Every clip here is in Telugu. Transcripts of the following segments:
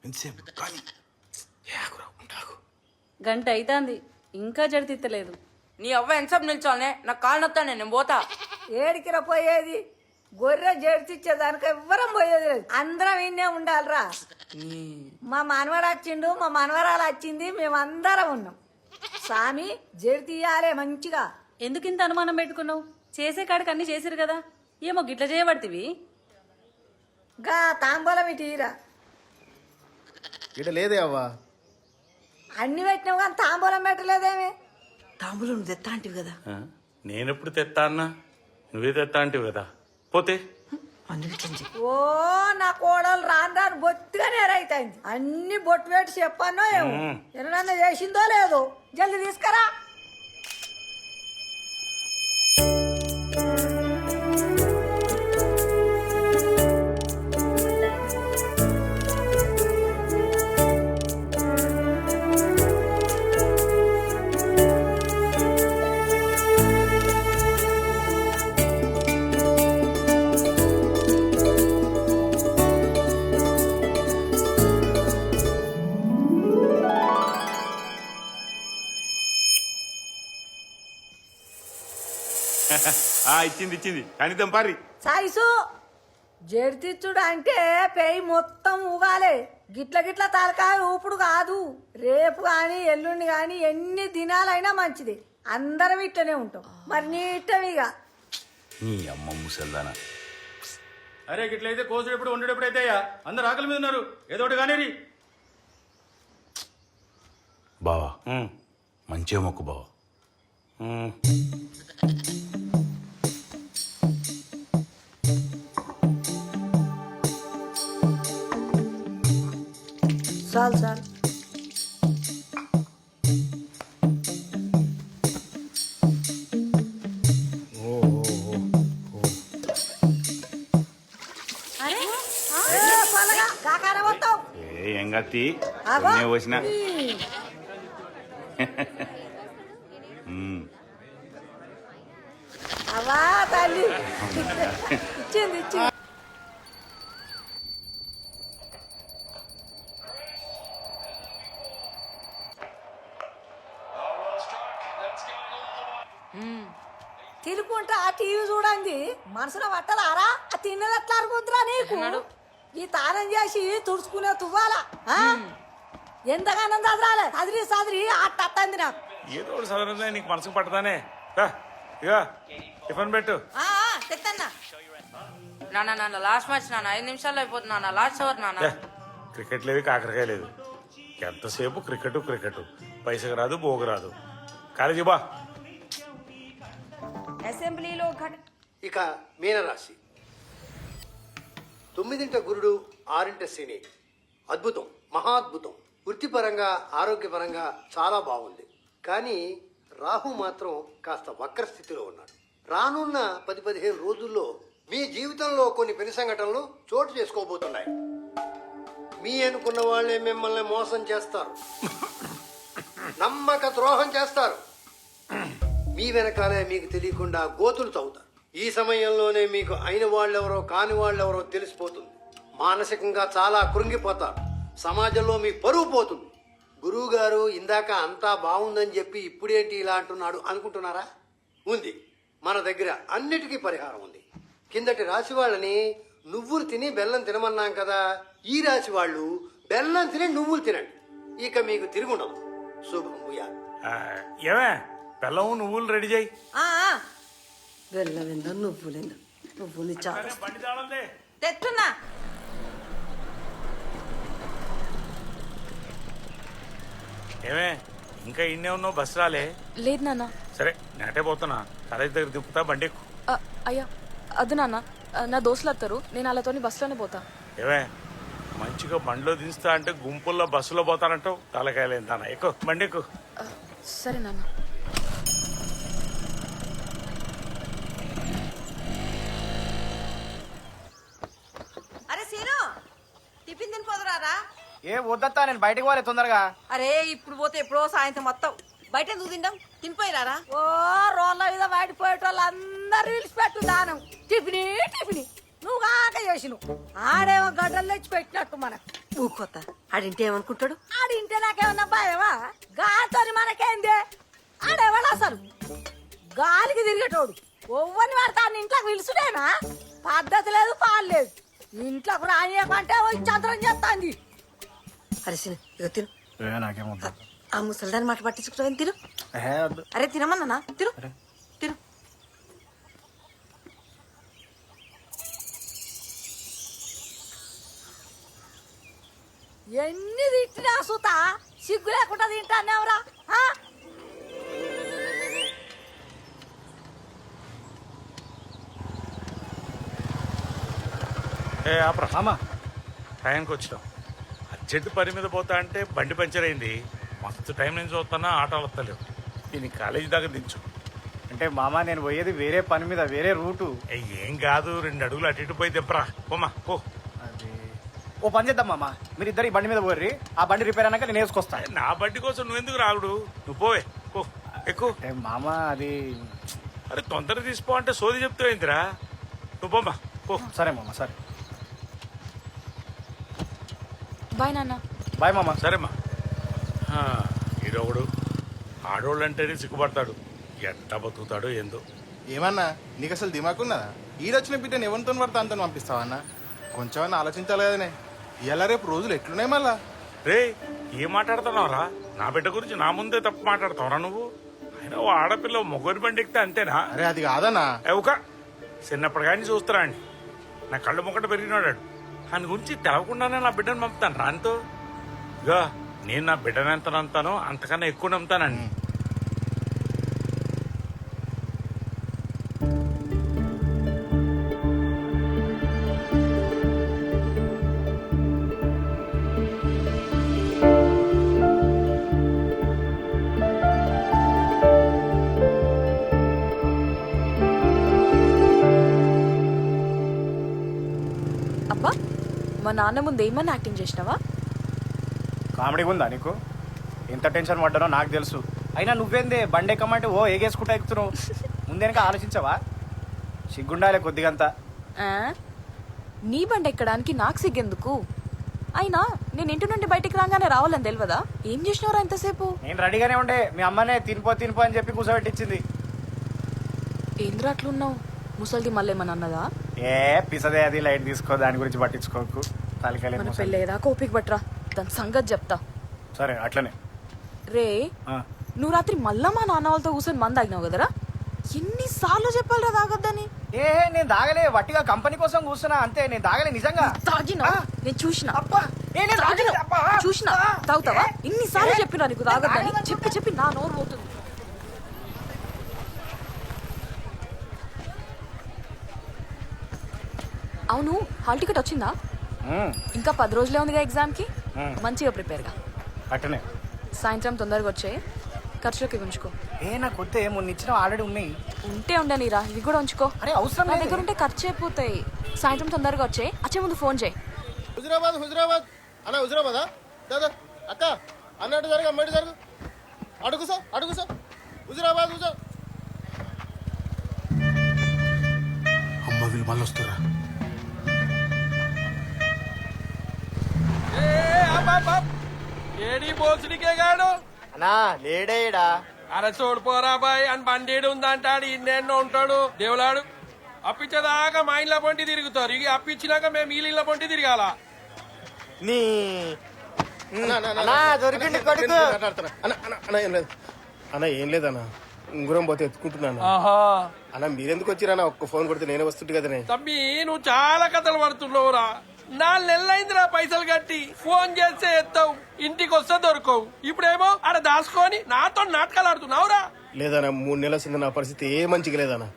ఎంతసేపు కానీ గంట అయితాంది ఇంకా జడితిత్తలేదు. నీ అవ్వ ఎంతసేపు నిల్చోనే నాకు కాలు నొత్తానే నేను పోతా. ఏడికిరా పోయేది? గొర్రె జడితిచ్చేదానికి ఎవ్వరం పోయేది లేదు, అందరం ఇన్నే ఉండాలిరా. మా మనవడు వచ్చిండు, మా మనవరాలు వచ్చింది, మేమందరం ఉన్నాం. స్వామి జడి తీయాలే మంచిగా. ఎందుకు ఇంత అనుమానం పెట్టుకున్నావు? చేసే కాడికి అన్ని చేసిరు కదా, ఏమో గిట్ల చేయబడితివి. గా తాంబూలం ఇటీరా. ఇట లేదే అవ్వా. అన్ని పెట్టినావు కానీ తాంబూలం పెట్టలేదేమి? తాంబూలం తెత్తా అంటివి కదా. నేనెప్పుడు తెత్తా అన్నా? నువ్వే తెత్తా అంటివి కదా. పోతే ఓ నా కోడలు రాను రాను బొత్తిగా నేరైతాయింది. అన్ని బొట్టు పెట్టి చెప్పానో ఏమో, ఎవరన్నా చేసిందో లేదో. జల్ది తీసుకురా. ఇచ్చింది ఇచ్చింది కనీతం పారి. సాయిసు జడితిచ్చుడు అంటే పెయి మొత్తం ఊగాలే. గిట్ల గిట్ల తలకాయ ఊపుడు కాదు. రేపు గాని ఎల్లుండి గాని ఎన్ని దినాలైనా మంచిది. అందరం ఇట్లనే ఉంటాం. మరి నీ ఇట్టవిగా. నీ అమ్మ ముసల్దానా. అరే గిట్లయితే కోసుడు ఎప్పుడు వండేటప్పుడు అయితే అందరు ఆకలి మీద ఉన్నారు, ఏదో ఒకటి కానీ. బావా మంచిగా మొక్కు బావా. చాలు చాలు. ఏం గత్తి ఆగో. వచ్చిన అవా తల్లి ఇచ్చింది ఇచ్చింది. తినుకుంటా ఆ టీవీ చూడండి. మనసులో పట్టలారా? ఆ తిన్నది ఎట్లా అనుకుంటురా నీకు? ఈ తానం చేసి తుడుచుకునే తువ్వాలా? ఎంతగానో చదరాలే చదిరి చదిరి అట్టంది నాకు. ఏదో ఒకటి చదవదా నీకు మనసుకు పట్టదానే. ఇక టిఫిన్ పెట్టు. తెత్తన్నా నాన్న. నాన్న లాస్ట్ మ్యాచ్ నాన్న, 5 నిమిషాల్లో అయిపోతుంది నాన్న. లాస్ట్ ఓవర్ నాన్న. క్రికెట్ లేదు, కాకరకాయ లేదు. ఎంతసేపు క్రికెట్ క్రికెట్. పైసకు రాదు, బోగు రాదు. కాలేజీ బా. అసెంబ్లీలో ఇక మీనరాశి. 9ంట గురుడు, 6ంట శని. అద్భుతం, మహాద్భుతం. వృత్తిపరంగా ఆరోగ్యపరంగా చాలా బాగుంది. కానీ రాహు మాత్రం కాస్త వక్ర స్థితిలో ఉన్నాడు. రానున్న 10-15 రోజుల్లో మీ జీవితంలో కొన్ని పెను సంఘటనలు చోటు చేసుకోబోతున్నాయి. మీ అనుకున్న వాళ్ళే మిమ్మల్ని మోసం చేస్తారు, నమ్మక ద్రోహం చేస్తారు. మీ వెనకాలే మీకు తెలియకుండా గోతులు తవ్వుతారు. ఈ సమయంలోనే మీకు అయిన వాళ్ళెవరో కాని వాళ్ళెవరో తెలిసిపోతుంది. మానసికంగా చాలా కృంగిపోతారు. సమాజంలో మీ పరువు పోతుంది. గురువు గారు ఇందాక అంతా బాగుందని చెప్పి ఇప్పుడేంటి ఇలా అంటున్నాడు అనుకుంటున్నారా? ఉంది, మన దగ్గర అన్నిటికీ పరిహారం ఉంది. కిందటి రాశి వాళ్ళని నువ్వులు తిని బెల్లం తినమన్నాం కదా. ఈ రాశి వాళ్ళు బెల్లం తిని నువ్వులు తినండి. ఇక మీకు తిరుగుండదు. శుభం భూయాలు. ఏమే బెల్లం నువ్వులు రెడీ చేయి. బెల్లమిందా నువ్వులేందా? నువ్వులు చాలా బండి తాళందే. తెస్తున్నా. ఏమే ఇంకా ఇన్నే ఉన్నావు? బస్ రాలే? లేదు నాన్న. సరే నేటే పోతున్నా. కాలేజ్ దగ్గర దింపుతా, బండి ఎక్కు. అయ్యా అదు నాన్న, నా దోస్తులు వస్తారు, నేను వాళ్ళతోని బస్సులోనే పోతా. ఏమే మంచిగా బండిలో దించుతా అంటే గుంపుల్లో బస్సులో పోతానంటావు. తలకాయలేంతానా. ఎక్కువ బండి ఎక్కువ. సరే నాన్న. అరే సీను, టిఫిన్ తినిపోదురారా? ఏ వద్దత్తా, నేను బయటకు పోలే తొందరగా. అరే ఇప్పుడు పోతే ఎప్పుడో సాయంత్రం మొత్తం బయట ఎందుకు తింటాం? తినిపోయిరారా? ఓ రోడ్ల మీద వాడిపోయేటోళ్ళు అందరూ విడిచిపెట్టు దానం. టిఫిని టిఫిని. నువ్వు కాక చేసిను ఆడేమో గడ్డలు తెచ్చి పెట్టినట్టు మనకు ఊకొత్త ఆడింటే ఏమనుకుంటాడు? ఆడింటే నాకేమన్నా భయమా గాలితోని మనకేంది ఆడేవాడు అసలు గాలికి తిరిగేటోడు ఒవ్వని వాడతాను ఇంట్లోకి పిలుచుడేనా పద్ధతి లేదు పాలు లేదు ఇంట్లోకి రానియకంటే చంద్రం చేస్తాంది అరే సిను ఇక తిను. నాకేమొద్దు. ఆ ముసలిదాని మాట పట్టించుకుంటావు తిను. అరే తినమన్నా తిను తిను. ఎన్ని తిట్టినా సుత సిగ్గు లేకుండా తింటానేవరా ఏ ఆపరా మామా టైంకి వచ్చినాం అర్జెంట్ పని మీద పోతా అంటే బండి పంచర్ అయింది మస్తు టైం నుంచి చూస్తున్నా ఆటోలు వస్తలేవు దీన్ని కాలేజీ దాకా దించు అంటే మామా నేను పోయేది వేరే పని మీద వేరే రూటు. ఏం కాదు 2 అడుగులు అటు ఇటు పోయి దెబ్బరా పోమా పో అది ఓ పని చేద్దాం మామా, మీరు ఇద్దరు ఈ బండి మీద పోర్రి, ఆ బండి రిపేర్ అన్నాక నేను వేసుకొస్తా. నా బండి కోసం నువ్వెందుకు రావుడు నువ్వు పోవే పో ఎక్కువ అంటే మామా అది అరే తొందర తీసిపో అంటే సోది చెప్తావు ఏంటిరా నువ్వు పోమా పో సరే మామా సరే. బాయ్ నాన్న. బాయ్ మామా. సరేమ్మా ఈడొకడు ఆడోళ్ళు అంటేనే సిగ్గుపడతాడు ఎంత బతుకుతాడో ఏందో. ఏమన్నా నీకు అసలు దిమాకున్నదా? ఈడొచ్చిన బిడ్డను ఎవరితో పడితే అంతను పంపిస్తావన్నా? కొంచెమన్నా ఆలోచించాలి కదనే. ఇలా రేపు రోజులు ఎట్లున్నాయి మళ్ళా? రే ఏం మాట్లాడుతున్నావురా? నా బిడ్డ గురించి నా ముందే తప్పు మాట్లాడతావురా నువ్వు? అయినా ఓ ఆడపిల్ల మొగోని బండి ఎక్కితే అంతేనా? అరే అది కాదన్నా. ఒక చిన్నప్పుడు కానీ చూస్తారా అండి నా కళ్ళు మొక్కట పెరిగినాడు ఆయన గురించి తెలవకుండానే నా బిడ్డను పంపుతాను రానితో. ఇగా నేను నా బిడ్డను ఎంత నమ్ముతానో అంతకన్నా ఎక్కువ నమ్ముతానండి. అబ్బా మా నాన్న ముందు ఏమన్నా యాక్టింగ్ చేసినావా? కామెడీగా ఉందా నీకు? ఎంత టెన్షన్ పడ్డానో నాకు తెలుసు. అయినా నువ్వేందే బండి ఎక్కమంటే ఓ ఏగేసుకుంటా ఎక్కుతున్నావు. ముందేనక ఆలోచించావా? సిగ్గుండాలే కొద్దిగంతా. ఆ? నీ బండి ఎక్కడానికి నాకు సిగ్గెందుకు? అయినా నేను ఇంటి నుండి బయటికి రాగానే రావాలని తెలియదా? ఏం చేసినవరా ఇంతసేపు? నేను రెడీగానే ఉండే, మీ అమ్మనే తినిపో అని చెప్పి కూర్చోబెట్టించింది. ఏంద్రా అట్లున్నావు? ముసలిది మళ్ళీ ఏమన్నా అన్నదా? ఏ పిసదే అది, లైట్ తీసుకో, దాని గురించి పట్టించుకోకు. మన తలకాయలు పెళ్ళేదాకా ఓపిక పట్రా, దాని సంగతి చెప్తా. సరే అట్లనే. రే ఆ. నువ్వు రాత్రి మళ్ళా మా నాన్న వాళ్ళతో కూర్చొని మంది తాగినావు కదరా? ఎన్నిసార్లు చెప్పాలిరా తాగొద్దని? ఏ నేను దాగలే, వట్టిగా కంపెనీ కోసం కూర్చున్నా అంతే. నేను దాగలే నిజంగా. తాగినా? నేను చూసిన అబ్బా ఏ నేను తాగలే, అబ్బా. చూసిన. తాగుతావా? ఇన్నిసార్లు చెప్పినా నీకు తాగొద్దని. చెప్పి చెప్పి నా నోరు పోతుంది. అవును, హాల్ టికెట్ వచ్చిందా? ఇంకా 10 రోజులే ఉందిగా ఎగ్జామ్కి. మంచిగా ప్రిపేర్గా. అట్లనే. సాయంత్రం తొందరగా వచ్చాయి, ఖర్చులకి ఉంచుకో. ఏ నాకు కొత్త మొన్న ఇచ్చిన ఆల్రెడీ ఉన్నాయి. ఉంటే ఉండనిరా, ఇవి కూడా ఉంచుకో. అరే అవసరం నా దగ్గర ఉంటే ఖర్చు అయిపోతాయి. సాయంత్రం తొందరగా వచ్చాయి, వచ్చే ముందు ఫోన్ చేయి. హుజురాబాద్ అన్న, హుజురాబాదా? దాదా అక్క అన్నట్టు జరుగు, అమ్మటి జరుగు. అడుగు సార్ హుజురాబాద్ అమ్మ వీళ్ళు మళ్ళీ వస్తారా? ఏడి బోసుడికే గాడు అన్నా లేడేడా. అరే చూడిపోరా బాయ్ అని బండేడు ఉందంటాడు, ఇన్నేళ్ళో ఉంటాడు దేవులాడు. అప్పించేదాకా మా ఇంట్లో పొంటి తిరుగుతారు, ఇక అప్పించినాక మేము ఈ ఇళ్ళ పొంటి తిరగాల. నీ దొరికింది కొడుకు. అన్న ఏం లేదన్న, ఉంగురం పోతే ఎత్తుకుంటున్నాను. ఆహా అన్న మీరెందుకు వచ్చిరన్న? ఒక్క ఫోన్ కొడితే నేనే వస్తుంటే కదనే. తమ్మి నువ్వు చాలా కథలు పడుతున్నావురా. 4 నెలలైందిరా పైసలు కట్టి, ఫోన్ చేస్తే ఎత్తావు, ఇంటికి వస్తే దొరకవు. ఇప్పుడేమో ఆడ దాచుకొని నాతో నాటకాలు ఆడుతున్నావురా. లేదన్న 3 నెలల కింద నా పరిస్థితి ఏ మంచిగా లేదన్న.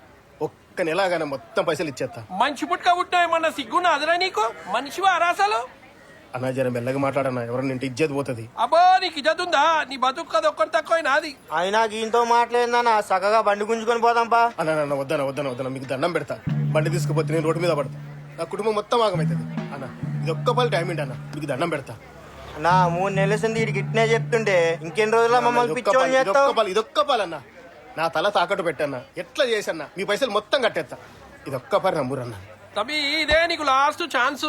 ఒక్క నెలగానే మొత్తం పైసలు ఇచ్చేస్తా. మంచి పుట్టుక పుట్టినాయేమన్నా సిగ్గున్నా అదరా నీకు? మనిషివా అరాసలు? అన్న జర మెల్లగా మాట్లాడన్నా, ఎవరన్నా ఇంటి ఇజ్జత్ పోతుంది. అబ్బో నీకు ఇజ్జతుందా? నీ బతుకు కదా ఒక్కటి తక్కువ నాది. అయినా గీంతో మాట్లాడిందన్నా, చక్కగా బండి గుంజుకొని పోదాంపా. అన్న వద్దన మీకు దండం పెడతా. బండి తీసుకుపోతే నేను రోడ్డు మీద పడతా, నా కుటుంబం మొత్తం ఆగమవుతుంది. అన్న ఇది ఒక్క పలు టైం ఏంటి అన్న, మీకు దండం పెడతా. నా 3 నెలల సంది వీడికి ఇట్నే చెప్తుండే ఇంకెన్ని రోజుల మమ్మల్ని పిచ్చోని చేస్తావు? ఇదొక్క పాలన్న, నా తల తాకట్టు పెట్టన్నా, ఎట్లా చేసన్నా మీ పైసలు మొత్తం కట్టేస్తా. ఇదొక్క పని నమ్మురన్న. తమ్మి ఇదే నీకు లాస్ట్ ఛాన్స్.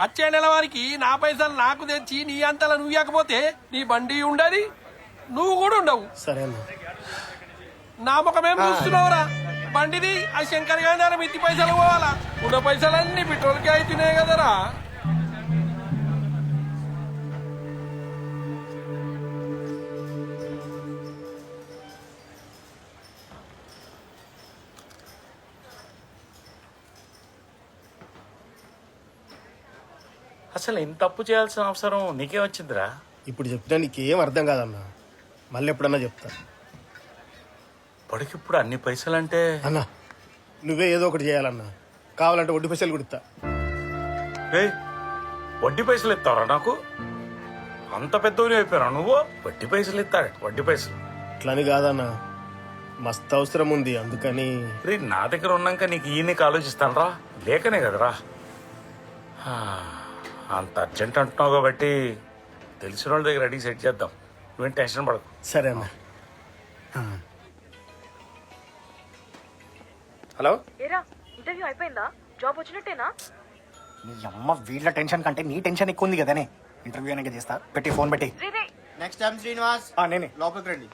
వచ్చే నెల వారికి నా పైసలు నాకు తెచ్చి నీ అంతలా నువ్వు ఇవ్వకపోతే నీ బండి ఉండదు, నువ్వు కూడా ఉండవు. సరే అన్న. నా ముఖమేం చూస్తున్నావురా? బండిది ఆ శంకర్ గారి మిత్తి పైసలు పోవాలా? ఉన్న పైసలన్నీ పెట్రోల్కి అవుతున్నాయి కదరా. అసలు ఇంత తప్పు చేయాల్సిన అవసరం నీకే వచ్చిందిరా? ఇప్పుడు చెప్పినా నీకేం అర్థం కాదన్నా, మళ్ళీ ఎప్పుడన్నా చెప్తా. ఇప్పటికిప్పుడు అన్ని పైసలంటే అన్నా నువ్వే ఏదో ఒకటి చేయాలన్నా, కావాలంటే వడ్డీ పైసలు కుడతా. ఏయ్, వడ్డీ పైసలు ఇస్తావరా నాకు? అంత పెద్దోని అయిపోయారా నువ్వు? వడ్డీ పైసలు ఇస్తాడు, వడ్డీ పైసలు. అట్లని కాదన్నా, మస్తు అవసరం ఉంది అందుకని. రే, నా దగ్గర ఉన్నాక నీకు ఈయనకి ఆలోచిస్తానరా, లేకనే కదరా. అంత అర్జెంట్ అంటున్నావు కాబట్టి తెలిసిన వాళ్ళ దగ్గర అడిగి సెట్ చేద్దాం, నువ్వేం టెన్షన్ పడకు. సరే అన్నా. హలో, ఏరా ఇంటర్వ్యూ అయిపోయిందా? జాబ్ వచ్చినట్టేనా? నీ అమ్మ వీళ్ళ టెన్షన్ కంటే నీ టెన్షన్ ఎక్కువ ఉంది కదనే. ఇంటర్వ్యూ అనేది చేస్తా, పెట్టి ఫోన్ పెట్టి. నెక్స్ట్ టైం శ్రీనివాస్ నేనే లోపలికి రండి.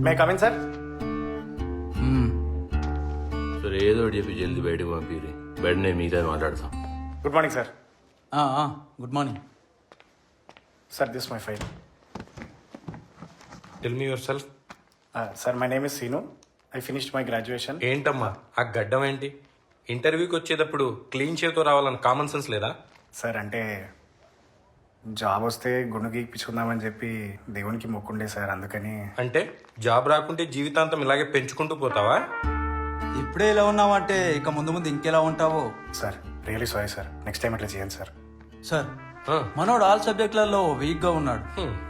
May come in sir. సరే ఏదో ఒకటి చెప్పి జల్దీ బయటకు పంపిరి, బయట నేను మీతో మాట్లాడతాం. Good morning sir. Good morning. Sir this my file. Tell me yourself. Sir my name is Seenu. I finished my graduation. ఏంటమ్మా ఆ గడ్డం ఏంటి? ఇంటర్వ్యూకి వచ్చేటప్పుడు క్లీన్ చేతో రావాలని కామన్ సెన్స్ లేదా? సార్ అంటే జాబ్ వస్తే గుండు గీక్పించుకుందామని చెప్పి దేవునికి మొక్కుండే సార్, అందుకని. అంటే జాబ్ రాకుంటే జీవితాంతం ఇలాగే పెంచుకుంటూ పోతావా? ఇప్పుడే ఇలా ఉన్నావంటే ఇక ముందు ముందు ఇంకెలా ఉంటావో. Sir really sorry sir, next time ఇట్లా చేయండి సార్. సార్ మనోడు ఆల్ సబ్జెక్టులలో వీక్ గా ఉన్నాడు.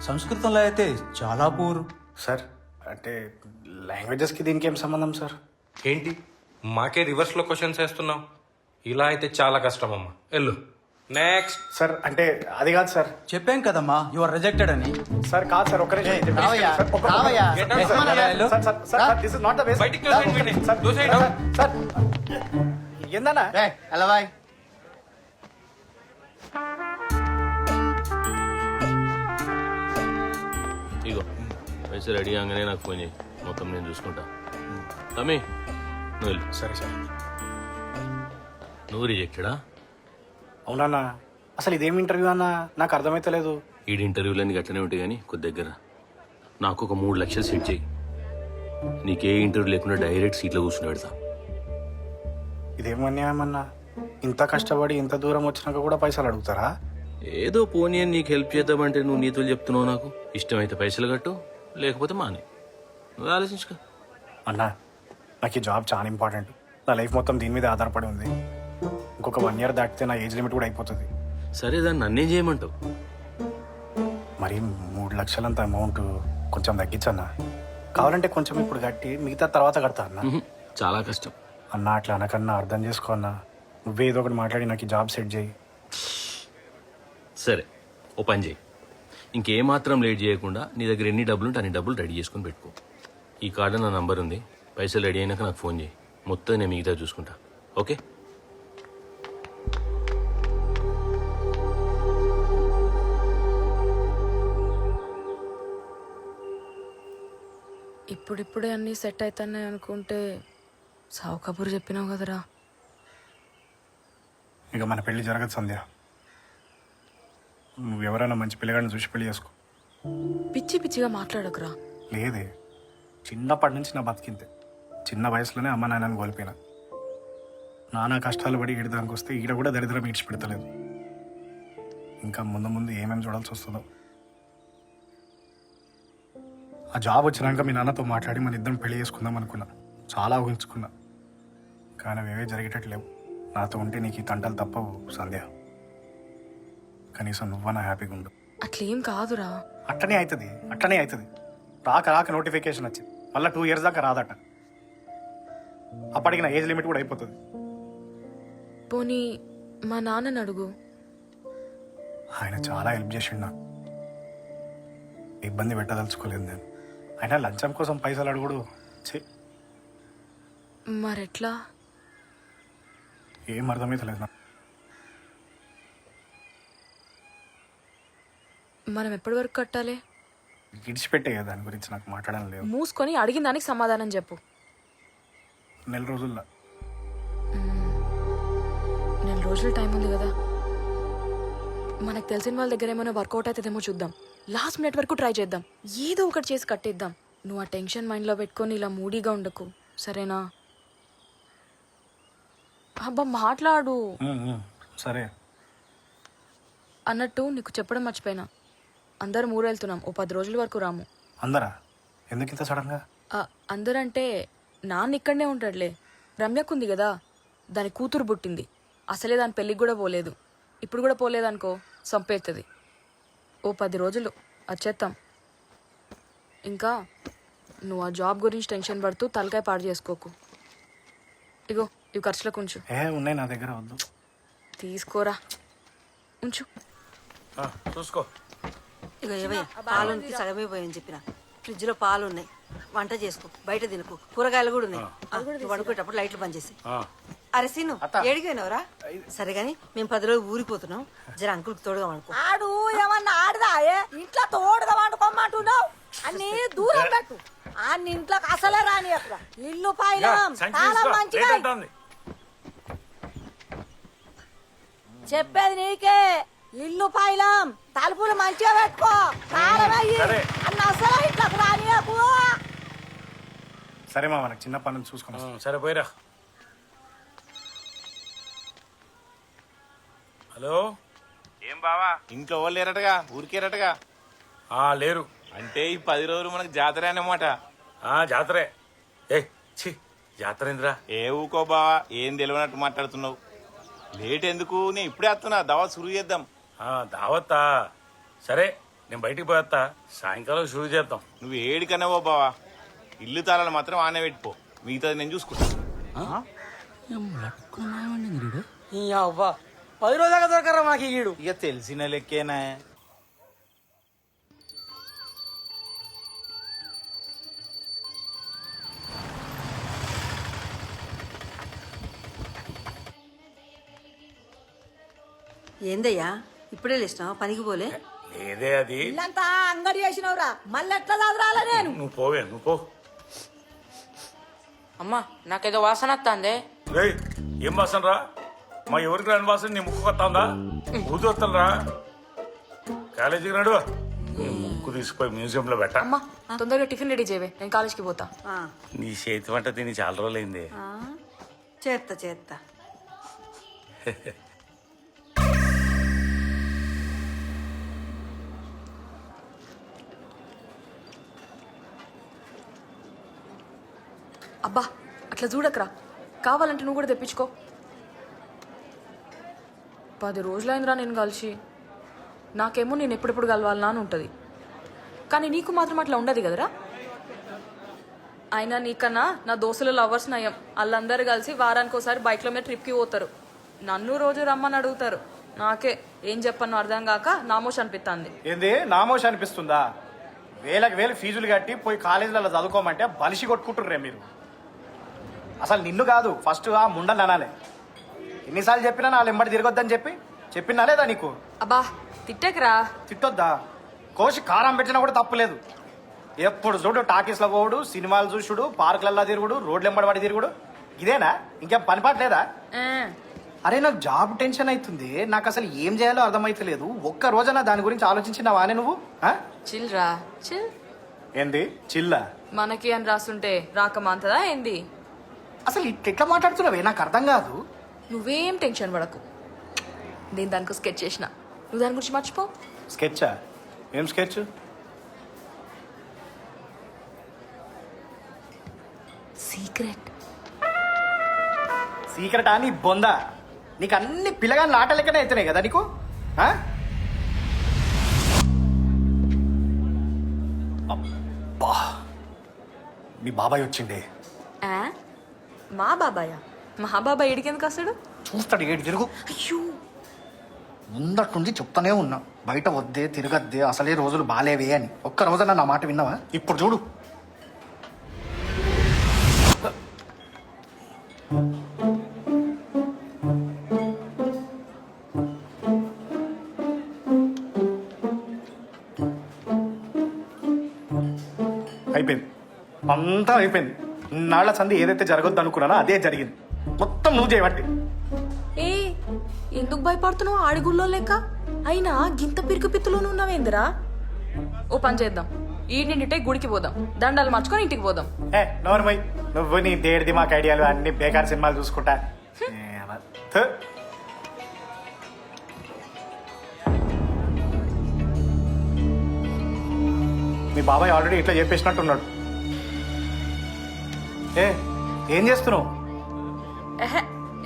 సంస్కృతంలో అయితే చాలా పూర్. సార్ అంటే లాంగ్వేజెస్కి దీనికి ఏం సంబంధం సార్? ఏంటి మాకే రివర్స్లో క్వశ్చన్స్ వేస్తున్నావు? ఇలా అయితే చాలా కష్టం అమ్మా, వెళ్ళు. నెక్స్ట్. సార్ అంటే అది కాదు సార్. చెప్పాం కదమ్మా యు ఆర్ రిజెక్టెడ్ అని. సార్ కాదు సార్, ఒక్కరే బయటికి తోసేయండి వీడిని. తోసేయండి. సార్ ఏందన్నా? ఎలా బాయ్. ఇగో పైసలు రెడీ కాగానే నాకు ఫోన్ చేయి, మొత్తం నేను చూసుకుంటా. తమ్మి నువ్వు వెళ్ళు. సరే సార్. నువ్వు రిజెక్టెడా? అవునన్నా, అసలు ఇదేం ఇంటర్వ్యూ అన్నా, నాకు అర్థమైతలేదు. ఈడి ఇంటర్వ్యూలన్నీ గట్లనే ఉంటాయి కానీ కొద్ది దగ్గర నాకు ఒక 3 లక్షలు సెట్ చేయి. నీకే ఇంటర్వ్యూ లేకుండా డైరెక్ట్ సీట్లో కూర్చుని పెడతా. ఇదేం అన్యాయమన్నా, ఇంత కష్టపడి ఇంత దూరం వచ్చినాక కూడా పైసలు అడుగుతారా? ఏదో పోనీ అని నీకు హెల్ప్ చేద్దామంటే నువ్వు నీతులు చెప్తున్నావు. నాకు ఇష్టమైతే పైసలు కట్టు, లేకపోతే మానే. నువ్వు ఆలోచించుకో. అన్నా నాకు ఈ జాబ్ చాలా ఇంపార్టెంట్, నా లైఫ్ మొత్తం దీని మీద ఆధారపడి ఉంది. ఇంకొక 1 year దాటితే నా ఏజ్ లిమిట్ కూడా అయిపోతుంది. సరే దాన్ని నన్నేం చేయమంటావు? మరి 3 లక్షలంత అమౌంట్ కొంచెం తగ్గించన్నా, కావాలంటే కొంచెం ఇప్పుడు కట్టి మిగతా తర్వాత కడతా అన్న. చాలా కష్టం అన్నా, అట్లా అనకన్నా అర్థం చేసుకో అన్నా. నువ్వే ఏదో ఒకటి మాట్లాడి నాకు ఈ జాబ్ సెట్ చేయి. సరే ఓ పని చేయి, ఇంకేమాత్రం లేట్ చేయకుండా నీ దగ్గర ఎన్ని డబ్బులు ఉంటే అన్ని డబ్బులు రెడీ చేసుకుని పెట్టుకో. ఈ కార్డు నా నంబర్ ఉంది, పైసలు రెడీ అయినాక నాకు ఫోన్ చేయి, మొత్తం నేను మిగతా చూసుకుంటా. ఓకే? ఇప్పుడిప్పుడే అన్నీ సెట్ అవుతున్నాయి అనుకుంటే సావు కబురు చెప్పినావు కదరా. ఇక మన పెళ్లి జరగదు సంధ్య. నువ్వెవరైనా మంచి పిల్లగాడిని చూసి పెళ్లి చేసుకో. పిచ్చి పిచ్చిగా మాట్లాడకురా. లేదే, చిన్నప్పటి నుంచి నా బతికింతే. చిన్న వయసులోనే అమ్మ నాన్నని కోల్పోయినా. నానా కష్టాలు పడి ఈడదానికి వస్తే ఈడ కూడా దరిద్రం ఈడ్చిపెడతలేదు. ఇంకా ముందు ముందు ఏమేమి చూడాల్సి వస్తుందో. ఆ జాబ్ వచ్చినాక మీ నాన్నతో మాట్లాడి మన ఇద్దరం పెళ్లి చేసుకుందాం అనుకున్నా, చాలా ఊహించుకున్నా. కానీ అవేవే జరిగేటట్లేవు. నాతో ఉంటే నీకు ఈ తంటలు తప్పవు సంధ్య. కనీసం నువ్వన్నా హ్యాపీగా ఉండు. అట్లేం కాదురా. అట్లనే అవుతుంది. రాక నోటిఫికేషన్ వచ్చింది, మళ్ళీ 2 years దాకా రాదట. అప్పటికి నా ఏజ్ లిమిట్ కూడా అయిపోతుంది. పోనీ మా నాన్నని అడుగు. ఆయన చాలా హెల్ప్ చేసిండు నాకు. ఇబ్బంది పెట్టదలుచుకోలేదు నేను. ఆయన లంచం కోసం పైసలు అడుగుడు. మరెట్లా? ఏం అర్థమైతలేదు నాకు. మనం ఎప్పటి వరకు కట్టాలి? విడిచిపెట్టే కదా దాని గురించి నాకు మాట్లాడడం లేదు. మూసుకొని అడిగిన దానికి సమాధానం చెప్పు. 4 రోజుల్లో. 4 రోజులు టైం ఉంది కదా, మనకు తెలిసిన వాళ్ళ దగ్గర ఏమైనా వర్కౌట్ అవుతుందేమో చూద్దాం. లాస్ట్ మినిట్ వరకు ట్రై చేద్దాం. ఏదో ఒకటి చేసి కట్టేద్దాం. నువ్వు ఆ టెన్షన్ మైండ్లో పెట్టుకొని ఇలా మూడీగా ఉండకు, సరేనా? అబ్బా మాట్లాడు. సరే. అన్నట్టు నీకు చెప్పడం మర్చిపోయినా, అందరం ఊరు వెళ్తున్నాం. ఓ 10 రోజుల వరకు రాము. అందరా? ఎందుకు ఇంత సడన్గా? అందరంటే నాన్న ఇక్కడనే ఉంటాడులే. రమ్యకుంది కదా, దాని కూతురు పుట్టింది. అసలే దాని పెళ్ళికి కూడా పోలేదు. ఇప్పుడు కూడా పోలేదనుకో చంపేస్తుంది. ఓ 10 రోజులు వచ్చేస్తాం. ఇంకా నువ్వు ఆ జాబ్ గురించి టెన్షన్ పడుతూ తలకాయ పాడు చేసుకోకు. ఇగో ఇవి ఖర్చులకు ఉంచు. ఉన్నాయి నా దగ్గర, వద్దు. తీసుకోరా, ఉంచు. చూసుకో. ఇక ఏవయ్య పాలుకి సగమే పోయని చెప్పిన. ఫ్రిడ్జ్ లో పాలు ఉన్నాయి, వంట చేసుకో, బయట తినకు. కూరగాయలు కూడా ఉన్నాయి. నువ్వు పడుకునేటప్పుడు లైట్లు బంద్ చేసి. అరే సీను, ఏడిపోయినవరా? సరే గాని మేము 10 రోజులు ఊరిపోతున్నాం. జర అంకుల్కి తోడుగా అనుకో. ఆడు ఏమన్నా ఆడదాయే? ఇంట్లో తోడుగా వండుకోమంటున్నావు. అన్ని దూరం పెట్టు. అన్ని ఇంట్లోకి అసలే రాని అక్కడ. ఇల్లు పైలం చాలా మంచిగా. చెప్పేది నీకే. ఇల్లు పైలం తలుపులు మంచిగా పెట్టుకో. కారమయ్యి అన్న అసలు ఇంట్లోకి రానియకు. సరే మా, మనకి చిన్న పనులు చూసుకున్నాం. సరే పోయిరా. హలో, ఏం బావా ఇంట్లో వాళ్ళు లేరటగా, ఊరికేరటగా? లేరు. అంటే ఈ 10 రోజులు మనకు జాతర అన్నమాట. జాతరే. జాతర ఏంద్రా? ఏ ఊకో బావా, ఏం తెలియనట్టు మాట్లాడుతున్నావు. లేట్ ఎందుకు, నేను ఇప్పుడే వస్తున్నా. దావా సురువు చేద్దాం. దావత్తా? సరే, నేను బయటికి పోయేస్తా. సాయంకాలం షురూ చేద్దాం. నువ్వు ఏడికన్నావో బావా, ఇల్లు తాళాలు మాత్రం ఆనే పెట్టుకో, మిగతాది నేను చూసుకుంటా. 10 రోజులుగా దొరకరా మాకు ఈడు? ఇక తెలిసిన లెక్కేనా. ఏందయ్యా ఇప్పుడే లేచినావా? పనికి పోలే? లేదే, అది ఇల్లంతా అంగడి చేసినవురా. మళ్ళీ ఎట్లా చదరాలా నేను? నువ్వు పోవే, నువ్వు పో. అమ్మా నాకేదో వాసన వస్తుంది. ఏం వాసన రా? మా ఎవరికి రాని వాసన నీ ముక్కు కొత్తా ఊది వస్తారా? కాలేజీకి రాడు, నీ ముక్కు తీసుకుపోయి మ్యూజియంలో పెట్ట. అమ్మా తొందరగా టిఫిన్ రెడీ చేయవే, నేను కాలేజ్కి పోతా. నీ చేతి వంట తిని చాలా రోజులైంది. చేత్తా. అబ్బా అట్లా చూడకరా, కావాలంటే నువ్వు కూడా తెప్పించుకో. 10 రోజులైందిరా నేను కలిసి. నాకేమో నేను ఎప్పుడెప్పుడు కలవాలనా అని ఉంటుంది, కానీ నీకు మాత్రం అట్లా ఉండదు కదరా. అయినా నీకన్నా నా దోస్తుల లవర్స్ నయం. వాళ్ళందరూ కలిసి వారానికి ఒకసారి బైక్లో మీద ట్రిప్కి పోతారు. నన్ను రోజు రమ్మని అడుగుతారు. నాకే ఏం చెప్పను అర్థం కాక నామోష్ అనిపిస్తుంది. ఏంది నామోష్ అనిపిస్తుందా? వేలకు వేలు ఫీజులు కట్టి పోయి కాలేజీలలో చదువుకోమంటే బలిసి కొట్టుకుంటుర్రే మీరు. అసలు నిన్ను కాదు, ఫస్ట్ ఆ ముండని అనాలి. ఎన్నిసార్లు చెప్పినా నా ఎంబడి తిరగొద్దని చెప్పినా లేదా నీకు? అబ్బా తిట్టకరా. తిట్టొద్దా? కోసి కారం పెట్టినా కూడా తప్పులేదు. ఎప్పుడు చూడు టాకీస్లో పోవుడు, సినిమాలు చూసుడు, పార్కులల్లో తిరుగుడు, రోడ్లు ఎంబడి తిరుగుడు. ఇదేనా? ఇంకేం పని పాటలేదా? అరే నాకు జాబ్ టెన్షన్ అవుతుంది. నాకు అసలు ఏం చేయాలో అర్థమైతలేదు. ఒక్క రోజైనా దాని గురించి ఆలోచించినావానే నువ్వు? చిల్ రా, చిల్. ఏంది చిల్లా? మనకి అని రాస్తుంటే రాకమాంతదా ఏంది? అసలు ఇట్లా మాట్లాడుతున్నావే, నాకు అర్థం కాదు. నువ్వేం టెన్షన్ పడకు. నేను దానికి స్కెచ్ చేసిన, నువ్వు దాని గురించి మర్చిపో. స్కెచ్చా? ఏం స్కెచ్? సీక్రెట్ అని బొందా? నీకు అన్ని పిల్లగాని ఆట లెక్కనే అవుతున్నాయి కదా నీకు. అబ్బా, మీ బాబాయ్ వచ్చిండే. మా బాబాయా? మా బాబాయ్ ఏడికెందుకు వస్తాడు? చూస్తాడు, ఏడు తిరుగు. అయ్యో ముందట్టుండి చెప్తానే ఉన్నా, బయట వద్దే తిరగద్దే, అసలే రోజులు బాలేవే అని. ఒక్క రోజున నా మాట విన్నావా? ఇప్పుడు చూడు. అంతా అయిపోయింది. నాళ్ళ సంధి ఏదైతే జరగొద్దు అనుకున్నానో అదే జరిగింది. మొత్తం నువ్వు చేయబట్టి. ఏ ఎందుకు భయపడుతున్నావు ఆడిగుల్లో లెక్క? అయినా గింత పిరికి పిత్తులోనే ఉన్నావేందిరా? ఓ పని చేద్దాం, ఈ నిండిటే గుడికి పోదాం, దండాలు మార్చుకొని ఇంటికి పోదాం. నోర్మై, నువ్వు నీ దేడిది మాకు ఐడియాలు అన్ని బేకార్ సినిమాలు చూసుకుంటా. థు. మీ బాబాయ్ ఆల్రెడీ ఇట్లా చెప్పేసినట్టున్నాడు. ఏం చేస్తున్నావు? ఎహే,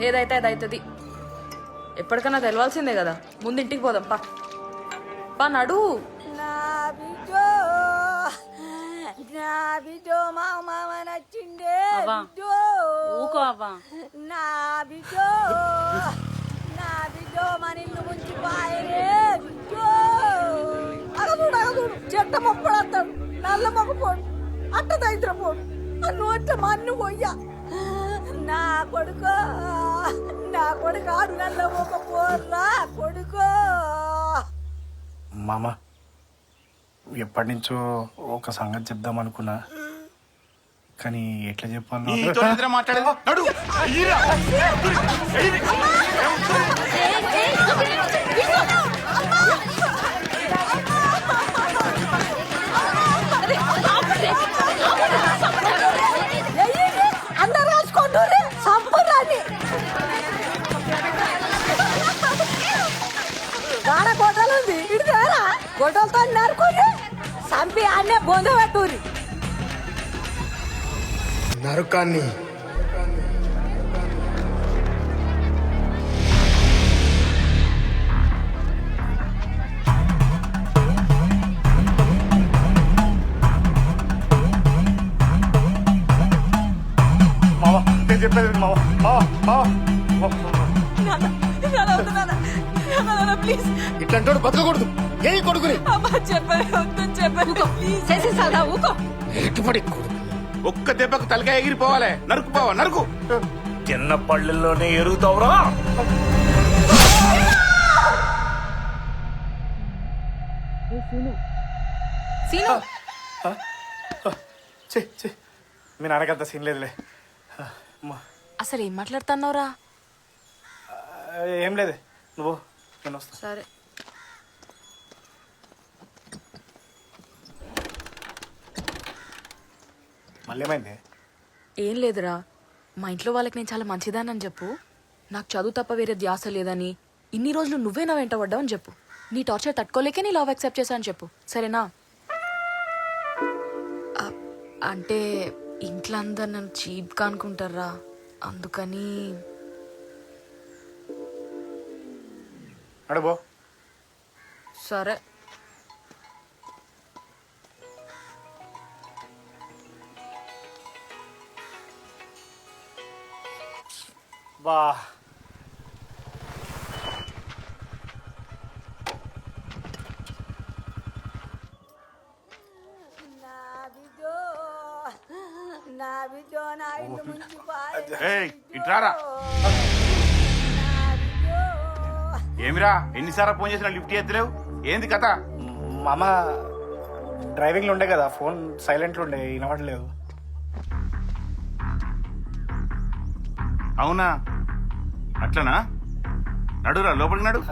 ఏదైతే అది అవుతుంది. ఎప్పటికన్నా తెలవాల్సిందే కదా. ముందు ఇంటికి పోదాం పా. పా నడు. నా బిడ్డో నా బిడ్డో మామ నచ్చిండే బిడ్డో. నా బిడ్డో నా బిడ్డో మన ఇల్లు ముంచి పాయరే బిడ్డో. అగదుడు చెట్ట మొప్పడతాడు, నల్ల మొక్క పోడు, అట్ట దైత్ర పోడు, నోట్ల మన్ను పోయ్యా. నా కొడుకో ఆడు నల్ల మొక్క పోర్రా కొడుకో. మామ, ఎప్పటి నుంచో ఒక సంగతి చెప్దాం అనుకున్నా, కానీ ఎట్లా చెప్పాలి? మాట్లాడేది నడు. అందరు రాసుకోండి సంపూర్ణాన్ని గాడ గొడ్డలు ఉంది ఇడిదారా. గొడ్డలతో నరుకుని సంపి అన్నే బొంద పెట్టుర్రి. నరకాన్ని మామ, నేను చెప్పేది మామ. ప్లీజ్ ఇట్లాంటోడు బతకకూడదు. ఏ కొడుకుని ఎటుపడి కొడుకు ఒక్క దెబ్బకు తలకాయ ఎగిరిపోవాలి. నరుకుపోవా, నరుకు. చిన్న పళ్ళల్లోనే ఎరుగుతావురా. సీను మీ నాన్నకంత సీన్ లేదులే. అసలు ఏం మాట్లాడుతున్నావురా? ఏం లేదే, నువ్వు నేను వస్తా. సరే. మళ్ళీ ఏమైంది? ఏం లేదురా, మా ఇంట్లో వాళ్ళకి నేను చాలా మంచిదానని చెప్పు. నాకు చదువు తప్ప వేరే ధ్యాస లేదని, ఇన్ని రోజులు నువ్వే నా వెంట పడ్డావని చెప్పు. నీ టార్చర్ తట్టుకోలేకే నీ లవ్ యాక్సెప్ట్ చేశాను చెప్పు, సరేనా? అంటే ఇంట్లో అందరు నన్ను చీప్గా అనుకుంటారా, అందుకని. అడుగు. సరే. బా నా బిడ్డో నా ఇల్లు ముంచి ఇట్రారా. ఏమిరా, ఎన్నిసార్లు ఫోన్ చేసినా లిఫ్ట్ చేస్తలేవు? ఏంది కథ? మామ, డ్రైవింగ్లో ఉండే కదా, ఫోన్ సైలెంట్లో ఉండే, వినపడలేదు. అవునా, అట్లనా? నడురా, లోపలికి నడు.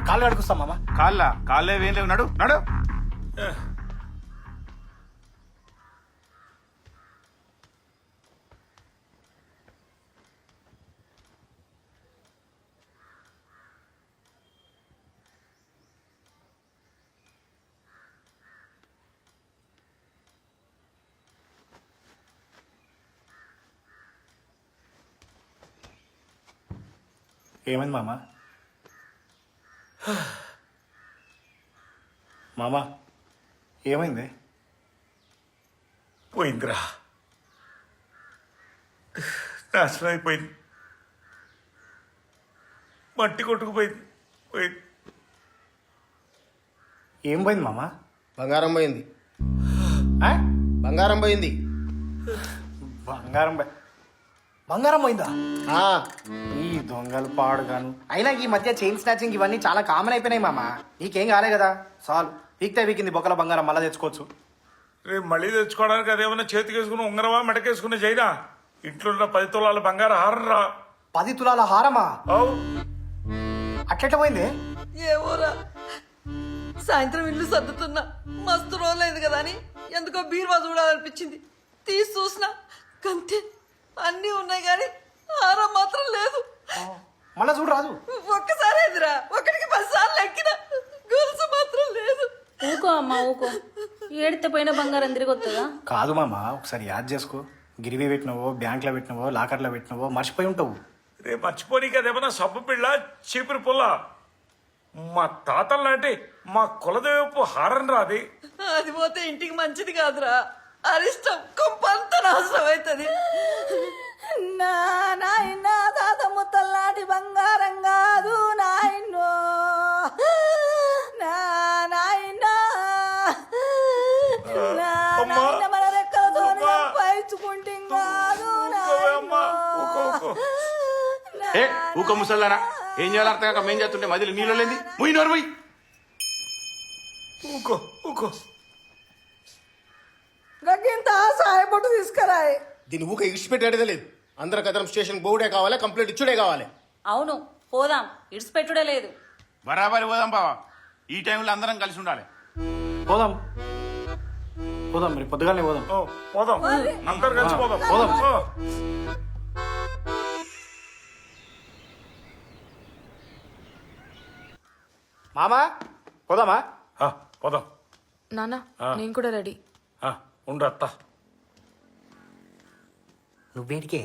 కాళ్ళు కడుకుస్తాం మామ. కాళ్ళే ఏం లేవు, నడు నడు. ఏమైంది మామ? మామ, ఏమైంది? పోయిందిరా, నాశనం అయిపోయింది, మట్టి కొట్టుకుపోయింది. ఏం పోయింది మామ? బంగారం పోయింది. ఆ? బంగారం పోయింది. బంగారం పోయిందా? ఆ, ఈ దొంగలు పాడుగాను. అయినా ఈ మధ్య చైన్ స్నాచింగ్ ఇవన్నీ చాలా కామన్ అయిపోయినాయి మామ. నీకేం కాలే కదా, చాలు. వీక్తే వీకింది బొక్కల బంగారం మళ్ళా తెచ్చుకోవచ్చు. రేపు మళ్ళీ తెచ్చుకోవడానికి అదేమన్నా చేతికి వేసుకుని ఉంగరమా మెడకేసుకుని చైనా ఇంట్లో ఉన్న 10 తులాల బంగారు హారం రా. 10 తులాల హారమా? అవు అట్లెట్ట పోయింది? ఏమోరా సాయంత్రం ఇల్లు సర్దుతున్నా మస్తు రోజులైంది కదా అని ఎందుకో బీరువా చూడాలనిపించింది. తీసి చూసినా కంతే అన్నీ ఉన్నాయి కానీ హారం మాత్రం లేదు. మళ్ళా చూడు రాదు. ఒక్కసారి ఎదురా ఒకటికి 10 సార్లు ఎక్కిన గొలుసు మాత్రం లేదు. ఊకో అమ్మా ఊకో, ఏడితే పోయిన బంగారం తిరిగి వస్తుందా? కాదు మామ, ఒకసారి యాద్ చేసుకో. గిరివి పెట్టినవో, బ్యాంక్లో పెట్టినవో, లాకర్లో పెట్టినవో మర్చిపోయి ఉంటావు. రేపు మర్చిపోనీకి అదేమన్నా సబ్బు పిల్ల చీపురు పుల్ల. మా తాతల నాటి మా కులదేవపు హారం రాది. అది పోతే ఇంటికి మంచిది కాదురా, అరిష్టం కొంపంత నాశనం అవుతుంది. నా నాయన తాత ముత్తల్లాంటి బంగారం కాదు నాయనో, నా నాయన నా నాయన మన రెక్కలతో పైచుకుంటే కాదు ఏ ఊక ముసల్లారా, ఏం చేయాలి అర్థం కాక మేం చేస్తుంటే మధ్యలో నీళ్ళు లేని ముయ్యి నోరు ముయ్యి. ఊకో ఊకో గగ్గింత సాయపట్టు తీసుకురాయి. దీన్ని ఊక ఇడిచిపెట్టేదే లేదు. అందరం కదరం స్టేషన్ బోర్డే కావాలి, కంప్లైంట్ ఇచ్చుడే కావాలి. అవును పోదాం, ఇడిచిపెట్టుడే లేదు. బరాబరి పోదాం బావా, ఈ టైంలో అందరం కలిసి ఉండాలి. పోదాం పోదాం, మరి పొద్దుగానే పోదాం. ఓ, పోదాం అందరు కలిసి పోదాం. పోదాం. ఓ. మామా పోదామా? ఆ, పోదాం. నాన్న నేను కూడా రెడీ. ఆ, ఉండు అత్త. నువ్వేడికే?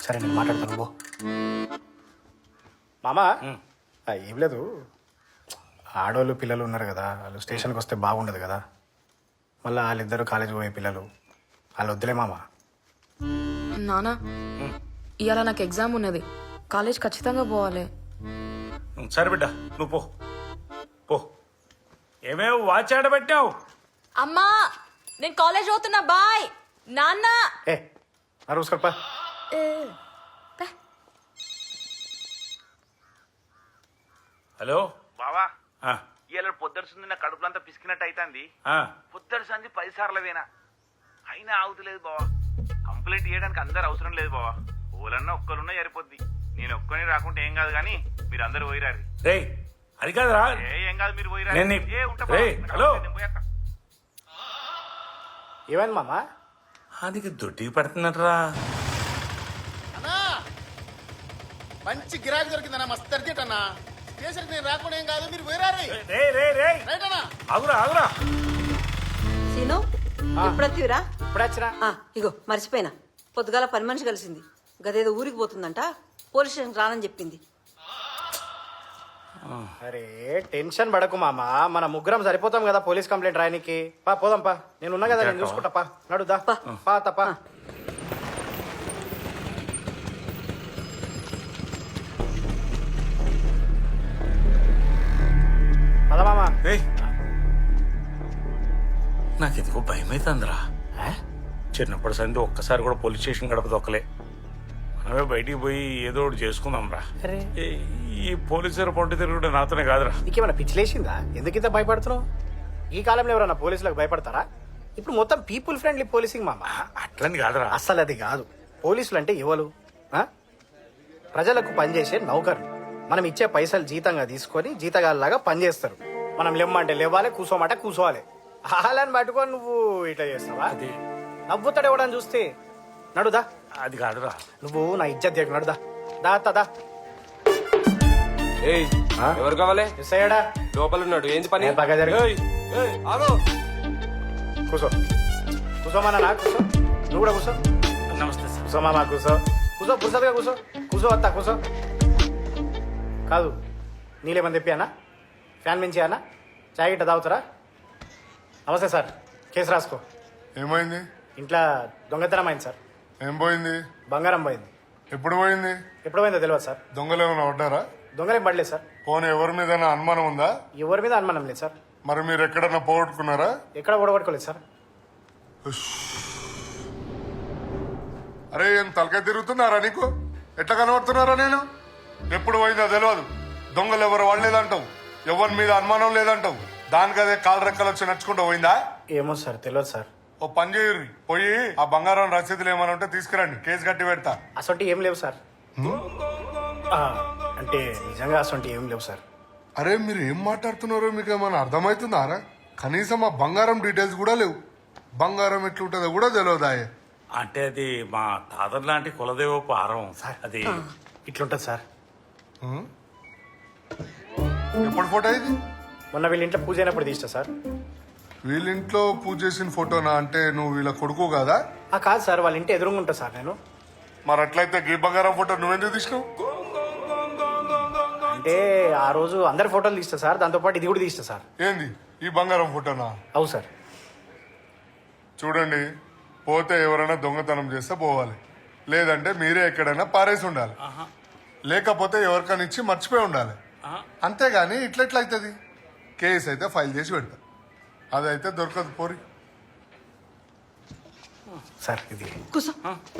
సరే నేను మాట్లాడతాను పో. మామా ఏం లేదు, ఆడవాళ్ళు పిల్లలు ఉన్నారు కదా, వాళ్ళు స్టేషన్కి వస్తే బాగుండదు కదా. మళ్ళీ వాళ్ళిద్దరు కాలేజీ పోయే పిల్లలు, వాళ్ళు వద్దులే మామా. నానా ఇవాళ నాకు ఎగ్జామ్ ఉన్నది, కాలేజ్ ఖచ్చితంగా పోవాలి. సరే బిడ్డ నువ్వు పో పో. ఏమేమి వాచ్ ఆడబెట్టావు? అమ్మా నేను కాలేజ్ పోతున్నా, బాయ్. నాన్న ఏ అరుసుకోపా. హలో బావా ఆ, ఇలా పొద్దుడు సంది నా కడుపులంతా పిసికినట్టు అవుతుంది. ఆ, పొద్దుడు సంది 10 సార్లు వేనా అయినా ఆగుతలేదు బావా. కంప్లైంట్ చేయడానికి అందరు అవసరం లేదు బావా, ఓలన్నా ఒక్కరున్నా సరిపోద్ది. నేను ఒక్కని రాకుంటే ఏం కాదు కానీ మీరు అందరు పోయిరారు. రేయ్ అది కాదురా. ఏం కాదు మీరు పోయిరారు. నేను నీ- ఏ ఉంటా రేయ్, హలో. పోయాక ఏమైంది మామా? అది దొడ్డికి పెడుతున్నట్రా. అన్నా మంచి గిరాకీ దొరికిందన్నా, మస్తు అర్జెంట్ అన్నా. స్టేషన్కి నేను రాకుండా ఏం కాదు, మీరు పోయిరారు. రే రే రే రైట్ అన్నా. ఆగురా ఆగురా. సీను ఎప్పుడొత్తివిరా? ఇప్పుడు వచ్చినా? ఇగో మర్చిపోయినా, పొద్దుగాల పని మనిషి కలిసింది, గదేదో ఊరికి పోతుందంట, పోలీస్ స్టేషన్ రానని చెప్పింది. అరే టెన్షన్ పడకు మామా, మన ముగ్గురం సరిపోతాం కదా పోలీస్ కంప్లైంట్ రాయనికి. పా పోదాం పా, నేను ఉన్నా కదా, నేను చూసుకుంటా. పా నడుదా పా తప్ప. పద మామా. రేయ్ నాకు ఎందుకో భయం అవుతుందిరా. చిన్నప్పటి సంది ఒక్కసారి కూడా పోలీస్ స్టేషన్ గడప దొక్కలే. మనమే బయటికి పోయి ఏదో ఒకటి చేసుకుందాం రా. ఈ పోలీసుల పొంటి తిరుగుడు నాతోనే కాదురా. నీకేమైనా పిచ్చిలేసిందా? ఎందుకు ఇంత భయపడుతున్నావు? ఈ కాలంలో ఎవరన్నా పోలీసులకు భయపడతారా? ఇప్పుడు మొత్తం పీపుల్ ఫ్రెండ్లీ పోలీసింగ్ మామా. అట్లని కాదురా. అసలు అది కాదు. పోలీసులు అంటే ఎవరు? ప్రజలకు పనిచేసే నౌకర్లు. మనం ఇచ్చే పైసలు జీతంగా తీసుకొని జీతగాళ్ళలాగా పనిచేస్తారు. మనం లేమ్మంటే లేవాలి, కూసోమంటే కూసోవాలి. హాలని పట్టుకొని నువ్వు ఇట్లా చేస్తావా? అది నవ్వుతాడు ఎవడని చూస్తే. నడుదా. అది కాదురా. నువ్వు నా ఇజ్జత్ దిగ. నడుదా దా దా. ఎవరు కావాలి? ఎస్ఐడా లోపల ఉన్నాడు, ఏంది పని? బాగా జరిగి ఆగో కూసో. కూసోమన్నా నా కూసో. నువ్వు కూడా కూసో. నమస్తే సార్. కూసో మామా కూసో. కూసో పురుసగా కూసో. కూసో వస్తా కూసో. కాదు నీళ్ళేమని తెప్పియానా? ఫ్యాన్ మించి అన్నా? చాయ్ గిట్ట తాగుతారా? నమస్తే సార్, కేసు రాసుకో. ఏమైంది? ఇంట్లో దొంగతనం అయింది సార్. ఏం పోయింది? బంగారం పోయింది. ఎప్పుడు పోయింది? ఎప్పుడు పోయిందో తెలియదు సార్. దొంగలు ఏమైనా పడ్డారా? దొంగలేం పడలేదు సార్. పోనీ ఎవరి మీద అనుమానం ఉందా? ఎవరి మీద అనుమానం లేదు సార్. మరి మీరు ఎక్కడన్నా పోగొట్టుకున్నారా? ఎక్కడ ఓడగొట్టుకోలేదు సార్. అరే ఏం తలకాయ తిరుగుతున్నారా నీకు? ఎట్లా కనబడుతున్నారా నేను? ఎప్పుడు పోయిందో తెలియదు, దొంగలు ఎవరు వాళ్ళేదంటావు. ఎవరి మీద అనుమానం లేదంటావు, దానికి అదే కాలు రెక్కలు వచ్చి నడుచుకుంటూ పోయిందా? ఏమో సార్ తెలియదు సార్. ఓ పని చేయరు, పోయి ఆ బంగారం రసీదులు ఏమైనా ఉంటే తీసుకురండి, కేసు కట్టి పెడతా. అసొంటి ఏం లేవు సార్. ఆ, అంటే నిజంగా అసొంటి ఏం లేవు సార్. అరే మీరు ఏం మాట్లాడుతున్నారో మీకు ఏమైనా అర్థమవుతుందారా? కనీసం ఆ బంగారం డీటెయిల్స్ కూడా లేవు. బంగారం ఎట్లుంటుందో కూడా తెలియదాయే. అంటే అది మా తాతర్ లాంటి కులదేవ పారం అది ఇట్లుంటుంది సార్. ఎప్పుడు ఫోటో ఇది? మొన్న వీళ్ళ ఇంట్లో పూజ అయినప్పుడు తీస్తా సార్. వీళ్ళింట్లో పూజ చేసిన ఫోటోనా? అంటే నువ్వు వీళ్ళ కొడుకు కదా? కాదు సార్, వాళ్ళ ఇంటి ఎదురుగా ఉంటా సార్ నేను. మరి అట్లయితే గీ బంగారం ఫోటో నువ్వెందుకు తీసినావు? అంటే ఆ రోజు అందరి ఫోటోలు తీస్తా సార్, దాంతోపాటు ఇది కూడా తీస్తా సార్. ఏంది ఈ బంగారం ఫోటోనా? అవు సార్. చూడండి, పోతే ఎవరైనా దొంగతనం చేస్తే పోవాలి, లేదంటే మీరే ఎక్కడైనా పారేసి ఉండాలి, లేకపోతే ఎవరికైనా ఇచ్చి మర్చిపోయి ఉండాలి. అంతేగాని ఇట్లెట్లయితుంది? కేసు అయితే ఫైల్ చేసి పెడతా, అదైతే దొరకదు పోరి. సార్ ఇది కూసో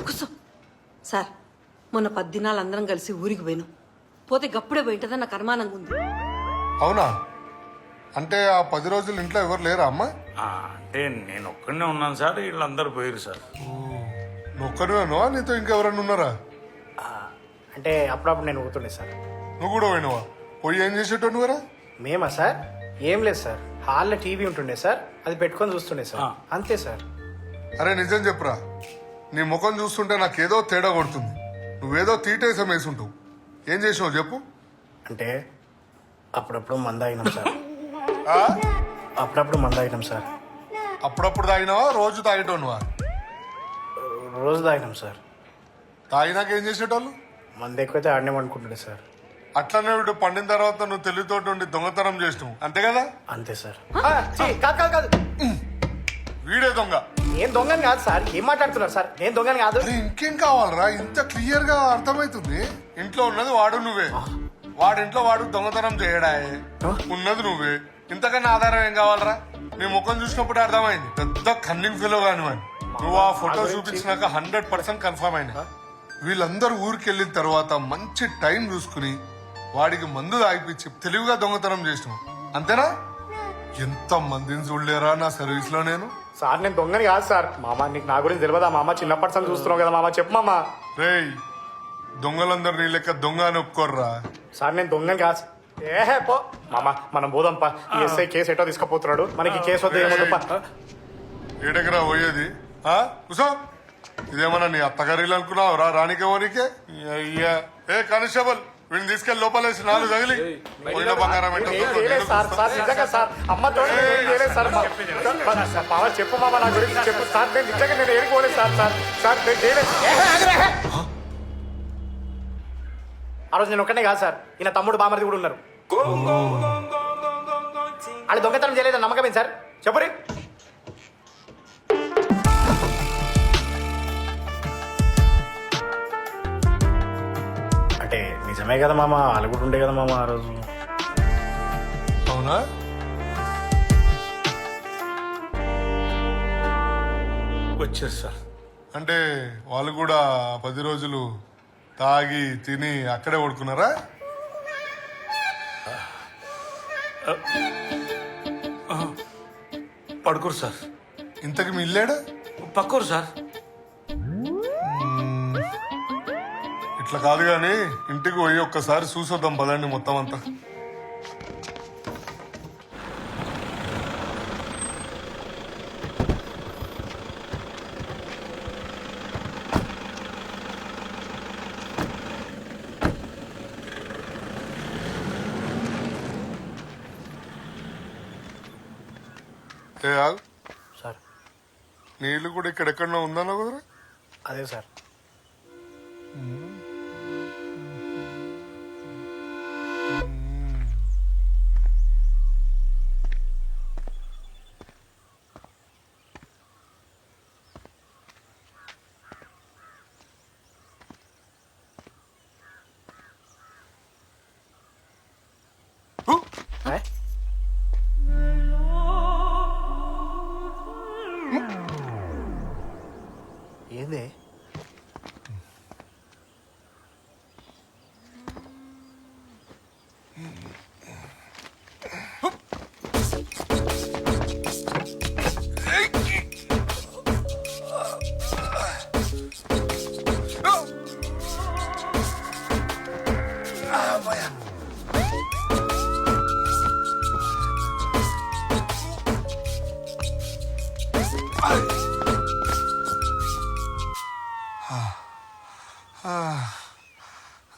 కూసో. సార్ మొన్న 10 దినాలు అందరం కలిసి ఊరికి పోయినాం. పోతే గప్పుడే పోయింటదని నాకు అనుమానంగా ఉంది. అవునా? అంటే ఆ 10 రోజులు ఇంట్లో ఎవరు లేరా అమ్మా? అంటే నేను ఒక్కడనే ఉన్నాను సార్, వీళ్ళందరూ పోయారు సార్. నువ్వు ఒక్కరివేనా? నీతో ఇంకెవరన్నా ఉన్నారా? అంటే అప్పుడప్పుడు నేను ఊతుండే సార్. నువ్వు కూడా పోయినవా? పోయి ఏం చేసేటో నువ్వరా? మేమా సార్? ఏం లేదు సార్, హాల్లో టీవీ ఉంటుండే సార్, అది పెట్టుకొని చూస్తుండే సార్, అంతే సార్. అరే నిజం చెప్పురా, నీ ముఖం చూస్తుంటే నాకేదో తేడా కొడుతుంది. నువ్వేదో తీటేసం వేసుంటావు. ఏం చేసినావు చెప్పు? అంటే అప్పుడప్పుడు మందాగినాం సార్. అప్పుడప్పుడు మందాగినాం సార్. అప్పుడప్పుడు తాగినావా? రోజు తాగేటోనువా? రోజు తాగినాం సార్. తాగినాక ఏం చేసేటోళ్ళు? మంది ఎక్కువైతే ఆడినామనుకుంటుండే సార్. అట్లనే వీడు పండిన తర్వాత నువ్వు తెలివితోటి ఉండి దొంగతనం చేసినావు, అంతే కదా? అంతే సార్. కాదు కాదు, వీడే దొంగ. నేను దొంగని కాదు సార్. ఏం మాట్లాడుతున్నారు సార్? నేను దొంగని కాదు. ఇంకేం కావాలరా? ఇంత క్లియర్ గా అర్థమవుతుంది. ఇంట్లో ఉన్నది వాడు నువ్వే, వాడింట్లో వాడు దొంగతనం చేయడాయే, ఉన్నది నువ్వే. ఇంతకన్నా ఆధారం ఏం కావాలరా? నీ ముఖం చూసినప్పుడు అర్థమైంది పెద్ద కన్నింగ్ ఫీలో కానివ్వండి. నువ్వు ఆ ఫోటో చూపించినాక 100% కన్ఫర్మ్ అయినా. వీళ్ళందరూ ఊరికి వెళ్ళిన తర్వాత మంచి టైం చూసుకుని వాడికి మందు తాగిపించి తెలివిగా దొంగతనం చేసినావు, అంతేనా? ఎంత మందిని చూడలేరా నా సర్వీస్ లో నేను. సార్ నేను దొంగని కాదు సార్. మామ నీకు నా గురించి తెలియదా మామ? చిన్నప్పటి నుంచి చూస్తున్నావు కదా మామ, చెప్పు మామ. రేయ్, దొంగలందరూ నీ లెక్క దొంగ అని ఒప్పుకోర్రా. సార్ నేను దొంగని కాదు. ఏహే పో మామ, మనం పోదాంపా. ఈ ఎస్ఐ కేసు ఎటో తీసుకుపోతున్నాడు, మనకి కేసు వద్ద ఏమొద్దుపా. ఏడెకరా పోయేది? కూసో. ఇదేమన్నా నీ అత్తగారిలు అనుకున్నావు రా? రానికేమోనికే అయ్యా. ఏ కానిస్టేబుల్, వీడిని తీసుకెళ్లి లోపలేసి 4 తగిలి పోయిన బంగారం చెప్పు మామ, నా గురించి చెప్పు సార్. నేను నిజంగా నేను ఏడుకోలేదు సార్. సార్ నేను చేయలేదు. ఆ రోజు నేను ఒక్కనే కాదు సార్, ఈయన తమ్ముడు బామర్ది కూడా ఉన్నారు. వాళ్ళు దొంగతనం చేయలేదని నమ్మకమే సార్, చెప్పురి. అంటే నిజమే కదా మామ, వాళ్ళు కూడా ఉండే కదా మామ ఆ రోజు. అవునా? వచ్చారు సార్. అంటే వాళ్ళు కూడా 10 రోజులు తాగి తిని అక్కడే పడుకున్నారా? పడుకోరు సార్. ఇంతకు మీ ఇల్లేడా? పక్కరు సార్. ఇట్లా కాదు గాని ఇంటికి పోయి ఒక్కసారి చూసొద్దాం పదండి మొత్తం అంతా. ఏ ఆగు సార్. నీ ఇల్లు కూడా ఇక్కడెక్కడో ఉందన్నా కుదరా? అదే సార్. ఏంది?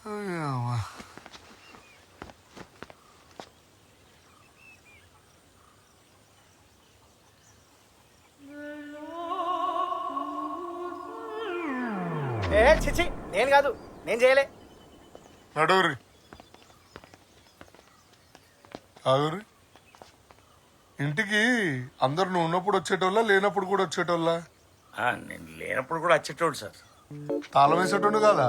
అయ్యవ్వ. ఏ చిచి నేను కాదు, నేను చేయలే. నడువురి ఆగురి. ఇంటికి అందరు నువ్వు ఉన్నప్పుడు వచ్చేటోళ్ళ లేనప్పుడు కూడా వచ్చేటోళ్ళ? నేను లేనప్పుడు కూడా వచ్చేటోడు సార్. తాళం వేసేటోడు కాదా?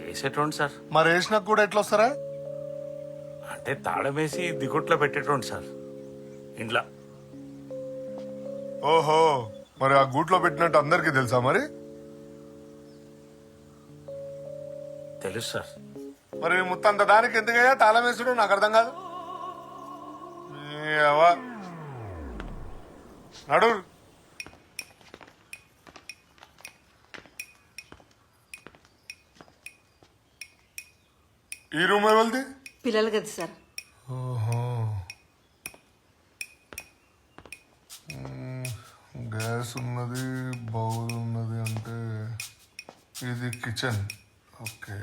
వేసేటోండి సార్. మరి వేసినాక కూడా ఎట్లా వస్తారా? అంటే తాళం వేసి దిగుట్లో పెట్టేటోండి సార్ ఇంట్లో. ఓహో, మరి ఆ గూట్లో పెట్టినట్టు అందరికీ తెలుసా? మరి తెలుసు సార్. మరి ముత్తంత దానికి ఎందుకయ్యా తాళం వేసుడు? నాకు అర్థం కాదు. నడు. ఈ రూమ్ ఎవరిది? పిల్లలు కదా సార్. ఓహో, గ్యాస్ ఉన్నది, బౌల్ ఉన్నది, అంటే ఇది కిచెన్. ఓకే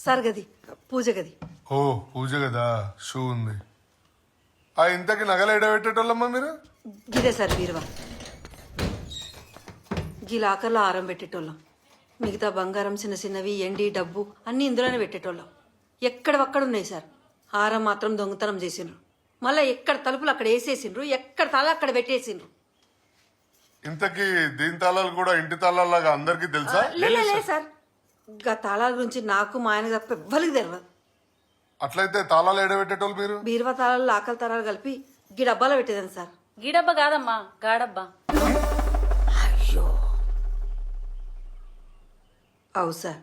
సార్ గది పూజ గది. ఓ పూజ కదా, షూ ఉంది. ఇంతకి నగలు ఎడబెట్టేటోళ్ళమ్మా మీరు? గిదే సార్ బీరువా. గీ లాకర్లో ఆరం పెట్టేటోళ్ళం. మిగతా బంగారం చిన్న చిన్నవి ఎండి డబ్బు అన్నీ ఇందులోనే పెట్టేటోళ్ళం. ఎక్కడవక్కడ ఉన్నాయి సార్. హారం మాత్రం దొంగతనం చేసిండ్రు. మళ్ళీ ఎక్కడ తలుపులు అక్కడ వేసేసిండ్రు, ఎక్కడ తల అక్కడ పెట్టేసిండ్రు. ఇంతకీ దీని తాళాలు కూడా ఇంటి తాళాలాగా అందరికీ తెలుసా? లే సార్, గా తాళాల గురించి నాకు మా ఆయన తప్ప ఎవ్వరికి తెలియదు. అట్లయితే తాళాలు ఎడబెట్టేటోళ్ళు మీరు? బీరువా తాళాలు లాకల తాళాలు కలిపి గీ డబ్బాలో పెట్టేదాన్ని సార్. గీడబ్బా కాదమ్మా, గాడబ్బా. అవు సార్,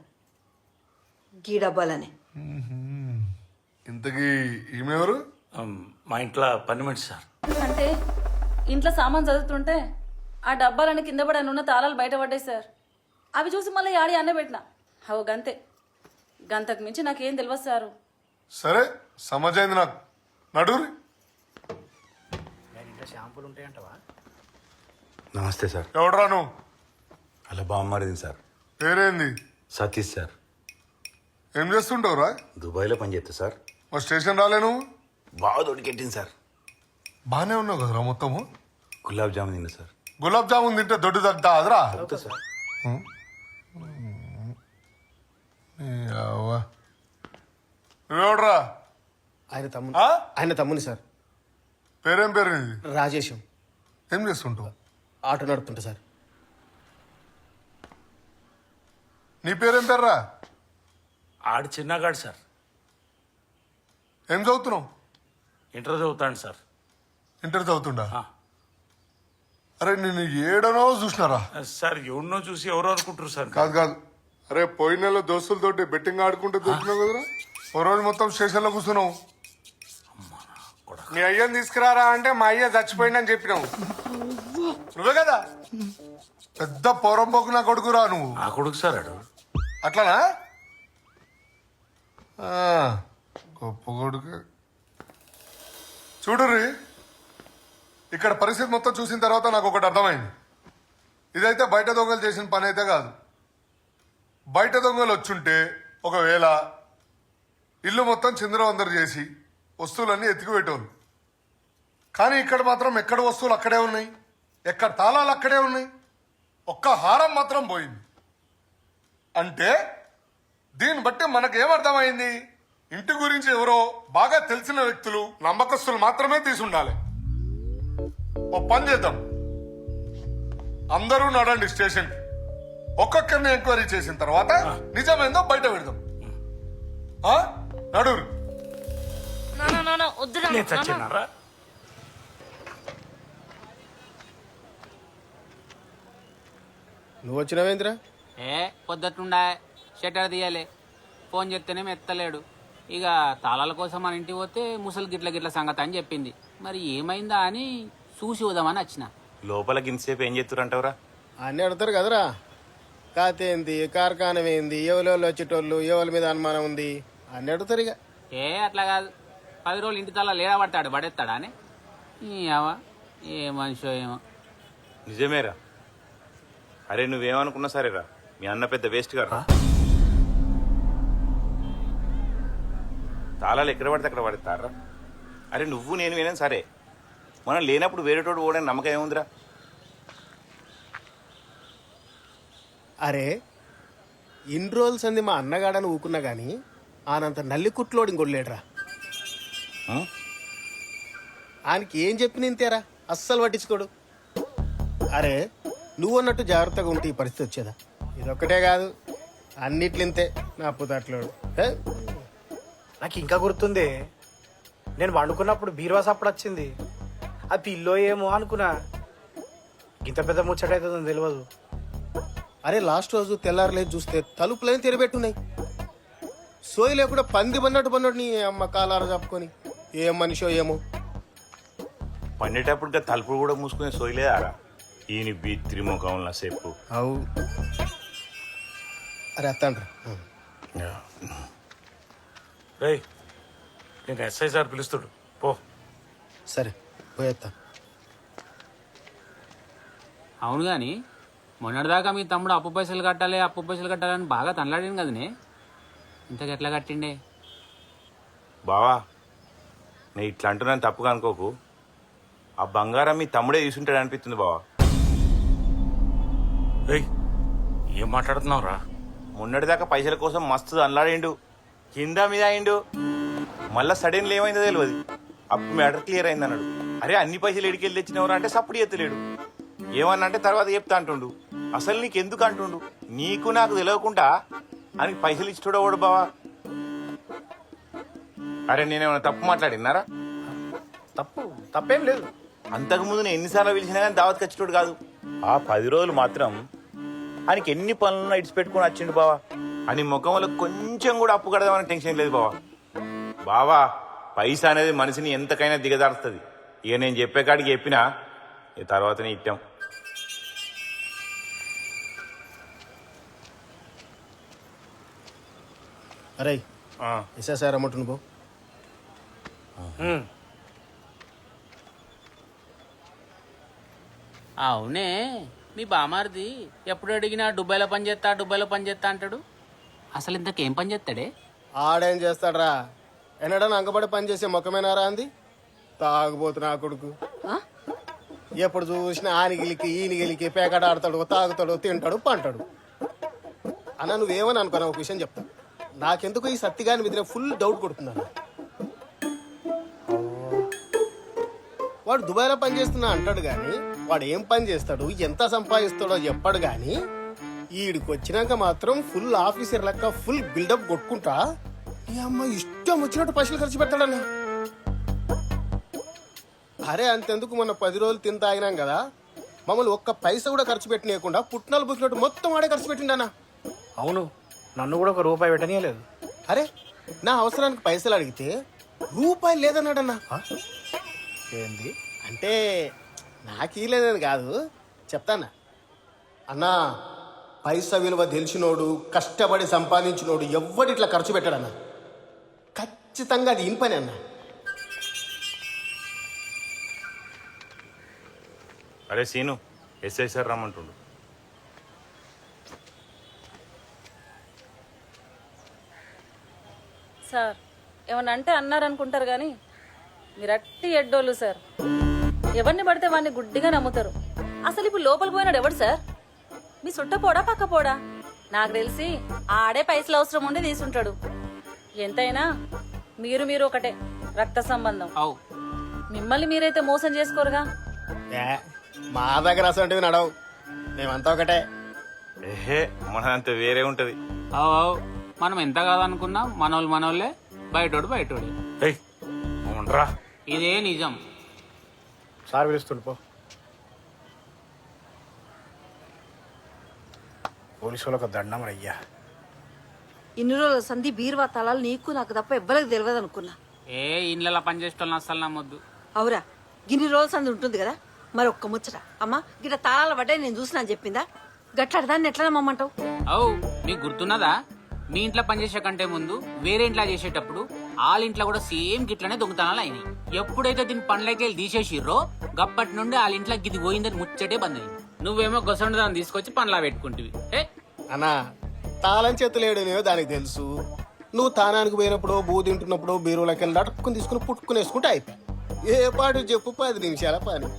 గీ డబ్బాలనే. ఇంతకీ ఈమెవరు? మా ఇంట్లో పని మనిషి సార్. అంటే ఇంట్లో సామాన్ చదువుతుంటే ఆ డబ్బాలని కింద పడి ఉన్న తాళాలు బయటపడ్డాయి సార్. అవి చూసి మళ్ళీ ఆడి అన్నే పెట్టిన. అవు గంతే, గంతకు మించి నాకేం తెలియదు సారు. సరే సమజైంది నాకు. నడురి. షాంపూలు ఉంటాయంటవా? నమస్తే సార్. ఎవడరా నువ్వు? అలా బాగుమారింది సార్. పేరేంది? సతీష్ సార్. ఏం చేస్తుంటావురా? దుబాయ్లో పనిచేస్తా సార్. మా స్టేషన్ రాలే నువ్వు? బాగా దొడికెట్టింది సార్. బానే ఉన్నావు కదరా మొత్తము? గులాబ్ జామున్ తిన్నా సార్. గులాబ్ జామున్ తింటే దొడ్డు తగ్గుతా అదరా? అవుతా సార్. నువ్వెవడరా? ఆయన తమ్ముని సార్. పేరేం పేరు నీది? రాజేశం. ఏం చేస్తుంటావు? ఆటో నడుపుతుంటా సార్. నీ పేరేం పేర్రా? ఆడు చిన్నగాడు సార్. ఏం చదువుతున్నావు? ఇంటర్ చదువుతాడు సార్. ఇంటర్ చదువుతుండా? అరే నేను ఏడనో చూసినారా? సార్ ఎవరినో చూసి ఎవరో అనుకుంటారు సార్. కాదు కాదు, అరే పోయిన నెలలో దోస్తులతోటి బెట్టింగ్ ఆడుకుంటూ దొరికినావు కదరా. ఓ రోజు మొత్తం స్టేషన్లో కూర్చున్నావు. మీ అయ్యని తీసుకురారా అంటే మా అయ్య చచ్చిపోయిందని చెప్పినావు. నువ్వే కదా పెద్ద పొరంపోకు నా కొడుకురా నువ్వు. నా కొడుకు సార్ ఆడు. అట్లానా? గొప్ప కొడుకు. చూడుర్రి, ఇక్కడ పరిస్థితి మొత్తం చూసిన తర్వాత నాకు ఒకటి అర్థమైంది. ఇదైతే బయట దొంగలు చేసిన పని అయితే కాదు. బయట దొంగలు వచ్చుంటే ఒకవేళ ఇల్లు మొత్తం చిందరవందరు చేసి వస్తువులన్నీ ఎత్తికిపెట్టేవాళ్ళు. కానీ ఇక్కడ మాత్రం ఎక్కడ వస్తువులు అక్కడే ఉన్నాయి, ఎక్కడ తాళాలు అక్కడే ఉన్నాయి. ఒక్క హారం మాత్రం పోయింది. అంటే దీన్ని బట్టి మనకేమర్థమైంది? ఇంటి గురించి ఎవరో బాగా తెలిసిన వ్యక్తులు, నమ్మకస్తులు మాత్రమే తీసుండాలి. ఓ పని చేద్దాం, అందరూ నడండి స్టేషన్కి. ఒక్కొక్కరిని ఎంక్వైరీ చేసిన తర్వాత నిజమేందో బయట పెడదాం. నడురు. నేను చచ్చినారా? నువ్వు వచ్చినావేంద్రా? పొద్దుట్లుండా షట్టర్ తీయాలి. ఫోన్ చేస్తేనేమో ఎత్తలేడు. ఇక తాళాల కోసం మన ఇంటికి పోతే ముసలి గిట్ల సంగతి అని చెప్పింది. మరి ఏమైందా అని చూసి వదామని వచ్చిన. లోపల గింతసేపు ఏం చేస్తురంటవరా? అన్నీ అడతారు కదరా. కాతేంది, కార్ఖానం ఏంది, ఎవరెవరు వచ్చేటోళ్ళు, ఎవరి మీద అనుమానం ఉంది అన్నీ అడుగుతారు. ఇక అట్లా కాదు, 10 రోజులు ఇంటి తాళాలు ఏడా పడతాడు, పడేస్తాడా అని. ఏ మనిషో ఏమో. నిజమేరా, అరే నువ్వేమనుకున్నా సరేరా, మీ అన్న పెద్ద వేస్ట్ గారు. తాళాలు ఎక్కడ పడితే అక్కడ పడతారా? అరే నువ్వు నేను వినా సరే, మనం లేనప్పుడు వేరేటోడు పోవడానికి నమ్మకం ఏముందిరా? అరే ఇన్ని రోజులు సంది మా అన్నగాడని ఊకున్నా గానీ ఆనంత నల్లి కుట్లోడు ఇంకొడలేడురా. ఆయనకి ఏం చెప్పి నింతేరా అస్సలు పట్టించుకోడు. అరే నువ్వు అన్నట్టు జాగ్రత్తగా ఉంటే ఈ పరిస్థితి వచ్చేదా? ఇదొక్కటే కాదు, అన్నిట్లింతే నా పుతాట్లోడు. నాకు ఇంకా గుర్తుంది, నేను వండుకున్నప్పుడు బీరువా సప్పుడు వచ్చింది. ఆ పిల్లో ఏమో అనుకున్నా, ఇంత పెద్ద ముచ్చట అవుతుందని తెలియదు. అరే లాస్ట్ రోజు తెల్లారలేదు చూస్తే తలుపులని తెరబెట్టున్నాయి. సోయి లేకుండా పంది పన్నట్టు నీ అమ్మ కాలార చెప్పుకొని ఏం మనిషో ఏమో. పండేటప్పుడు తలుపులు కూడా మూసుకునే సోయలేదారా ఈయన బీత్రి ముఖంలో సేపు. అవు అరే అత్తండ్రా. రేయ్ నేను ఎస్ఐ సార్ పిలుస్తుడు, పో. సరే పోయేత్తా. అవును కానీ మొన్నటిదాకా మీ తమ్ముడు అప్పు పైసలు కట్టాలని బాగా తనలాడాను కదనే, ఇంతకు ఎట్లా కట్టిండే? బావా నేను ఇట్లా అంటున్నాను తప్పుగా అనుకోకు, ఆ బంగారం మీ తమ్ముడే తీసుంటాడు అనిపిస్తుంది బావా. రేయ్ ఏం మాట్లాడుతున్నావు రా? మొన్నటిదాకా పైసల కోసం మస్తు అల్లాడిండు, కింద మీద అయిండు. మళ్ళా సడన్లీ ఏమైందో తెలియదు, అప్పుడు మ్యాటర్ క్లియర్ అయింది అన్నాడు. అరే అన్ని పైసలు ఎడికెళ్ళి తెచ్చినవరా అంటే సప్పుడు ఎత్తలేడు. ఏమన్నా అంటే తర్వాత చెప్తా అంటుండు. అసలు నీకు ఎందుకు అంటుండు? నీకు నాకు తెలియకుండా అని పైసలు ఇచ్చుడవాడు బావా. అరే నేనేమన్నా తప్పు మాట్లాడినారా? తప్పేం లేదు. అంతకుముందు నేను ఎన్నిసార్లు పిలిచినా కానీ దావత్ ఖచ్చితోడు కాదు. ఆ 10 రోజులు మాత్రం ఆయనకి ఎన్ని పనులను ఇడిచిపెట్టుకుని వచ్చిండు బావా. అని ముఖం వల్ల కొంచెం కూడా అప్పు కడదామని టెన్షన్ లేదు బావా. బావా పైసా అనేది మనిషిని ఎంతకైనా దిగదారుస్తుంది. ఇక నేను చెప్పే కాడికి చెప్పినా ఈ తర్వాతనే ఇట్టాం. అరే ఇసా సార్ అమ్మటను పో. అవునే మీ బామారిది ఎప్పుడు అడిగినా దుబాయ్లో పని చేస్తా అంటాడు. అసలు ఇంతకేం పని చేస్తాడే? ఆడేం చేస్తాడ్రా, ఎన్నడన్నా అంగబడి పని చేసే మొక్కమేనారా అంది. తాగుబోతు నా కొడుకు. ఎప్పుడు చూసినా ఆనిగిలికి ఈనిగిలికి పేకాట ఆడతాడు, తాగుతాడు, తింటాడు, పంటాడు. అన్న నువ్వేమని అనుకున్నా ఒక విషయం చెప్తా. నాకెందుకు ఈ సత్తిగాని మీద ఫుల్ డౌట్ కొడుతున్నాను. వాడు దుబాయ్లో పని చేస్తున్నా అంటాడు కానీ వాడు ఏం పని చేస్తాడు, ఎంత సంపాదిస్తాడో చెప్పాడు కానీ ఈడికి వచ్చినాక మాత్రం ఫుల్ ఆఫీసర్ లెక్క ఫుల్ బిల్డప్ కొట్టుకుంటా ఈ అమ్మ ఇష్టం వచ్చినట్టు పైసలు ఖర్చు పెడతాడన్న. అరే అంతెందుకు మొన్న 10 రోజులు తిని తాగినాం కదా, మమ్మల్ని ఒక్క పైసా కూడా ఖర్చు పెట్టనీయకుండా పుట్నాలు పుట్టినట్టు మొత్తం వాడే ఖర్చు పెట్టిండన్నా. అవును, నన్ను కూడా ఒక రూపాయి పెట్టనీయలేదు. అరే నా అవసరానికి పైసలు అడిగితే రూపాయి లేదన్నాడన్నా. ఏంది అంటే నాకు లేదని కాదు చెప్తానా అన్నా. పైసా విలువ తెలిసినోడు, కష్టపడి సంపాదించినోడు ఎవ్వడి ఇట్లా ఖర్చు పెట్టాడన్నా. ఖచ్చితంగా అది ఇన్ పని అన్నా. అరే సీను ఎస్ఐ సార్ రమ్మంటుండు. సార్ ఏమన్నా అంటే అన్నారనుకుంటారు కానీ మీరు అట్టి ఎడ్డోళ్ళు సార్. ఎవరిని పడితే వాడిని గుడ్డిగా నమ్ముతారు. అసలు ఇప్పుడు లోపలికి పోయినాడు ఎవడు సార్? మీ సుట్టపోడా పక్కపోడా? నాకు తెలిసి ఆడే పైసలు అవసరం ఉండి తీసుంటాడు. ఎంతైనా మీరు ఒకటే, రక్త సంబంధం. మిమ్మల్ని మీరైతే మోసం చేసుకోరుగా. మా దగ్గర అసలు నడవు, మేమంతా ఒకటే. ఏహే మనంత వేరే ఉంటది. మనం ఎంత కాదనుకున్నా మనోళ్ళే, బయటోడే. ఇదే నిజం. సార్ పిలుస్తుండు పో. పోలీసు వాళ్ళకి దండం రయ్యా. ఇన్ని రోజుల సంధి బీరువా తాళాలు నీకు నాకు తప్ప ఎవ్వరికి తెలియదు అనుకున్నా. ఏ ఇండ్ల పనిచేసేటోళ్ళని అస్సలు నమ్మొద్దు. అవురా, గిన్ని రోజుల సంధి ఉంటుంది కదా, మరి ఒక్క ముచ్చట అమ్మా గిట్ట తాళాల పడ్డాయి నేను చూసినా అని చెప్పిందా? గట్లాడ దాన్ని ఎట్లా నమ్మంటావు? అవు మీకు గుర్తున్నదా, మీ ఇంట్లో పనిచేసే కంటే ముందు వేరే ఇంట్లో చేసేటప్పుడు వాళ్ళ ఇంట్లో కూడా సేమ్ గిట్లనే దొంగతనాలు అయినాయి. ఎప్పుడైతే దీని పనులకి వెళ్ళి తీసేసిర్రో గప్పటి నుండి వాళ్ళ ఇంట్లో గిది పోయిందని ముచ్చటే బంద్ అయింది. నువ్వేమో గొసండి దాన్ని తీసుకొచ్చి పనిలా పెట్టుకుంటివి ఏ అన్నా తాళం చేతులేడనేవో దానికి తెలుసు. నువ్వు తానానికి పోయినప్పుడు బూ తింటున్నప్పుడు బీరువులకి వెళ్ళి అటుక్కుని తీసుకుని పుట్టుకుని వేసుకుంటే అయిపోయి. ఏ పాటు చెప్పు 10 నిమిషాల పని.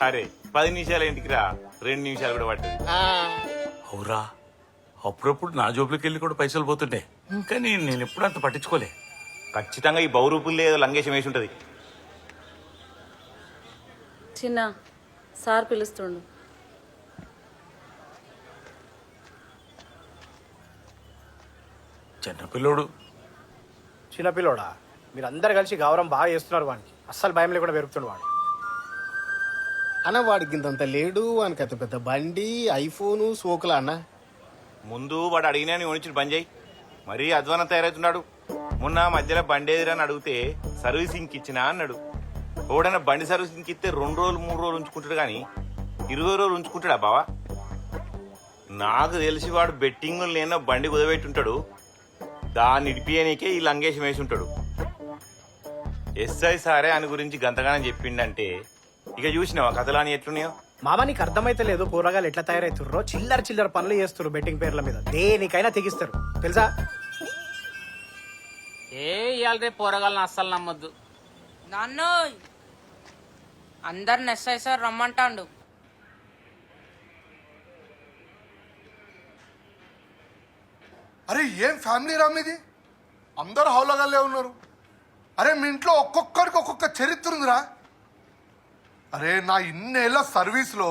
అరే 10 నిమిషాలు ఇంటికి రా, 2 నిమిషాలు కూడా పట్టదు. అవురా, అప్పుడప్పుడు నా జోబులకి వెళ్ళి కూడా పైసలు పోతుండే, కానీ నేను ఎప్పుడు అంత పట్టించుకోలే. ఖచ్చితంగా ఈ బౌరూపుల్లో ఏదో లంగేషం వేసి ఉంటది. చిన్న సార్ పిలుస్తుండు. చిన్నపిల్లోడు. చిన్నపిల్లోడా? మీరందరు కలిసి గౌరవం బాగా చేస్తున్నారు వానికి. అస్సలు భయం లేకుండా పెరుగుతుండు వాడు. అన్న వాడికి ఇంతంత లేడు, వానికి అంత పెద్ద బండి, ఐఫోను, సోకులా అన్న. ముందు వాడు అడిగినా నీ ఒనిచ్చి బంద్ చేయి. మరీ అధ్వానం తయారవుతున్నాడు. మొన్న మధ్యలో బండి ఎదురని అడిగితే సర్వీసింగ్కి ఇచ్చినా అన్నాడు. ఎవడన్నా బండి సర్వీసింగ్కి ఇస్తే 2 రోజులు 3 రోజులు ఉంచుకుంటాడు కానీ 20 రోజులు ఉంచుకుంటాడా బావా? నాకు తెలిసి వాడు బెట్టింగ్ లేనో బండి కుదబెట్టుంటాడు. దాన్ని ఇడిపియనీకే ఈ లంగేషం వేసి ఉంటాడు. ఎస్ఐ సారే అని గురించి గంతగానం చెప్పిండంటే ఇక చూసినావా కథలాని ఎట్లున్నాయో. మామ నీకు అర్థమైతే లేదు కూరగాయలు ఎట్లా తయారవుతుర్రో. చిల్లర పనులు చేస్తారు బెట్టింగ్ పేర్ల మీద. దేనికైనా తెగిస్తారు తెలుసా? ఇవాళ రేపు పోరగాళ్ళని అస్సలు నమ్మొద్దు. నాన్నో అందరిని ఎస్ఐ సార్ రమ్మంటాండు. అరే ఏం ఫ్యామిలీ రా మీది? అందరు హౌలగాళ్ళే ఉన్నారు. అరే మీ ఇంట్లో ఒక్కొక్కరికి ఒక్కొక్క చరిత్ర ఉందిరా. అరే నా ఇన్నేళ్ల సర్వీస్లో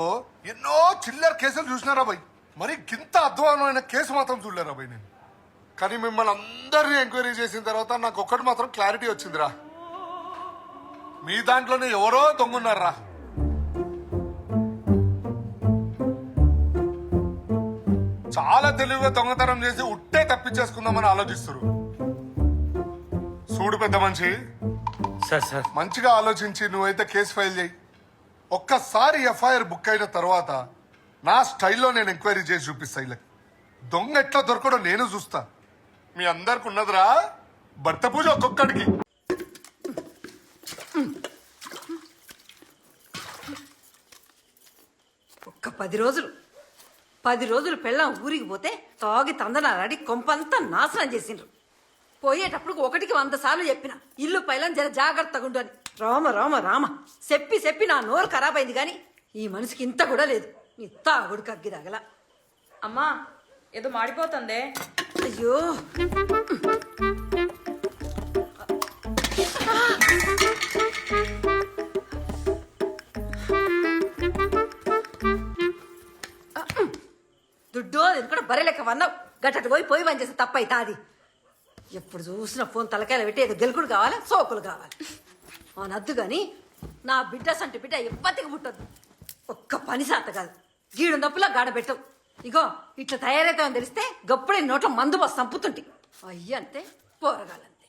ఎన్నో చిల్లర కేసులు చూసినారా భయ్, మరి గింత అధ్వానమైన కేసు మాత్రం చూడలేరా భయ్ నేను. కానీ మిమ్మల్ని అందరినీ ఎంక్వైరీ చేసిన తర్వాత నాకు ఒక్కటి మాత్రం క్లారిటీ వచ్చిందిరా. మీ దాంట్లోనే ఎవరో దొంగన్నారా. చాలా తెలివిగా దొంగతనం చేసి ఉట్టే తప్పించేసుకుందామని ఆలోచిస్తారు. చూడు పెద్ద మనిషి, సార్ మంచిగా ఆలోచించి నువ్వైతే కేసు ఫైల్ చేయి. ఒక్కసారి ఎఫ్ఐఆర్ బుక్ అయిన తర్వాత నా స్టైల్లో నేను ఎంక్వైరీ చేసి చూపిస్తా. వీళ్ళకి దొంగ ఎట్లా దొరకడో నేను చూస్తా. మీ అందరికి ఉన్నదిరా భర్త పూజ ఒక్కొక్కడికి. ఒక్క 10 రోజులు పెళ్ళం ఊరికి పోతే తాగి తందనాలాడి కొంపంతా నాశనం చేసిండ్రు. పోయేటప్పుడు 1కి 100 సార్లు చెప్పిన ఇల్లు పైలం జర జాగ్రత్తగా ఉండు అని. రామ రామ రామ చెప్పి నా నోరు ఖరాబ్ అయింది కానీ ఈ మనిషికి ఇంత కూడా లేదు. నీ తాగుడు కగ్గి తగల. అమ్మా ఏదో మాడిపోతుందే. అయ్యో దుడ్డో అది కూడా బరే లెక్క వన్నావు. గట్టటు పోయి పని చేస్తే తప్పైతా అది. ఎప్పుడు చూసిన ఫోన్ తలకాయలు పెట్టి ఏదో గెలుకుడు కావాలి, సోకులు కావాలి. నద్దు గాని నా బిడ్డ సంటి బిడ్డ ఎప్పటికి పుట్టద్దు. ఒక్క పని సాత కాదు. గీడు నొప్పులా గాడ పెట్టవు. ఇగో ఇట్లా తయారైతామని తెలిస్తే గప్పుడే నోట్లో మందు బస్ సంపుతుంటి. అయ్యంతే పోరగాలంతే.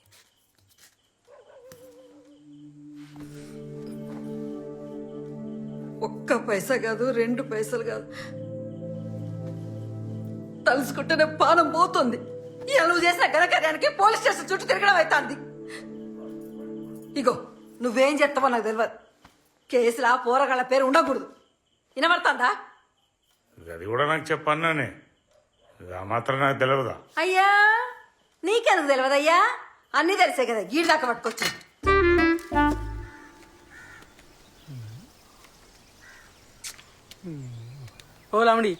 ఒక్క పైసా కాదు, 2 పైసలు కాదు, తలుసుకుంటేనే పానం పోతుంది. ఇలా నువ్వు చేసిన ఘనకార్యానికి పోలీస్ స్టేషన్ చుట్టూ తిరగడం అవుతుంది. ఇగో నువ్వేం చేస్తావో నాకు తెలియదు. కేసులా పోరగాళ్ళ పేరు ఉండకూడదు. వినబడుతుందా? అది కూడా నాకు చెప్పన్నానే, ఆ మాత్రం నాకు తెలియదా? అయ్యా నీకెందుకు తెలియదయ్యా? అన్నీ తెలిసే కదా గీడి దాకా పట్టుకొచ్చు. ఓ లామిడి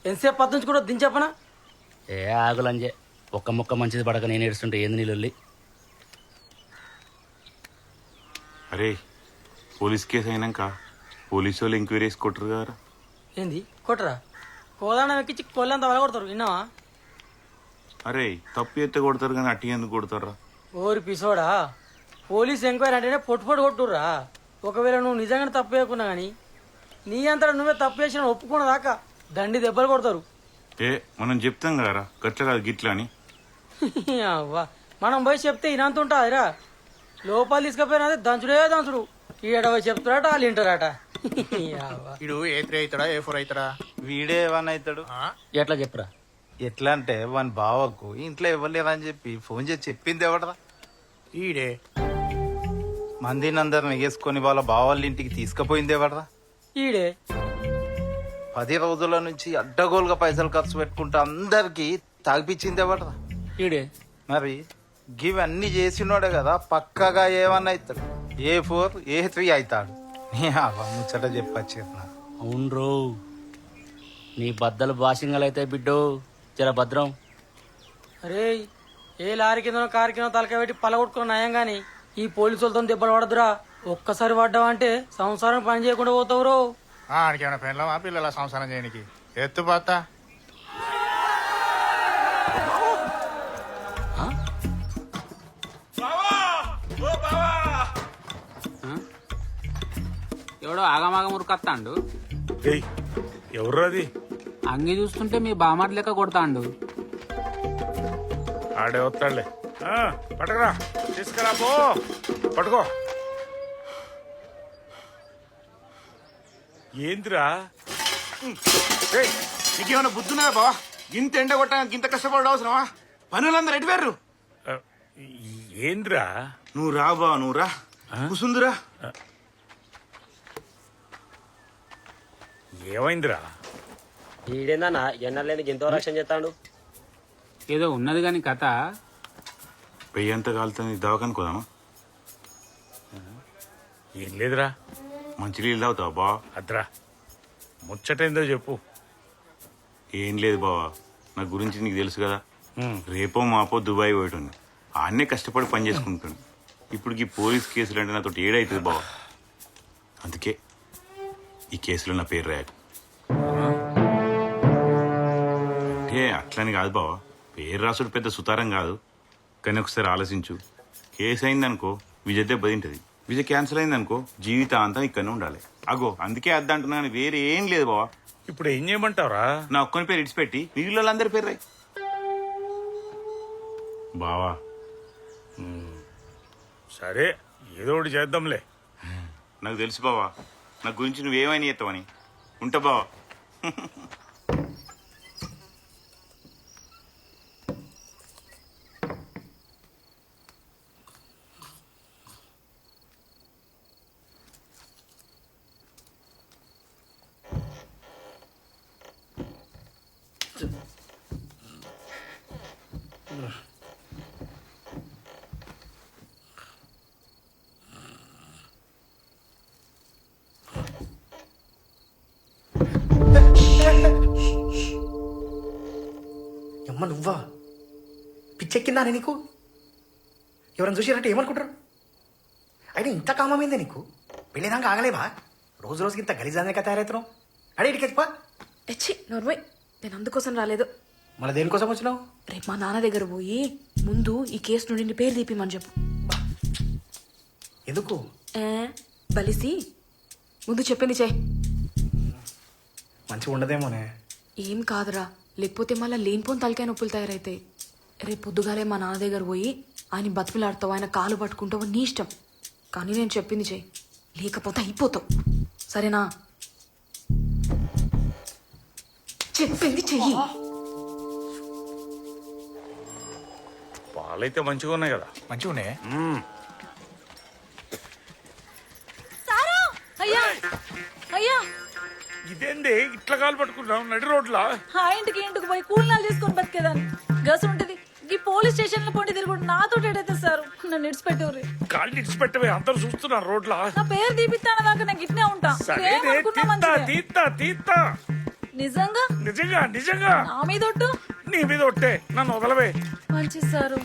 ఎంతసేపు పద్దు నుంచి కూడా దించెప్పనా? ఏ ఆగులంజే ఒక్క ముక్క మంచిది పడక నేను ఏడుస్తుంటే ఏంది నీళ్ళు. అరే పోలీస్ కేసు అయినాక పోలీసు వాళ్ళు ఎంక్వైరీ వేసి కొట్టరు కదా. ఏంది కొట్టరా? కోదానం ఎక్కించి కొల్లంతా వల కొడతారు. విన్నావా? అరే తప్పు ఎత్తే కొడతారు కానీ అట్టి ఎందుకు కొడతారా? ఓరి పిసోడా, పోలీస్ ఎంక్వైరీ అంటేనే పొట్టు కొట్టుర్రా. ఒకవేళ నువ్వు నిజంగానే తప్పు చేయకున్నా కానీ నీ అంతటా నువ్వే తప్పు చేసిన ఒప్పుకున్న దాకా దండి దెబ్బలు కొడతారు. ఏ మనం చెప్తాం కదరా గట్ల కాదు గిట్లా అని. అవ్వా మనం పోయి చెప్తే ఇనంత ఉంటాదిరా. లోపల తీసుకుపోయినది దంచుడే దంచుడు. ఈడ పోయి చెప్తారట వాళ్ళు వింటారట. ఇడు A3 అవుతాడా A4 అవుతాడా? వీడే 1 అవుతాడు. ఎట్లా చెప్పురా? ఎట్లా అంటే వాని బావకు ఇంట్లో ఇవ్వలేదని చెప్పి ఫోన్ చేసి చెప్పింది ఎవడరా? ఈడే. మందిని అందరిని ఎగేసుకొని వాళ్ళ బావాళ్ళ ఇంటికి తీసుకుపోయింది ఎవడరా? ఈడే. 10 రోజుల నుంచి అడ్డగోలుగా పైసలు ఖర్చు పెట్టుకుంటా అందరికి తాగిపించింది ఎవడరా? ఈడే మరి గివన్నీ చేసినోడే కదా పక్కగా ఏమన్నా అవుతాడు. A4 A3 అవుతాడు. నీ ముచ్చట చెప్పచ్చు. అవునరో నీ బద్దలు బాసింగలైతే బిడ్డో జర భద్రం. అరే ఏ లారీ కిందనో కారు కింద తలకాయ పెట్టి పలగొట్టుకున్న నయం గాని ఈ పోలీసులతో దెబ్బలు పడదురా. ఒక్కసారి పడ్డావంటే సంసారం పని చేయకుండా పోతావురో. ఆడికేమైనా పెళ్ళమా పిల్లల సంసారం చేయడానికి ఎత్తు పాత ఎవడో ఆగమాగం ఉరుకత్తాండు. ఎవరు అది? అంగి చూస్తుంటే మీ బామార్ లెక్క కొడతాండు. ఆడే వస్తాడులే. పట్టుకురా, తీసుకురా పో, పట్టుకో. ఏందిరా? నీకేమైనా బుద్ధున్నా బావా? గింత ఎండ కొట్టా గింత కష్టపడ అవసరమా? పనులందరూ ఎటువేర్రు? ఏందిరా? నువ్వు రా బా, నువ్వు రా, కూసుందిరా. ఏమైందిరా? ఈడేందన్నా ఎన్నలేని ఎంతో రక్షణ చేస్తాడు. ఏదో ఉన్నది కాని కథ. పెయ్యంత కాలుతుంది, దవాకనుకోదామా? ఏం లేదురా. మంచి నీళ్ళు తాగుతావా బా? అద్రా, ముచ్చటేందో చెప్పు. ఏం లేదు బావా, నా గురించి నీకు తెలుసు కదా. రేపో మాపో దుబాయ్ పోయేటోని, ఆన్నే కష్టపడి పని చేసుకుంటాను. ఇప్పుడు ఈ పోలీస్ కేసులు అంటే నాతో ఏడైతుంది బావా. అందుకే ఈ కేసులో నా పేరు రాయకు. అంటే అట్లని కాదు బావా, పేరు రాసుడు పెద్ద సుతారం కాదు. కానీ ఒకసారి ఆలోచించు, కేసు అయిందనుకో విజయ్ దెబ్బ తింటది. విజయ్ క్యాన్సిల్ అయిందనుకో జీవితాంతం ఇక్కడనే ఉండాలి. అగో అందుకే అద్దంటున్నా, కానీ వేరే ఏం లేదు బావా. ఇప్పుడు ఏం చేయమంటావురా? నా ఒక్కని పేరు ఇడిచిపెట్టి మిగిలిన వాళ్ళందరి పేరు రాయి బావా. సరే, ఏదో ఒకటి చేద్దాంలే. నాకు తెలుసు బావా, నా గురించి నువ్వేమైనా చేస్తావని. ఉంటా బావా. అమ్మ నువ్వా? పిచ్చెక్కిందా నీకు? ఎవరైనా చూసారంటే ఏమనుకుంటారు? అయినా ఇంత కామమైందే నీకు? పెళ్ళేదాకా ఆగలేవా? రోజు రోజుకి ఇంత గలీజానిక తయారవుతున్నావు. అడే ఇటుకెచ్చిపా. ఎచ్చి నోర్మై, నేను అందుకోసం రాలేదు. మళ్ళీ దేనికోసం వచ్చినావు? రేపు మా నాన్న దగ్గర పోయి ముందు ఈ కేసు నుండి నీ పేరు తీపిమని చెప్పు. ఎందుకు? బలిసి ముందు చెప్పింది చెయ్యి. మంచిగా ఉండదేమోనే. ఏం కాదురా, లేకపోతే మళ్ళీ లేనిపోని తలకాయ నొప్పులు తయారైతాయి. రేపు పొద్దుగాలే మా నాన్న దగ్గర పోయి ఆయన బతికిలాడతావు, ఆయన కాలు పట్టుకుంటావు, నీ ఇష్టం. కానీ నేను చెప్పింది చెయ్యి, లేకపోతే అయిపోతావు. సరేనా? చెప్పింది చెయ్యి. పాలైతే మంచిగా ఉన్నాయి కదా? మంచిగా ఉన్నాయి. అయ్యా అయ్యా, ఇదేంది ఇట్లా కాలు పట్టుకున్నావు నడి రోడ్లా? ఆ ఇంటికి ఇంటికి పోయి కూలినాలు చేసుకొని బతికేదాన్ని. గస ఉంటది ఈ పోలీస్ స్టేషన్ లో పొండి తిరుగుడు నాతో ఏడైతే సార్ నన్ను ఇడిచిపెట్టేవారు. కాళ్ళు ఇడిచిపెట్టవే, అందరు చూస్తున్నారు రోడ్లా. నా పేరు తీపిస్తాను దాకా నాకు ఇట్నే ఉంటా. సరే, తీత్తా. నిజంగా నిజంగా నిజంగా నా మీద ఒట్టు. నీ మీద ఒట్టే, నన్ను వదలవే. మంచి సారు.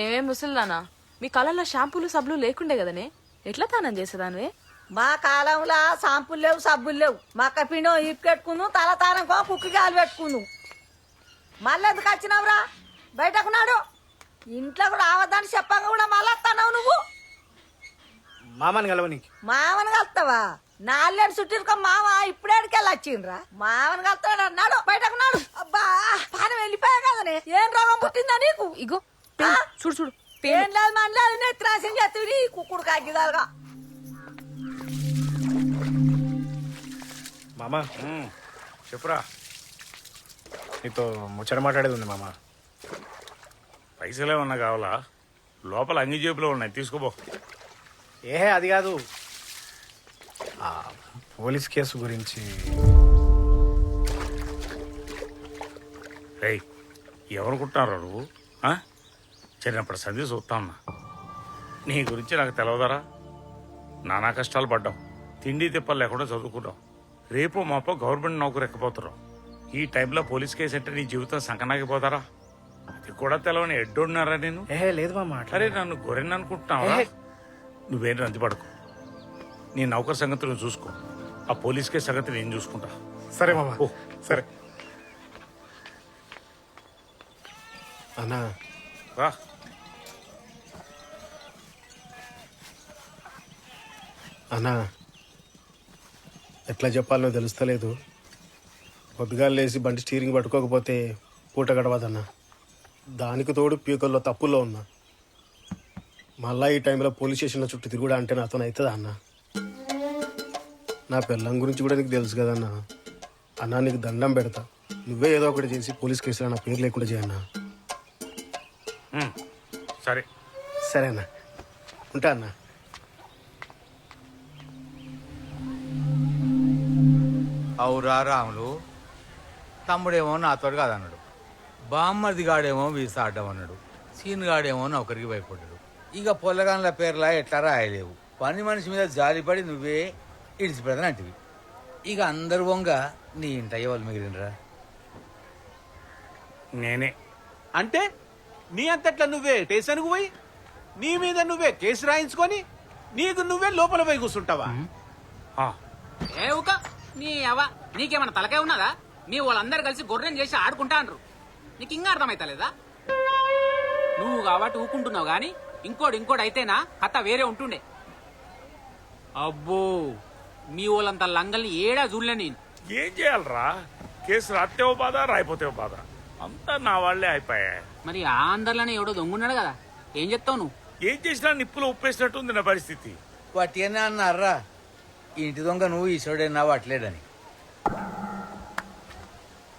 ఏమేం ముసలిదానా, మీ కాలంలో షాంపూలు సబ్బులు లేకుండే కదనే, ఎట్లా తానం చేసేదానివే? మా కాలంలో షాంపులు లేవు, సబ్బులు లేవు. మక్క పిండి ఇప్పు పెట్టుకున్నావు, తల తారంకో కుక్కి గాలు పెట్టుకున్నావు. మళ్ళీ ఎందుకు వచ్చినావురా? బయటకు నాడు. ఇంట్లో కూడా ఆవద్దని చెప్పాక కూడా మళ్ళీ వస్తున్నావు నువ్వు. మామని కలవ నీకు. మామని కలుస్తావా? నాలుగేడు చుట్టూ మామ ఇప్పుడేడికెళ్ళి వచ్చిండ్రా. మామని కలుస్తాడు అన్నాడు. బయటకు నాడు. అబ్బా పానం వెళ్ళిపోయా కదనే. ఏం రోగం పుట్టిందా నీకు? ఇగో చూడు చూడు, ఏం లేదు మనలేదు, నెత్తిరాసం చేస్తుంది కుక్కుడు కాగిదాలుగా. మామా చెప్పురా. నీతో ముచ్చట మాట్లాడేది ఉంది మామ. పైసలు ఏమన్నా కావాలా? లోపల అంగి జేబులో ఉన్నాయి, తీసుకోబో. ఏహే అది కాదు, పోలీస్ కేసు గురించి రేయ్ ఎవరుకుంటున్నారా నువ్వు ఆ? చిన్నప్పుడు చదివి చూస్తా ఉన్నా నీ గురించి నాకు తెలవదరా. నానా కష్టాలు పడ్డావు, తిండి తిప్పలు లేకుండా చదువుకున్నావు. రేపు మాపో గవర్నమెంట్ నౌకరు ఎక్కపోతున్నావు. ఈ టైంలో పోలీస్ కేసు అంటే నీ జీవితం సంకనాగిపోతారా? అది కూడా తెలవని ఎడ్డున్నారా నేను? లేదు మామ. అరే నన్ను గొర్రెని అనుకుంటున్నావా? నువ్వేం రందిపడకు. నీ నౌకర్ సంగతి నువ్వు చూసుకో, ఆ పోలీస్ కేసు సంగతి నేను చూసుకుంటా. సరే మామ. ఓ సరే అన్నా రా. అన్నా ఎట్లా చెప్పాలో తెలుస్తలేదు. పొద్దుగాలు లేచి బండి స్టీరింగ్ పట్టుకోకపోతే పూట గడవదన్నా. దానికి తోడు పీకల్లో తప్పుల్లో ఉన్నా. మళ్ళా ఈ టైంలో పోలీస్ స్టేషన్లో చుట్టూ తిరుగుడా అంటే నాతో అవుతుందా అన్న? నా పిల్లం గురించి కూడా నీకు తెలుసు కదన్నా. అన్నా నీకు దండం పెడతా, నువ్వే ఏదో ఒకటి చేసి పోలీస్ కేసులో నా పేరు లేకుండా చేయన్నా. సరే సరే అన్న, ఉంటా అన్నా. అవురా రాములు, తమ్ముడేమో నాతో కాదన్నాడు, బామ్మర్ది గాడేమో వీసా ఆడడం అన్నాడు, సీన్ గాడేమో నౌకరికి భయపడ్డాడు. ఇక పొల్లగాన్ల పేర్లా ఎట్లా రాయలేవు. పని మనిషి మీద జాలిపడి నువ్వే ఇడిచిపెడతాను అంటివి. ఇక అందరు వంగ నీ ఇంట ఎవరు మిగిలినరా? నేనే. అంటే నీ అంతట్లా నువ్వే స్టేషన్కు పోయి నీ మీద నువ్వే కేసు రాయించుకొని నీకు నువ్వే లోపల పోయి కూర్చుంటావా? ఏ ఊక నీ అవ్వ, నీకేమన్నా తలకే ఉన్నదా? మీ వాళ్ళందరూ కలిసి గొర్రెని చేసి ఆడుకుంటా అంటారు. నీకు ఇంకా అర్థమైతలేదా? నువ్వు కాబట్టి ఊకుంటున్నావు గాని ఇంకోటి అయితేనా కథ వేరే ఉంటుండే. అబ్బో, మీ వాళ్ళంతా లంగల్ని ఏడా చూడలే నేను. ఏం చేయాలరా? కేసు రాత్తేవో బాధ, రాయిపోతేవో బాధ, అంతా నా వాళ్లే అయిపోయా. మరి ఆ అందరిలోనే ఎవడో దొంగున్నాడు కదా, ఏం చెప్తావు నువ్వు? ఏం చేసినా నిప్పులో ఉప్పేసినట్టుంది నా పరిస్థితి. వాటినే అన్నారా ఇంటి దొంగ నువ్వు ఈశ్వరుడైనా వాట్లేడని.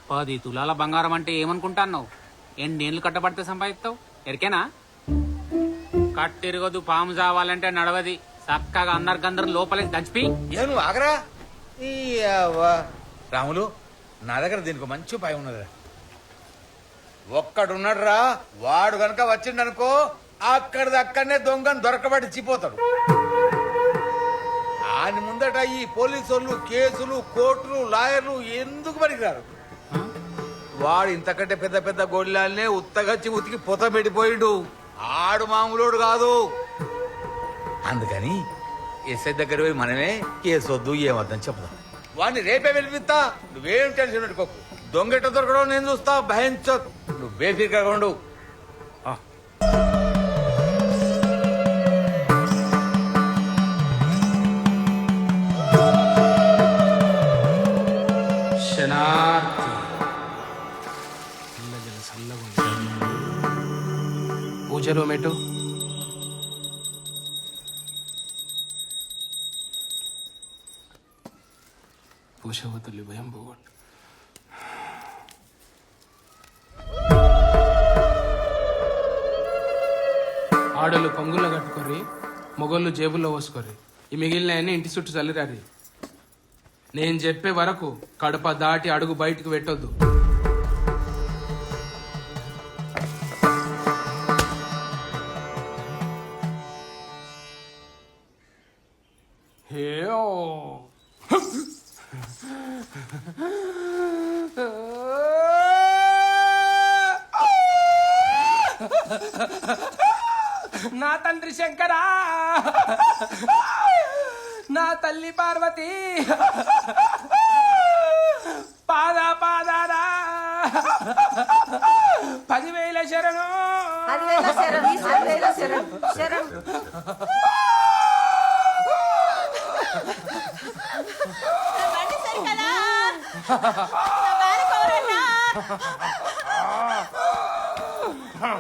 10 తులాల బంగారం అంటే ఏమనుకుంటాన్నావు? ఎన్నేళ్ళు కట్టబడితే సంపాదిస్తావు? ఎరికేనా? కట్టిరగదు, పాము చావాలంటే నడవది. చక్కగా అందరికందరు లోపలికి దంచిపి. ఏ నువ్వు ఆగరా? ఈ రాములు, నా దగ్గర దీనికి మంచి ఉపాయం ఉన్నదిరా. ఒక్కడున్నాడు రా, వాడు గనక వచ్చిండనుకో అక్కడిదక్కడనే దొంగను దొరకబడి చిపోతాడు. ఆయన ముందట ఈ పోలీసు వాళ్ళు, కేసులు, కోర్టులు, లాయర్లు ఎందుకు పనికిరారు. వాడు ఇంతకంటే పెద్ద పెద్ద గొడ్లాలనే ఉత్తగచ్చి ఉతికి పొత పెట్టిపోయిండు. ఆడు మామూలుడు కాదు. అందుకని ఎస్ఐ దగ్గర పోయి మనమే కేసు వద్దు ఏమద్దని చెప్తాం. వాడిని రేపే వెళ్ళిపిస్తా, నువ్వేం టెన్షన్ పెట్టుకోకు. దొంగెట్ట దొరకడం నేను చూస్తా, భయంచో. నువ్వే ఫిర్గా ఉండు. పూజలో మెటు పూషవతుల్లి భయం పోగొట్టు. ఆడోళ్ళు కొంగుల్లో కట్టుకోర్రి, మొగోళ్ళు జేబుల్లో పోసుకోర్రి. ఈ మిగిలిన ఇంటి చుట్టూ చల్లిరారి. నేను చెప్పే వరకు కడప దాటి అడుగు బయటకు పెట్టొద్దు. నా తండ్రి శంకరా, నా తల్లి పార్వతి, పాదారా 10,000 శరణు. 10,000 శరణు.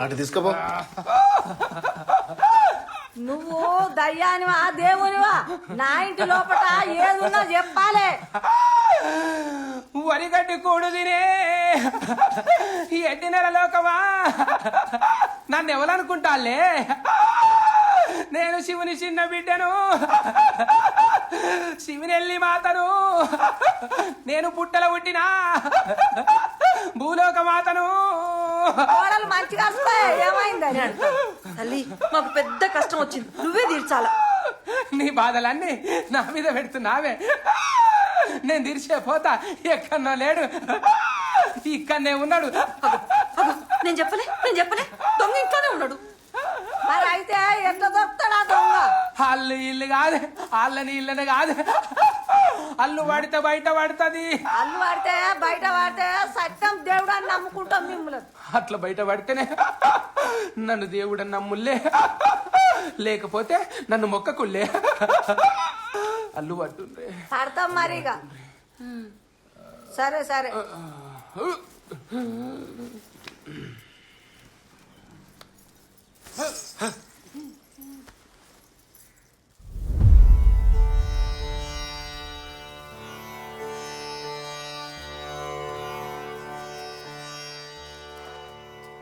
అటు తీసుకుపో. నువ్వు దయ్యానివా దేవునివా? నా ఇంటి లోపల ఏదున్నా చెప్పాలే. వరిగడ్డి కూడు తినే ఎడ్డి నెల లోకమా, నన్ను ఎవరనుకుంటాలే? నేను శివుని చిన్న బిడ్డను, శివునెల్లి మాతను, నేను పుట్టల పుట్టినా భూలోక మాతను. కోడలు మంచిగా వస్తాయి, ఏమైందని తల్లి మాకు పెద్ద కష్టం వచ్చింది, నువ్వే తీర్చాలా. నీ బాధలన్నీ నా మీద పెడుతున్నావే, నేను తీర్చే పోతా. ఎక్కడో లేడు, ఇక్కడనే ఉన్నాడు. నేను చెప్పలే దొంగ ఇంట్లోనే ఉన్నాడు. మరి అయితే ఎట్లా దొరుకుతాడా దొంగ? అల్లు ఇల్లు కాదు, అల్లని ఇళ్ళని కాదు, అల్లు పడితే బయట పడుతుంది. అల్లు పడితే బయట పడితే సత్యం దేవుడు అని నమ్ముకుంటాం మిమ్మల్ని. అట్లా బయట పడితేనే నన్ను దేవుడని నమ్ముల్లే, లేకపోతే నన్ను మొక్కకుల్లే. అల్లు పట్టుండ్రే. పడతాం మరి ఇక. సరే సరే.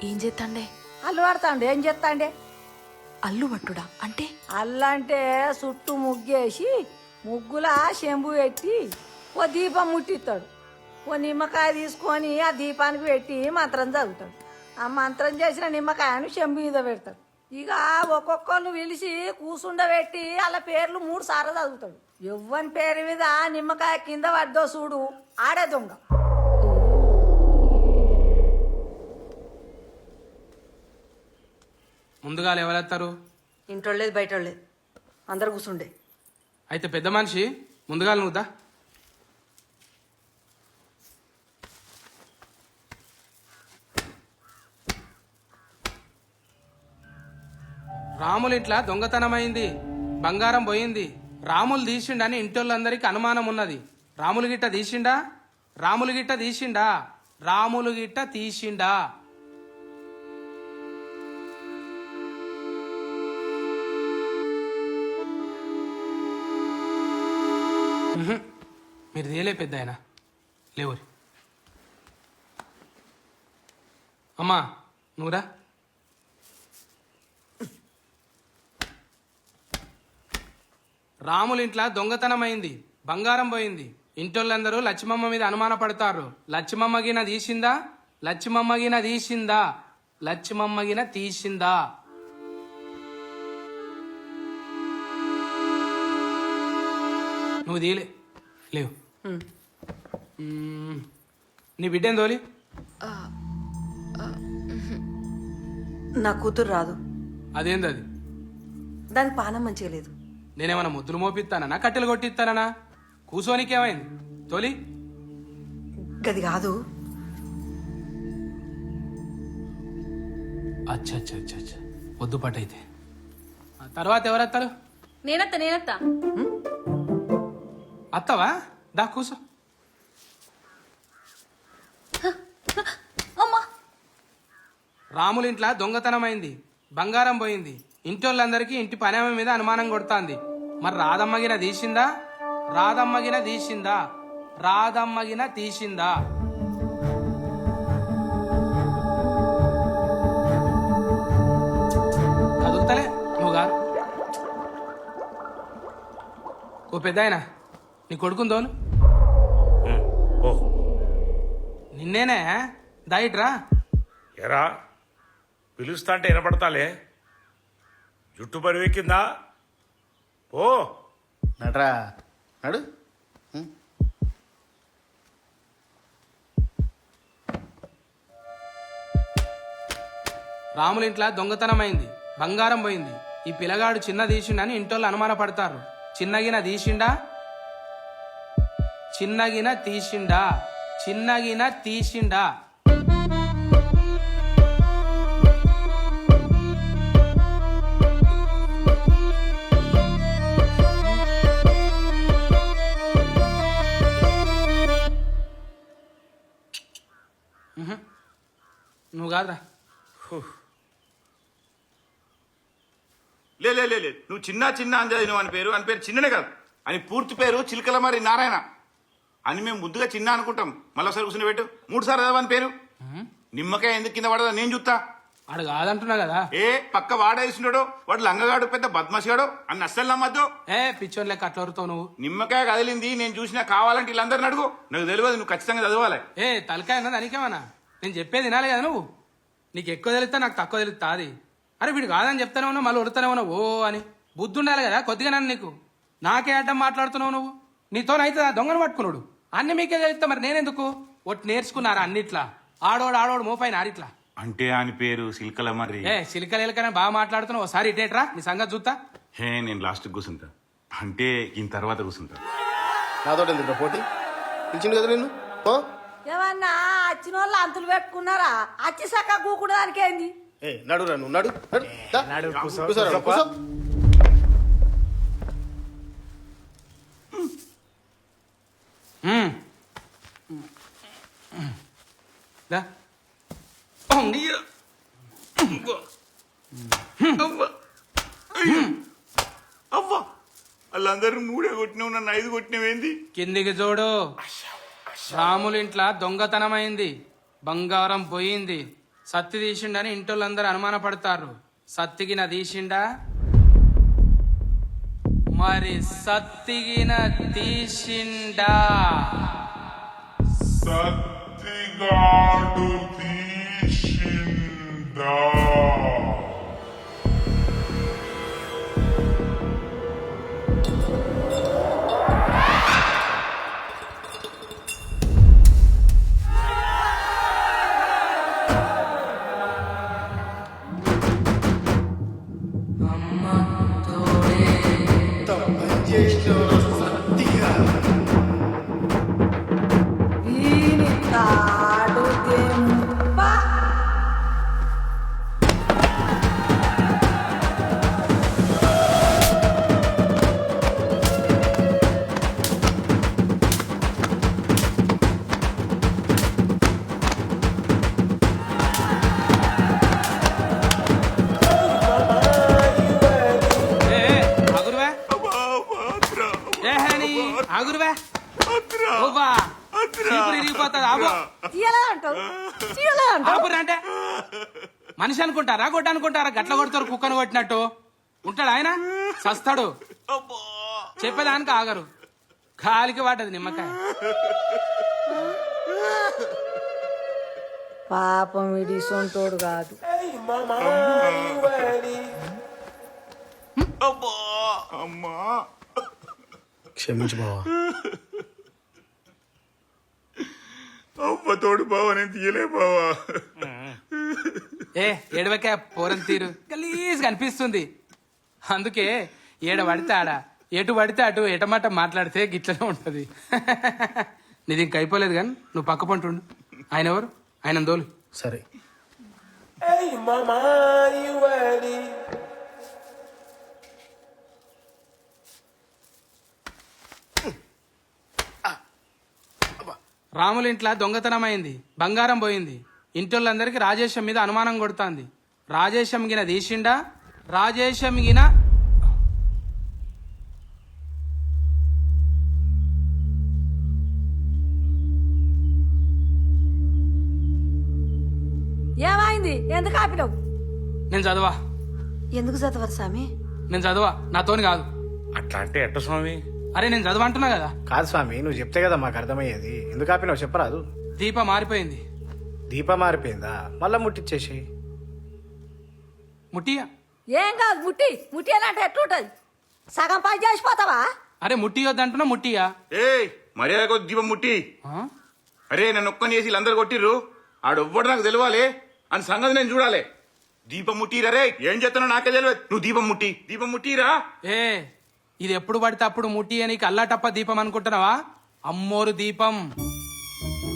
ఏం చేస్తాండే? అల్లు పడతాండే. ఏం చేస్తాండే? అల్లు పట్టుడా అంటే? అల్లంటే చుట్టూ ముగ్గేసి ముగ్గుల శంభు పెట్టి ఓ దీపం ముట్టిస్తాడు. ఓ నిమ్మకాయ తీసుకొని ఆ దీపానికి పెట్టి మంత్రం చదువుతాడు. ఆ మంత్రం చేసిన నిమ్మకాయను శంభు మీద పెడతాడు. ఇక ఒక్కొక్కరిని పిలిచి కూసుండబెట్టి వాళ్ళ పేర్లు 3 సార్లు చదువుతాడు. ఎవ్వని పేరు మీద నిమ్మకాయ కింద పడ్డో చూడు, ఆడే దొంగ. ముందుగా ఎవరెత్తారు? ఇంట్లో లేదు బయట లేదు, అందరు కూర్చుండే. అయితే పెద్ద మనిషి ముందుగా నువ్వుదా. రాములు ఇట్లా దొంగతనమైంది, బంగారం పోయింది, రాములు తీసిండని ఇంటోళ్ళందరికీ అనుమానం ఉన్నది. రాములు గిట్ట తీసిండా? రాములు గిట్ట తీసిండా? రాములు గిట్ట తీసిండా? మీరు తేలే పెద్ద ఆయన లేవరి. అమ్మా నువ్వురా. రాముల ఇంట్లో దొంగతనమైంది, బంగారం పోయింది. ఇంటోళ్ళందరూ లక్ష్మమ్మ మీద అనుమాన పడతారు. లక్ష్మమ్మగిన తీసిందా? లక్ష్మమ్మగిన తీసిందా? లక్ష్మమ్మగిన తీసిందా? నువ్వు తీయలే లేవు. నీ బిడ్డేం తోలి? నా కూతురు రాదు. అదేంది అది? దానికి పానం మంచిగా లేదు. నేనేమన్నా ముద్దులు మోపిస్తానా, కట్టెలు కొట్టిస్తానా? కూసోనికేమైంది? తోలి. గది కాదు. అచ్చా అచ్చా అచ్చా అచ్చా, వద్దు పట్టయితే. తర్వాత ఎవరెత్తారు? నేనత్తా. అత్తవా? దా కూసో. రాముల ఇంట్లో దొంగతనమైంది, బంగారం పోయింది. ఇంటోళ్ళందరికీ ఇంటి పనేమ మీద అనుమానం కొడుతాంది. మరి రాధమ్మగిన తీసిందా? రాధమ్మగిన తీసిందా? రాధమ్మగిన తీసిందా? కదులుతలే నువ్వు కాదు. ఓ పెద్ద ఆయన, నీ కొడుకుందోను నిన్నేనే దాయిట్రా. ఎరా పిలుస్తా అంటే వినపడతాలే, జుట్టు బరువెక్కిందా? ఓ నట్రా నడు. రాముల ఇంట్లో దొంగతనమైంది, బంగారం పోయింది. ఈ పిల్లగాడు చిన్న తీసిండని ఇంటోళ్ళు అనుమాన పడతారు. చిన్నగిన తీసిండా? చిన్నగిన తీసిండా? చిన్నగిన తీసిండా? నువ్వు కాదురా. లే నువ్వు చిన్న అంజాదిను అని పేరు చిన్ననే కాదు, అని పూర్తి పేరు చిలకలమరి నారాయణ అని మేము ముద్దుగా చిన్న అనుకుంటాం. మళ్ళీ ఒకసారి కూర్చుని పెట్టు, 3 సార్లు చదవని పేరు. నిమ్మకాయ ఎందుకు కింద పడదా నేను చూస్తా. ఆడు కాదంటున్నా కదా. ఏ పక్క వాడేసినాడు వాడు లంగగాడు పెద్ద బద్మాషిగాడు అని అస్సలు నమ్మద్దు. ఏ పిచ్చోన్ లెక్క అట్లా వరుతావు నువ్వు. నిమ్మకాయ కదిలింది నేను చూసినా కావాలంటే వీళ్ళందరిని అడుగు. నాకు తెలియదు, నువ్వు ఖచ్చితంగా చదవాలి. ఏ తలకాయ అన్నది అనికేమన్నా? నేను చెప్పేది వినాలి కదా నువ్వు. నీకు ఎక్కువ తెలుస్తా నాకు తక్కువ తెలుస్తా అది. అరే వీడు కాదని చెప్తానే ఉన్నావు మళ్ళీ వడుతానే ఉన్నావు ఓ అని. బుద్ధి ఉండాలి కదా కొద్దిగా నన్ను నీకు. నాకే అడ్డం మాట్లాడుతున్నావు నువ్వు. నీతోనైతే దొంగను పట్టుకున్నాడు అన్ని మీకే తెలుస్తా మరి నేనెందుకు? ఒట్టి నేర్చుకున్నారా అన్నిట్లా? ఆడోడు మోపైన ఆడిట్లా అంటే అని పేరు సిల్కల మరి. ఏ సిలికలు ఎలకనే బాగా మాట్లాడుతున్నావు. ఒకసారి ఇటేట్రా నీ సంగతి చూస్తా. హే నేను లాస్ట్ కూర్చుంటా, అంటే ఈయన తర్వాత కూర్చుంటా. నాతో ఎందుకు పోటీ పిలిచింది కదా నిన్ను. ఏమన్నా వచ్చిన వాళ్ళు అంతులు పెట్టుకున్నారా? అచ్చి సక్క కూకుడానికి ఏంది? ఏ నడురా నువ్వు నడు కూర్చోరా, కూర్చో. దా. అవ్వా వాళ్ళందరూ మూడే కొట్టినావు, నన్ను 5 కొట్టినవేంది? కిందికి చూడు. రాముల ఇంట్లో దొంగతనమైంది, బంగారం పోయింది. సత్తి తీసిండని ఇంటోళ్ళందరూ అనుమానపడతారు. సత్తిగిన తీసిండా? మరి సత్తిగిన తీసిండా? సత్తిగాడు తీసిండా? వీని తాడు దెంప. ఆగురువే ఆగురువే ఓబా చీపురు ఇరిగిపోతుంది. ఆగు తీయలేదంటావు ఆపురా అంటే మనిషి అనుకుంటారా గొడ్డ అనుకుంటారా? గట్ల కొడతారు కుక్కను కొట్టినట్టు. ఉంటాడు ఆయన సస్తాడు. చెప్పేదానికి ఆగరు. కాలికి వాటది నిమ్మకాయ. పాపం ఇది సొంటోడు కాదు. అమ్మా క్షమించు బావా. అవ్వ తోడు బావా, నేను తీయలే బావా. ఏ ఏడవకే పోరం తీరు గలీజ్ కనిపిస్తుంది. అందుకే ఏడ పడితే ఆడ, ఎటు పడితే అటు ఎటమాట మాట్లాడితే గిట్లనే ఉంటది. నీది ఇంక అయిపోలేదు కానీ నువ్వు పక్క పంటుండు. ఆయన ఎవరు? ఆయన దోలు. సరే రాముల ఇంట్లో దొంగతనమైంది, బంగారం పోయింది. ఇంటోళ్ళందరికీ రాజేశం మీద అనుమానం కొడుతుంది. రాజేశం గిన తీసిండా? రాజేశం గిన ఏమైంది? ఎందుకు ఆపినావు? నేను చదవా. ఎందుకు చదవరు స్వామి? నేను చదవా, నాతోని కాదు. అట్లా అంటే ఎట్ట స్వామి? అరే నేను చదవ అంటున్నా కదా. కాదు స్వామి, నువ్వు చెప్తే కదా మాకు అర్థమయ్యేది. ఎందుకు ఆపినావు చెప్పరాదు. దీప మారిపోయింది. దీప మారిపోయిందా? మళ్ళా ముట్టిచ్చేసి ముట్టియా? ఏం కాదు ముట్టి ముట్టి అంటే ఎట్లుంటది? సగం పని చేసిపోతావా? అరే ముట్టియొద్దంటున్నా ముట్టియా? ఏ మర్యాద కొద్ది దీపం ముట్టి. అరే నన్ను ఒక్కని చేసి వీళ్ళందరూ కొట్టిర్రు, ఆడొవ్వడు నాకు తెలవాలి అని సంగతి నేను చూడాలి. దీపం ముట్టిరా రే, ఏం చేస్తానో నాకే తెలియదు. నువ్వు దీపం ముట్టిరా. ఏ ఇది ఎప్పుడు పడితే అప్పుడు ముట్టి అని అల్లాటప్ప దీపం అనుకుంటున్నావా? అమ్మోరు దీపం.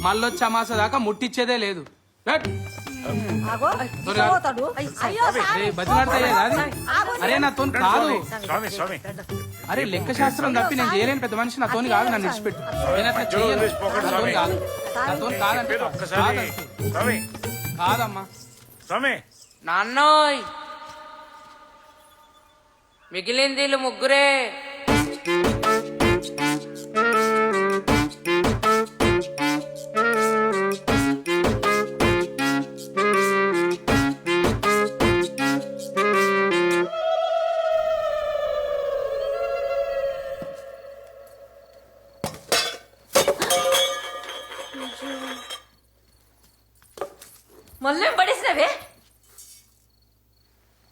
మళ్ళొచ్చి అమాస దాకా ముట్టిచ్చేదే లేదు. ఆగో, పోతాడు. అయ్యో, సామి. బతిలాడతాయే కాదు. ఆగో, అరే నాతోని కాదు. స్వామి స్వామి అరే లెక్క శాస్త్రం తప్పి నేను చేయలేని పెద్ద మనిషి. నాతోని కాదు, నన్ను విడిచిపెట్టు. నేను అట్లా చేయను. నాతోని కాదు. నాతోని కాదంటే ఒక్కసారి స్వామి కాదమ్మా. స్వామి నాన్నోయ్ మిగిలింది వీళ్ళు ముగ్గురే. మళ్ళీ పడేసినవే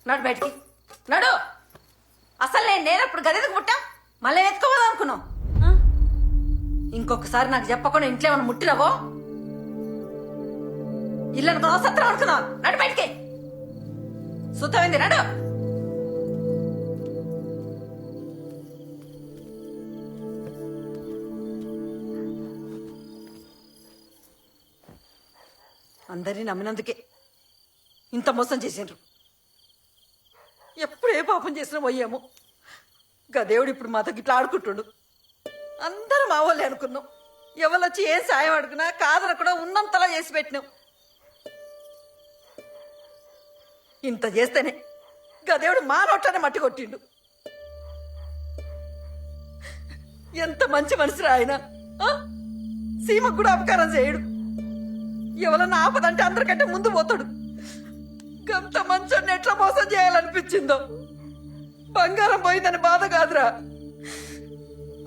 నడు బయటికి నడు. అసలు నేనప్పుడు గదికి పుట్టా మళ్ళీ ఎత్తుకోవాలి అనుకున్నావు. ఇంకొకసారి నాకు చెప్పకుండా ఇంట్లో ఏమైనా ముట్టినవో ఇల్లు అనుకున్నావు, సత్రం అనుకున్నావు. నడు బయటికి. సుతమైంది నడు. అందరినీ నమ్మినందుకే ఇంత మోసం చేసిండ్రు. ఎప్పుడు ఏ పాపం చేసినా పోయాము. గదేవుడు ఇప్పుడు మాతో ఇట్లా ఆడుకుంటుండు. అందరం మా వాళ్ళే అనుకున్నాం. ఎవరొచ్చి ఏం సాయం అడుగునా కాదనకుండా ఉన్నంతలా చేసి పెట్టినాం. ఇంత చేస్తేనే గదేవుడు మా నోట్లోనే మట్టి కొట్టిండు. ఎంత మంచి మనిషిరా ఆయన. సీమకు కూడా అపకారం చేయడు. ఎవరన్నా ఆపదంటే అందరికంటే ముందు పోతాడు. గంత మంచోడిని ఎట్లా మోసం చేయాలనిపించిందో. బంగారం పోయిందని బాధ కాదురా,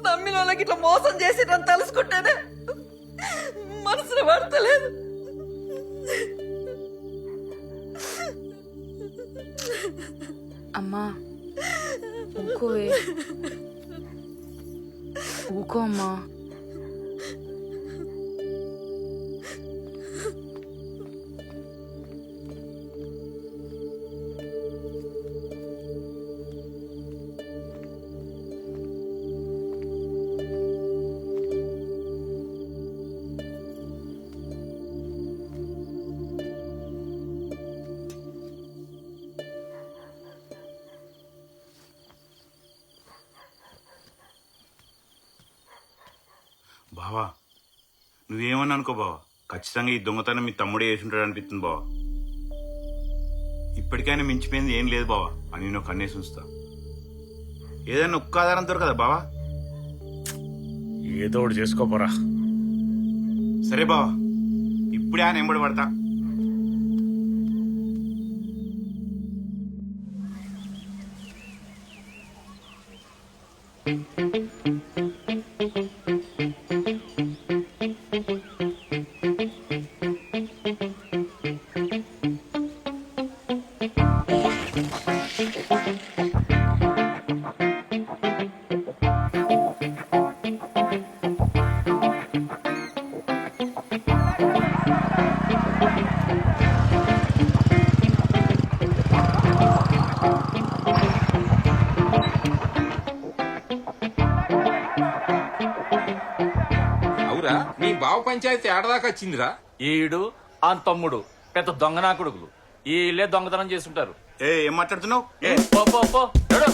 నమ్మిన వాళ్ళకి ఇట్లా మోసం చేసిరని తెలుసుకుంటేనే మనసులో పడతలేదు. అమ్మా ఊకోవే, ఊకో అమ్మా. బావా నువ్వేమని అనుకో బావా, ఖచ్చితంగా ఈ దొంగతనం మీ తమ్ముడే వేసుంటాడు అనిపిస్తుంది బావా. ఇప్పటికైనా మించిపోయింది ఏం లేదు బావా అని నేను కన్నేసి ఉంచుతా. ఏదైనా ఒక్క ఆధారం దొరకదా బావా? ఏదో ఒకటి చేసుకోపోరా. సరే బావా, ఇప్పుడే ఆయన ఎంబడి పడతా. అవురా నీ బావ పంచాయతీ ఏడదాకా వచ్చిందిరా? ఈడు ఆ తమ్ముడు పెద్ద దొంగనా కొడుకులు. ఈ ఇల్లే దొంగతనం చేస్తుంటారు. ఏం మాట్లాడుతున్నావు? పో పో పో నడు.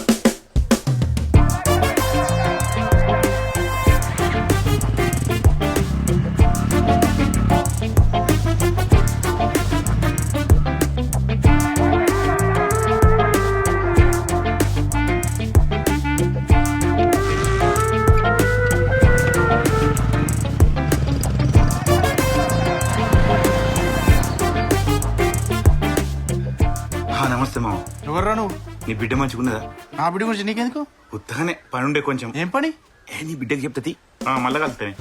నమస్తే మామ. ఎవర్రా నువ్వు? నీ బిడ్డ మంచిగున్నదా? నా బిడ్డ గురించి నీకెందుకు? ఉత్తగానే పని ఉండే కొంచెం. ఏం పని? నీ బిడ్డకి చెప్తుంది మళ్ళా కలుతానే.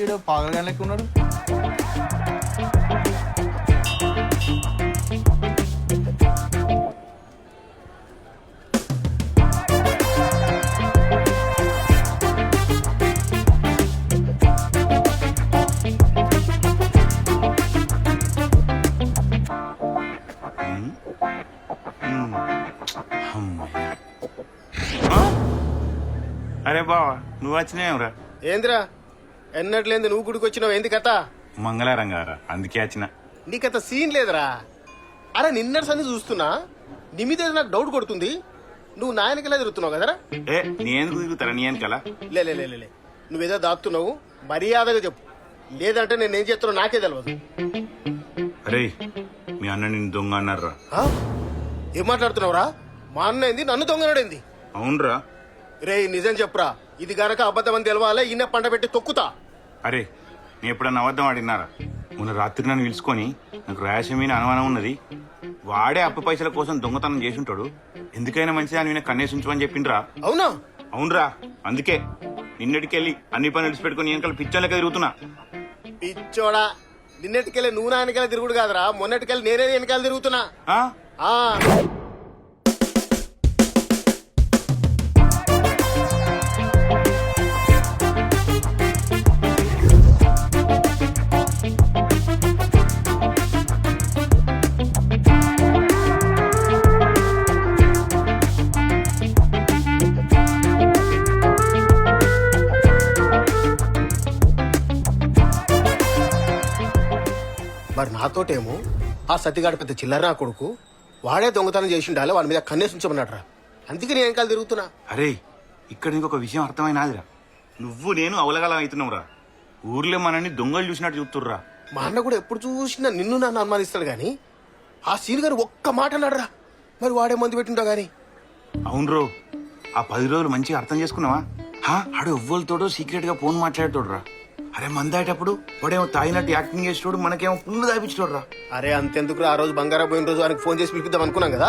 ఈడ పాగలగా లెక్క ఉన్నాడు. అరే బావా నువ్వు వచ్చినావురా? ఏందిరా ఎన్నట్లేంది నువ్వు గుడికి వచ్చినావు? ఏంది కథ? మంగళవారం గారా అందుకే వచ్చిన. నీకత సీన్ లేదురా. అరే నిన్నటి సంది చూస్తున్నా నీ మీద నాకు డౌట్ కొడుతుంది. నువ్వు నాయనకలా తిరుగుతున్నావు కదరా? నీ ఎందుకు తిరుగుతారా? నీ వెనకాల లే నువ్వేదో దాక్కుతున్నావు. మర్యాదగా చెప్పు, లేదంటే నేనేం చేస్తున్నా నాకే తెలియదు. అరే మీ అన్న నిన్ను దొంగ అన్నారా? ఏం మాట్లాడుతున్నావురా? మా అన్న ఏంది నన్ను దొంగనాడేంది? అవునరా. రే నిజం చెప్పురా, ఇది గనక అబద్ధం అని తెలవాలే ఈయన పంట పెట్టి తొక్కుతా. అరే నేను ఎప్పుడన్నా అబద్ధం ఆడినారా? మొన్న రాత్రి నన్ను పిలుచుకొని నాకు ర్యాష్ మీద అనుమానం ఉన్నది, వాడే అప్పు పైసల కోసం దొంగతనం చేసి ఉంటాడు, ఎందుకైనా మంచిది అని నేను కన్నేసి ఉంచమని చెప్పిండ్రా. అవునా? అవునరా, అందుకే నిన్నటికెళ్ళి అన్ని పనులు విడిచిపెట్టుకుని వెనకాల పిచ్చోళ్ళకే తిరుగుతున్నా. పిచ్చోడా నిన్నటికెళ్ళి నువ్వు నా వెనకాల తిరుగుడు కాదురా, మొన్నటికెళ్ళి నేనే వెనకాల తిరుగుతున్నా. ఆ మరి నాతోటేమో ఆ సత్తిగాడు పెద్ద చిల్లర నా కొడుకు, వాడే దొంగతనం చేసి ఉండాలి, వాడి మీద కన్నేసి ఉంచమన్నాడు రా. అందుకే నేను వెనకాల తిరుగుతున్నా. అరే ఇక్కడ నీకు విషయం అర్థమైనాదిరా, నువ్వు నేను అవలగలం అవుతున్నావురా. ఊర్లో మనల్ని దొంగలు చూసినట్టు చూస్తుర్రా. మా అన్న కూడా ఎప్పుడు చూసినా నిన్ను నన్ను అనుమానిస్తాడు గాని ఆ సీన్ గారు ఒక్క మాట అన్నాడురా. మరి వాడే మందు పెట్టింటా గాని. అవును రో, ఆ 10 రోజులు మంచిగా అర్థం చేసుకున్నావా? ఆడు ఎవ్వరితోడో సీక్రెట్ గా ఫోన్ మాట్లాడేటోడురా. అరే మందాయేటప్పుడు వాడేమో తాగినట్టు యాక్టింగ్ చేసేటోడు, మనకేమో పుల్లు దాపించోడురా. అరే అంతెందుకు, ఆ రోజు బంగారా పోయిన రోజు ఆయనకు ఫోన్ చేసి పిలిపిద్దాం అనుకున్నాం కదా,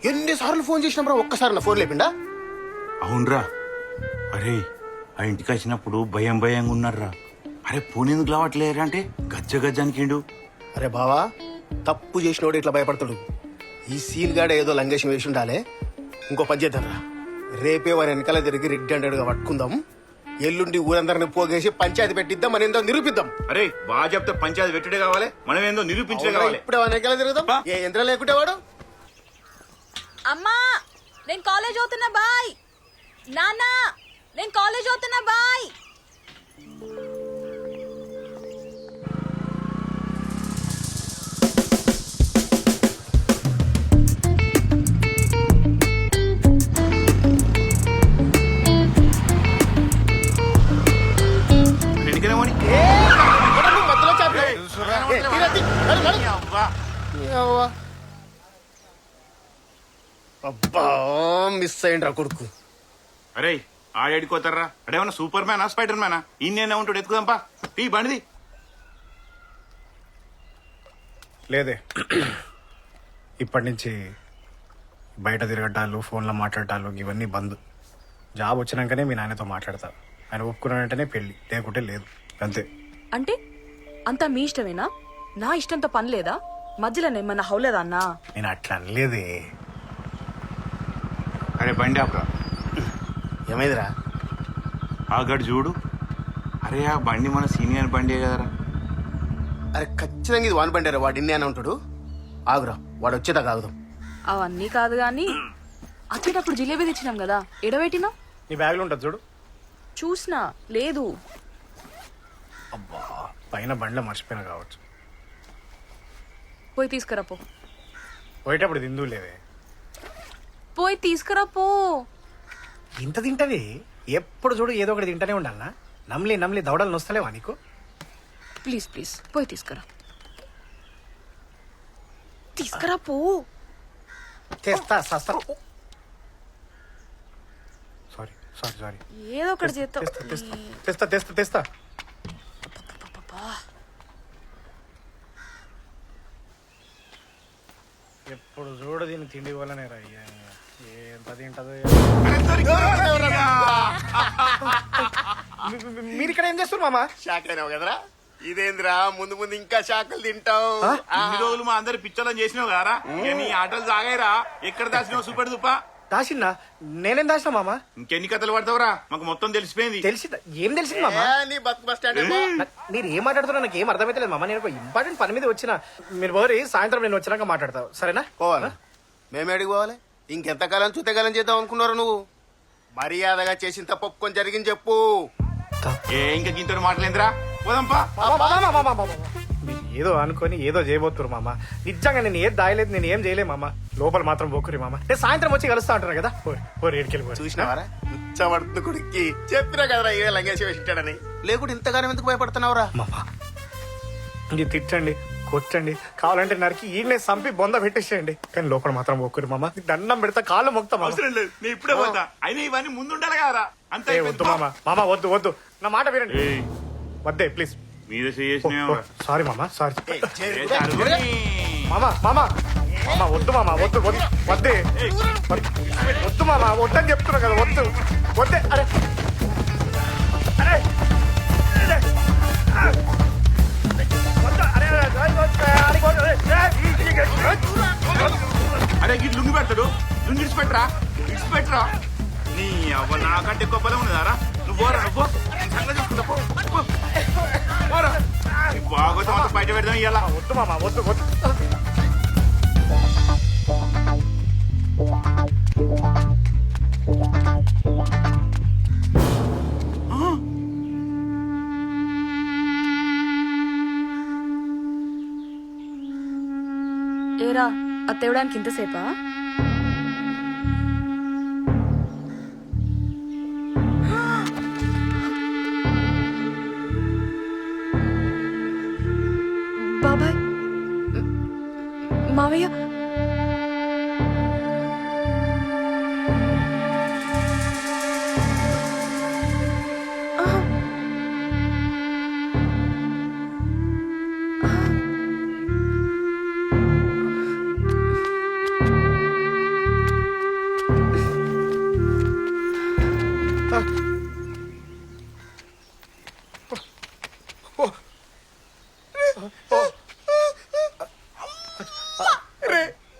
ఎన్నిసార్లు ఫోన్ చేసినాం రా, ఒక్కసారి నా ఫోన్ లేపిండా? అవునరా. అరే ఆ ఇంటికి వచ్చినప్పుడు భయంగా ఉన్నారా. అరే ఫోన్ ఎందుకు లావట్లేరా అంటే గజ్జానికిండు. అరే బావా, తప్పు చేసినోడు ఇట్లా భయపడతాడు. ఈ సీన్ గాడ ఏదో లంగేషం వేసి ఉండాలి. ఇంకో పని చేద్దాం రా, రేపే వారి వెనకాల తిరిగి రెడ్ హండ్రెడ్గా పట్టుకుందాం. ఎల్లుండి ఊరందరిని పోగేసి పంచాయతీ పెట్టిద్దాం, మన ఏందో నిరూపిద్దాం. అరే బాగా చెప్తే పంచాయతీ పెట్టుడే కావాలి, మనం ఏందో నిరూపించడే కావాలి. ఇప్పుడు వెనకాల తిరుగుదాం, ఏ యంత్రం లేకుంటే వాడు. అమ్మా నేను కాలేజ్ అవుతున్నా బాయ్. నాన్న నేను కాలేజ్ అవుతున్నా బాయ్. అబ్బా మిస్ అయ్యిండ్రా కొడుకు. అరే ఆడేడుకోతారా, అడేమన్నా సూపర్ మ్యానా స్పైడర్ మ్యానా? ఇన్నేనా ఉంటాడు, ఎత్తుకుదాంపా టీ బండిది. లేదే, ఇప్పటి నుంచి బయట తిరగటాలు, ఫోన్లో మాట్లాడటాలు ఇవన్నీ బంద్. జాబ్ వచ్చినాకనే మీ నాన్నతో మాట్లాడతా. ఆయన ఒప్పుకున్నానంటేనే పెళ్ళి, లేకుంటే లేదు, అంతే. అంటే అంతా మీ ఇష్టమేనా? నా ఇష్టంతో పని లేదా? మధ్యలో ఏమన్నా హౌలేదా అన్నా? నేను అట్లా అనలేదే. అరే బండి ఆపరా. ఏమైందిరా? ఆ గడు చూడు. అరే ఆ బండి మన సీనియర్ బండి కదరా. అరే ఖచ్చితంగా ఇది వాన్ బండి రా, వాడు ఇన్ని అని ఉంటాడు. ఆగురా, వాడు వచ్చేదాకా ఆగుదాం. అవన్నీ కాదు గాని వచ్చేటప్పుడు జిలేబీ తెచ్చినాం కదా, ఎడబెట్టినా? నీ బ్యాగ్లో ఉంటుంది చూడు. చూసినా లేదు. అబ్బా పైన బండిలో మర్చిపోయినా కావచ్చు. పోయి తీసుకురా పో. పోయేటప్పుడు తిందు లేదే. పోయి తీసుకురా పో. ఇంత తింటది, ఎప్పుడు చూడు ఏదో ఒకటి తింటూనే ఉండాలనా? నమ్లి దవడలు నొస్తలేవా నీకు? ప్లీజ్ ప్లీజ్ పోయి తీసుకురా. తీసుకురా పో. తెస్తా సస్తా. సారీ ఏదో ఒకటి చేస్తావు. తెస్తా. ఎప్పుడు చూడు దీన్ని తిండి వల్లనే రా. ఎంత తింటదో. మీరు ఇక్కడ ఏం చేస్తారు మామ? షాక్ అయినావు కదరా? ఇదేంద్రా, ముందు ముందు ఇంకా షాకులు తింటావు. ఇన్ని రోజులు మా అందరు పిచ్చోళ్ళని చేసినావు కదరా, నీ ఆటలు సాగాయిరా. ఎక్కడ దాచినావు సూపర్ దుప్పా? దాచిన్నా? నేనేం దాచినా మామ? ఇంకెన్ని కథలు పడతావురా, మాకు మొత్తం తెలిసిపోయింది. ఏం తెలిసింది మామ? నీ బస్ స్టాండ్ మీరు ఏం మాట్లాడుతున్నా నాకు ఏం అర్థమైతలేదు మామ. నేను ఇంపార్టెంట్ పని మీద వచ్చిన. మీరు పోరి, సాయంత్రం నేను వచ్చినాక మాట్లాడతావు, సరేనా? పోవాలా? మేము ఎడికి పోవాలి? ఇంకెంతకాలం చూతకాలం చేద్దాం అనుకున్నారు నువ్వు? మర్యాదగా చేసిన తప్పు ఒప్పుకొని జరిగింది చెప్పు. ఇంకా గింతో మాటలేంద్రా, పోదాంపా. మీరు ఏదో అనుకొని ఏదో చేయబోతున్నారు మామ. నిజంగా నేను ఏది దాయలేదు, నేను ఏం చేయలేదు మామ. లోపల మాత్రం పోకురి మామ. నేను సాయంత్రం వచ్చి కలుస్తా అంటున్నా కదా. పోరి ఏడికెళ్ళి. చూసినావారా ఉచ్చబడుతుంది కొడుక్కి? చెప్పినా కదరా ఇదే లంగేసి వేసింటాడని. లేకుంటే ఇంతగానం ఎందుకు భయపడుతున్నావురా? మామ ఇది తిట్టండి, కొట్టండి, కావాలంటే నరికి ఈయనే సంపి బొంద పెట్టేసేయండి, కానీ లోపల మాత్రం పోకురి మామ. దండం పెడతా, కాళ్ళు మొక్తా. అవసరం లేదు, నేను ఇప్పుడే పోతా. అయినా ఇవన్నీ ముందుండాలి కదరా. అంతే వద్దు మామ, వద్దు, నా మాట వినండి. వద్దే ప్లీజ్. మీద చేసిన సారీ మామ, సారీ మామ. వద్దు మామ, వద్దు వద్దే. వద్దు మామ, వద్దని చెప్తున్నా కదా. వద్దే. అరే వద్దు. అరే ఎందుకు పెడతాడు? నువ్వు విడిచిపెట్టరా నీ అవ్వ నాకంటే ఎక్కువ బలం ఉన్నదారా? నువ్వు పోరా, నువ్వు సంగతి చూసుకుంటా పో. పోరా, బాగోతం అంతా బయట పెడదాం ఇవాళ. వద్దు మామ, వద్దు. ఏరా అది తేవడానికి ఇంతసేపా? బాబాయ్, మావయ్య,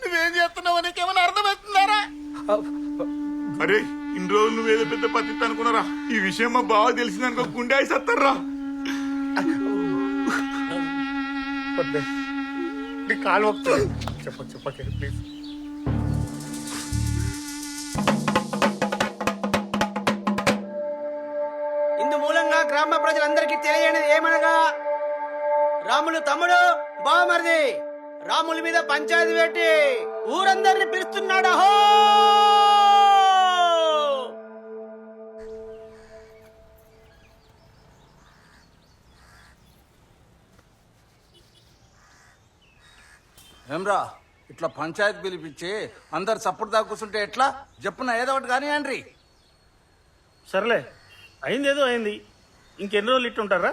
నువ్వేం చేస్తున్నావు నీకేమైనా అర్థమవుతుందారా? అరే ఇన్ని రోజులు నువ్వేదో పెద్ద పద్ధతి అనుకున్నారా? ఈ విషయం మా బావ తెలిసిందనుకో గుండె అయిసత్తారా. నీ కాలు వస్తుంది. చెప్పకే ప్లీజ్. ఇందు మూలంగా గ్రామ ప్రజలందరికీ తెలియనిది ఏమనగా, రాములు తమ్ముడు బావమరిది రాముల మీద పంచాయతీ పెట్టి ఊరందరిని పిలుస్తున్నాడు. అహో! ఏమ్రా ఇట్లా పంచాయతీ పిలిపించి అందరు చప్పుడు దాకా కూర్చుంటే ఎట్లా? చెప్పున ఏదో ఒకటి కానీ అండ్రి. సర్లే, అయింది ఏదో అయింది. ఇంకెన్ని రోజులు ఇట్టుంటారా?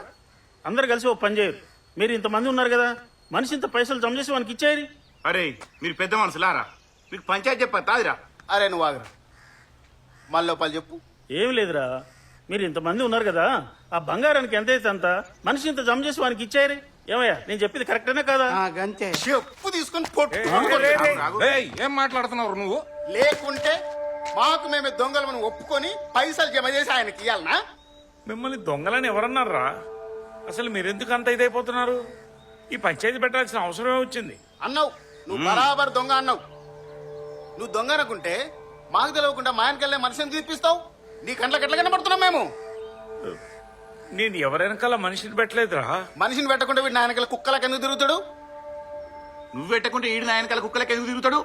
అందరు కలిసి ఓ పని చేయరు. మీరు ఇంతమంది ఉన్నారు కదా, మనిషి ఇంత పైసలు జమ చేసి వానికి ఇచ్చేయరి. అరే మీరు పెద్ద మనుషులారా, మీకు పంచాయతీ చెప్పా తాదిరా. అరే నువ్వు ఆగరా, మళ్ళీ పలు చెప్పు. ఏం లేదురా, మీరు ఇంతమంది ఉన్నారు కదా, ఆ బంగారానికి ఎంత అయితే అంత మనిషి ఇంత జమ చేసి వానికి ఇచ్చేయరి. ఏమయ్యా, నేను చెప్పింది కరెక్టేనా కాదా? గంతే. చెప్పు తీసుకొని పొట్టు. ఏం మాట్లాడుతున్నావు నువ్వు? లేకుంటే మాకు మేమే దొంగలను ఒప్పుకొని పైసలు జమ చేసి ఆయనకి ఇవ్వాలనా? మిమ్మల్ని దొంగలని ఎవరన్నారా? అసలు మీరెందుకు అంత ఇదైపోతున్నారు? ఈ పంచాయతీ పెట్టాల్సిన అవసరమే వచ్చింది. అన్నావు, నువ్వు బరాబర్ దొంగ అన్నావు. నువ్వు దొంగ అనుకుంటే మాకు తెలియకుండా మా ఆయనకెళ్ళే మనిషిని తీపిస్తావు. నీ కంట్లకి ఎట్లా కనబడుతున్నాం మేము? నేను ఎవరెనకాల మనిషిని పెట్టలేదురా. మనిషిని పెట్టకుండా వీడు నాయనకల కుక్కలకు ఎందుకు తిరుగుతాడు? నువ్వు పెట్టకుంటే ఈడు నాయనకాల కుక్కలకి ఎందుకు తిరుగుతాడు?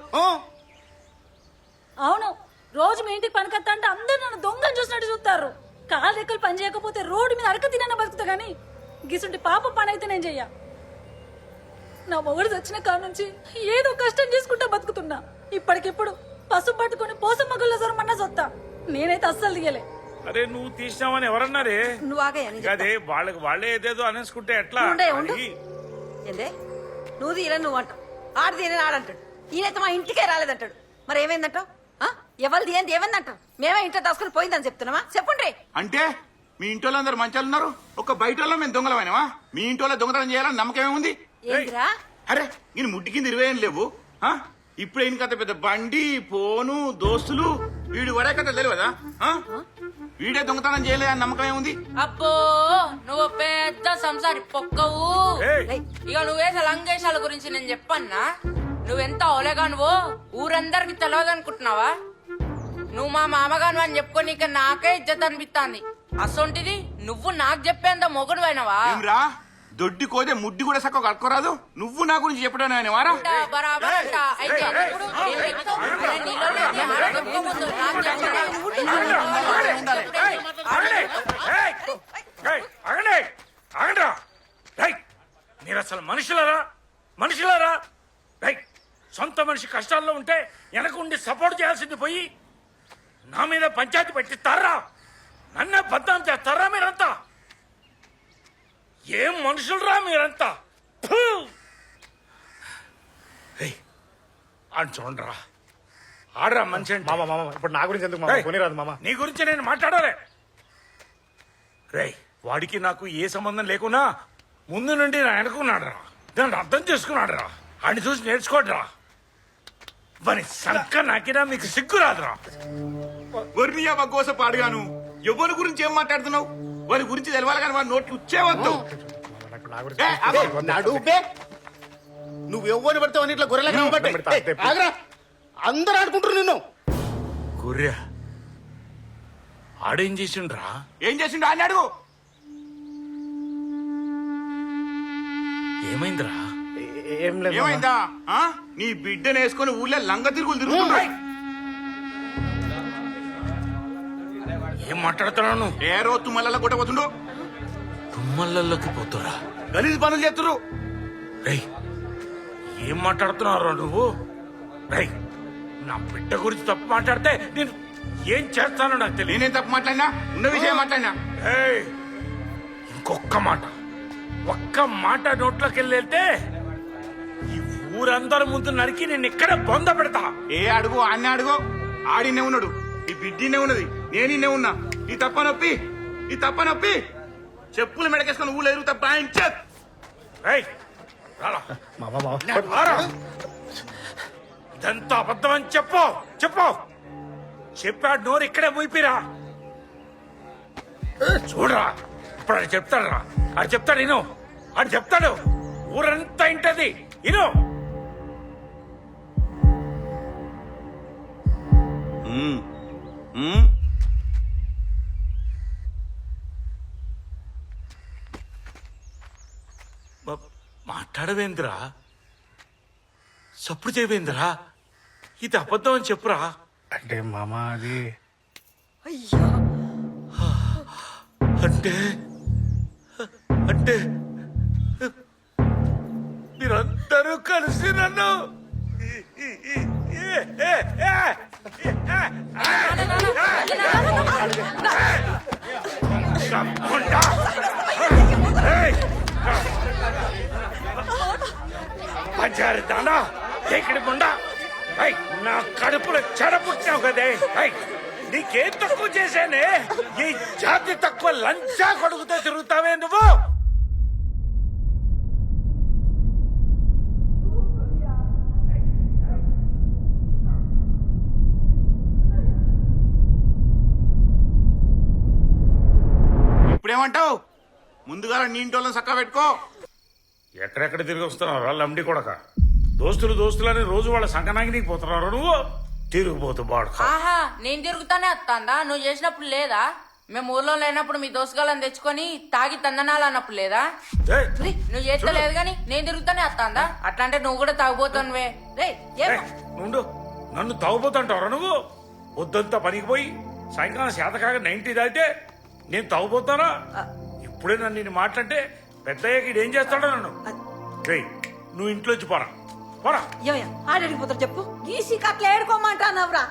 అవును, రోజు మీ ఇంటికి పనికొస్తా అంటే అందరు నన్ను దొంగని చూసినట్టు చూస్తారు. కాలు రెక్కలు పని చేయకపోతే రోడ్డు మీద అడక తినన్నా బతుకుతా గానీ గిసుంటి పాప పని అయితే నేను చెయ్య. నా మొగుడు వచ్చిన కాడ నుంచి ఏదో కష్టం చేసుకుంటా బతుకుతున్నా. ఇప్పటికిప్పుడు పసుపు పట్టుకుని పోసమ్మగుళ్ళ సొరమన్నా సొత్తా. నేనైతే అస్సలు దిగలే. అరే నువ్వు తీసినావని ఎవరన్నారే? నువ్వు ఆగయ్యా, నేను అదే వాళ్ళకి వాళ్ళే ఏదేదో అనేసుకుంటే ఎట్లా? ఏందే నువ్వు తీయలే నువ్వు అంటావు, ఆడు తీయని ఆడంటాడు. ఈయనైతే మా ఇంటికే రాలేదంటాడు. మరి ఏమైందంటావు? ఎవరు తీయంది ఏమైందంటావు? మేమే ఇంట్లో దాసుకుని పోయిందని చెప్తున్నావా? చెప్పండి. అంటే మీ ఇంటి వాళ్ళందరూ మంచాలు ఉన్నారు, ఒక బయట వాళ్ళం మేము దొంగలమైనవా? మీ ఇంటి వాళ్ళ దొంగతనం చేయాలని నమ్మకం ఏముంది? ఏంద్రా? అరే నేను ముట్టి కింద 20 ఏం లేవు. ఇప్పుడు ఈయన కథ పెద్ద బండి పోను దోస్తులు, వీడు వడే కథ తెలియదా? వీడే దొంగతనం చేయలే అని నమ్మకం ఏముంది? అబ్బో నువ్వు పెద్ద సంసారి పొక్కవు. ఇక నువ్వేసే లంగేశాల గురించి నేను చెప్పన్నా? నువ్వెంత ఓలేగా నువ్వు ఊరందరికి తెలియదు అనుకుంటున్నావా? నువ్వు మా మామగాను అని చెప్పుకొని ఇక నాకే ఇజ్జత్ అనిపిస్తాంది. అసొంటిది నువ్వు నాకు చెప్పేంత మొగుడు అయినవా? దొడ్డి కోదే ముడ్డి కూడా సక్క కట్టుకోరాదు. నువ్వు నా గురించి చెప్పడం ఆయన వారా? మీరు అసలు మనుషులరా? మనుషులరా? సొంత మనిషి కష్టాల్లో ఉంటే వెనకుండి సపోర్ట్ చేయాల్సింది పోయి నా మీద పంచాయతీ పెట్టిస్తారా? నన్నే బద్నాం చేస్తారా మీరంతా? ఏం మనుషులరా మీరంతా? అని చూడరా, ఆడరా మనిషి అంటే. మామ ఇప్పుడు నా గురించి ఎందుకు మామ? కొనిరాదు మామ. నీ గురించి నేను మాట్లాడాలే. రే వాడికి నాకు ఏ సంబంధం లేకున్నా ముందు నుండి నా వెనుకున్నాడు రా. దాన్ని అర్థం చేసుకున్నాడు రా. ఆడిని చూసి నేర్చుకోడు రా. మరి సంక నాకినా మీకు సిగ్గు రాదురా. వర్ణియా బగ్గోస పాడుగాను ఎవరి గురించి ఏం మాట్లాడుతున్నావు? వారి గురించి తెలవాలి కానీ వారి నోట్లు వచ్చేవద్దు. నడుబే నువ్వు ఎవరిని పడితే అని ఇట్లా గొర్రెల అందరూ ఆడుకుంటారు నిన్ను. గొర్రె ఆడేం చేసిండ్రా? ఏం చేసిండు ఆయన అడుగు. ఏమైందిరా? ఏం లేదు ఏమైందా? ఆ? నీ బిడ్డను వేసుకొని ఊళ్ళో లంగ తిరుగులు తిరుగుతున్నాయి. ఏం మాట్లాడుతున్నాను? ఏ రోజు తుమ్మల కొట్ట పోతుండు, తుమ్మలలోకి పోతురా. గలీజ్ పనులు చేస్తురు. రేయ్ ఏం మాట్లాడుతున్నారా నువ్వు? రేయ్ నా బిడ్డ గురించి తప్పు మాట్లాడితే నేను ఏం చేస్తానో నాకు తెలియదు. నేనేం తప్పు మాట్లాడినా? ఉన్న విషయం మాట్లాడినా. ఏయ్ ఇంకొక్క మాట, ఒక్క మాట నోట్లోకి వెళ్తే ఈ ఊరందరి ముందు నరికి నేను ఇక్కడ బొంద పెడతా. ఏ అడుగు ఆన్నే అడుగు. ఆడినే ఉన్నాడు, ఈ బిడ్డినే ఉన్నది, నేనే ఉన్నా. ఈ తప్ప నొప్పి చెప్పులు మెడకేసుకొని ఊళ్ళో ఎరుగు తప్ప ఇదంతా అబద్ధం అని చెప్పు. చెప్పాడు నోరు ఇక్కడే మూయిపిరా. చూడరా ఇప్పుడు అది చెప్తాడు రా. అది చెప్తాడు ఇను, అది చెప్తాడు. ఊరంతా ఇంటది ఇను. మాట్లాడవేంద్రా? సప్పుడు చేయవేంద్రా? ఇది అబద్ధం అని చెప్పురా. అంటే మామ అది అంటే మీరందరూ కలిసి నన్ను పంచారు దానా ఎక్కడి ముండా నా కడుపులో చెడపుట్టావు కదే. నీకేం తక్కువ చేశానే? ఈ జాతి తక్కువ లంచా కొడుకుతో తిరుగుతావే నువ్వు. ఇప్పుడేమంటావు? ముందుగా నీ ఇంటోళ్ళని చక్కగా పెట్టుకో. ఎక్కడెక్కడ తిరిగి వస్తున్నావు లంబడి కొడక? దోస్తులని రోజు వాళ్ళ సంకనాగినికి పోతున్నారు. నువ్వు తిరిగిపోతు బాడు. ఆహా నేను తిరుగుతానే వస్తాందా? నువ్వు చేసినప్పుడు లేదా? మేము ఊర్లో లేనప్పుడు మీ దోసగాళ్ళని తెచ్చుకొని తాగి తందనాలు అన్నప్పుడు లేదా? నువ్వు చేస్తలేదు గాని నేను తిరుగుతానే వస్తాందా? అట్లా అంటే నువ్వు కూడా తాగుపోతానువే. నుండు నన్ను తాగుపోతుంటావురా నువ్వు? పొద్దంతా పనికి పోయి సాయంకాలం శాతకాగా 90 దాటితే నేను తాగుపోతానా? ఇప్పుడే నన్ను నేను మాట్లాడితే పెద్దయ్యకి ఇదేం చేస్తాడో నన్ను. నువ్వు ఇంట్లోంచి పోరా. ఆడడిపోతారు చెప్పు. గీసి కట్ల ఏడుకోమంటానవరా.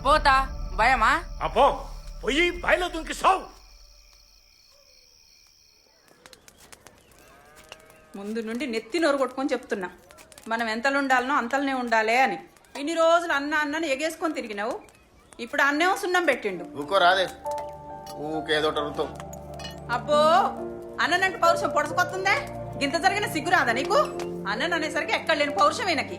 పోతా భయమా? పో పోయి బాయిలో దుంకి సావు. ముందు నుండి నెత్తి నోరు కొట్టుకొని చెప్తున్నా, మనం ఎంతలు ఉండాలనో అంతలనే ఉండాలి అని. ఇన్ని రోజులు అన్నని ఎగేసుకొని తిరిగినావు, ఇప్పుడు అన్నేమో సున్నం పెట్టిండు. ఊకో రాదే, ఊకేదో అడుగుతావు. అబ్బో అన్ననంటే పౌరుషం పొడసుకొస్తుందే. గింత జరిగిన సిగ్గు రాదా నీకు? అన్నన్ అనేసరికి ఎక్కడ లేని పౌరుషం ఈయనకి.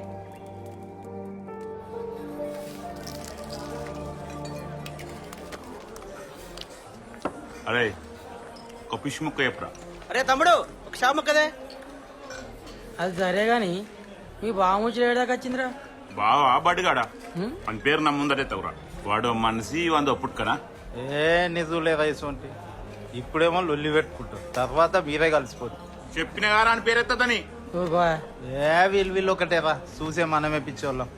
అరే ఒక పిష్ ముక్క చెప్పరా. అరే తమ్ముడు ఒక షాప్ ముక్కదే. అది సరే గాని మీ బాముచ్చి ఏడాకి వచ్చిందిరా? బావా బడిగాడా అని పేరు నా ముందరే తవ్వరా. వాడు మనిషి వంద పుట్టుకనా? నిజులే వయసు అంటే ఇప్పుడేమో లొల్లి పెట్టుకుంటారు, తర్వాత మీరే కలిసిపోతారు. చెప్పిన గారా అని పేరెత్తదని. వీళ్ళు ఒకటేరా, చూసే మనమే పిచ్చోళ్ళం.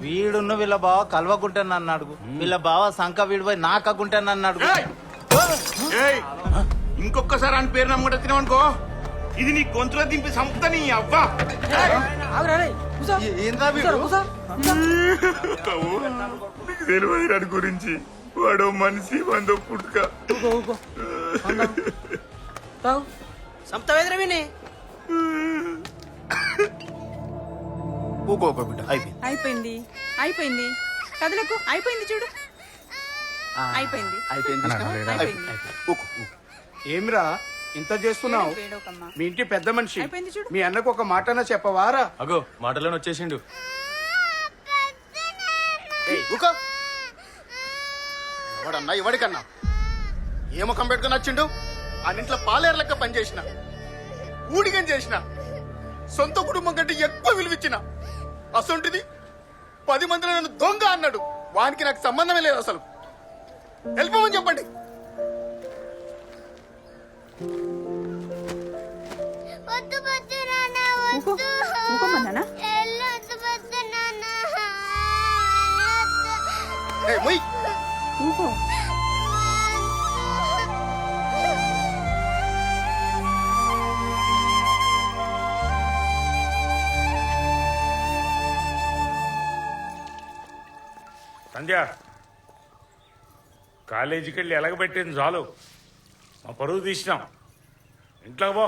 వీడున్న వీళ్ళ బావ కలవకుంటే నన్ను అడుగు, వీళ్ళ బావ సంఖ వీడిపోయి నాకుంటే నన్ను అడుగు. ఇంకొకసారి అని పేరు నమ్మట తినవనుకో, ఇది నీ గొంతులో దింపి సంపుతా నీ అవ్వా. తెలియదు గురించి. వాడు మనిషి వంద పుట్టుక. సంపుతావేదిరా విని. అయిపోయింది అయిపోయింది కదలకు అయిపోయింది చూడు. అయిపోయింది ఏమిరా ఇంత చేస్తున్నావు వేడోకమ్మా. మీ ఇంటి పెద్ద మనిషి అయిపోయింది చూడు. మీ అన్నకు ఒక మాటన చెప్పవారా? అగో మాటలోనే వచ్చేసిండు. ఎవడన్నా ఎవడికన్నా ఏ ముఖం పెట్టుకుని వచ్చిండు? ఆ ఇంట్లో పాలేరు లెక్క పనిచేసిన, ఊడిగం చేసిన, సొంత కుటుంబం కంటే ఎక్కువ విలువిచ్చిన, అసొంటిది 10 మందిలో నన్ను దొంగ అన్నాడు. వానికి నాకు సంబంధమే లేదు అసలు. వెళ్ళిపోమని చెప్పండి. ఊకోమన్నానా? ఊకో. సంధ్య కాలేజీకి వెళ్ళి ఎలగబెట్టింది చాలు, మా పరువు తీసినాం. ఇంట్లోకి పో.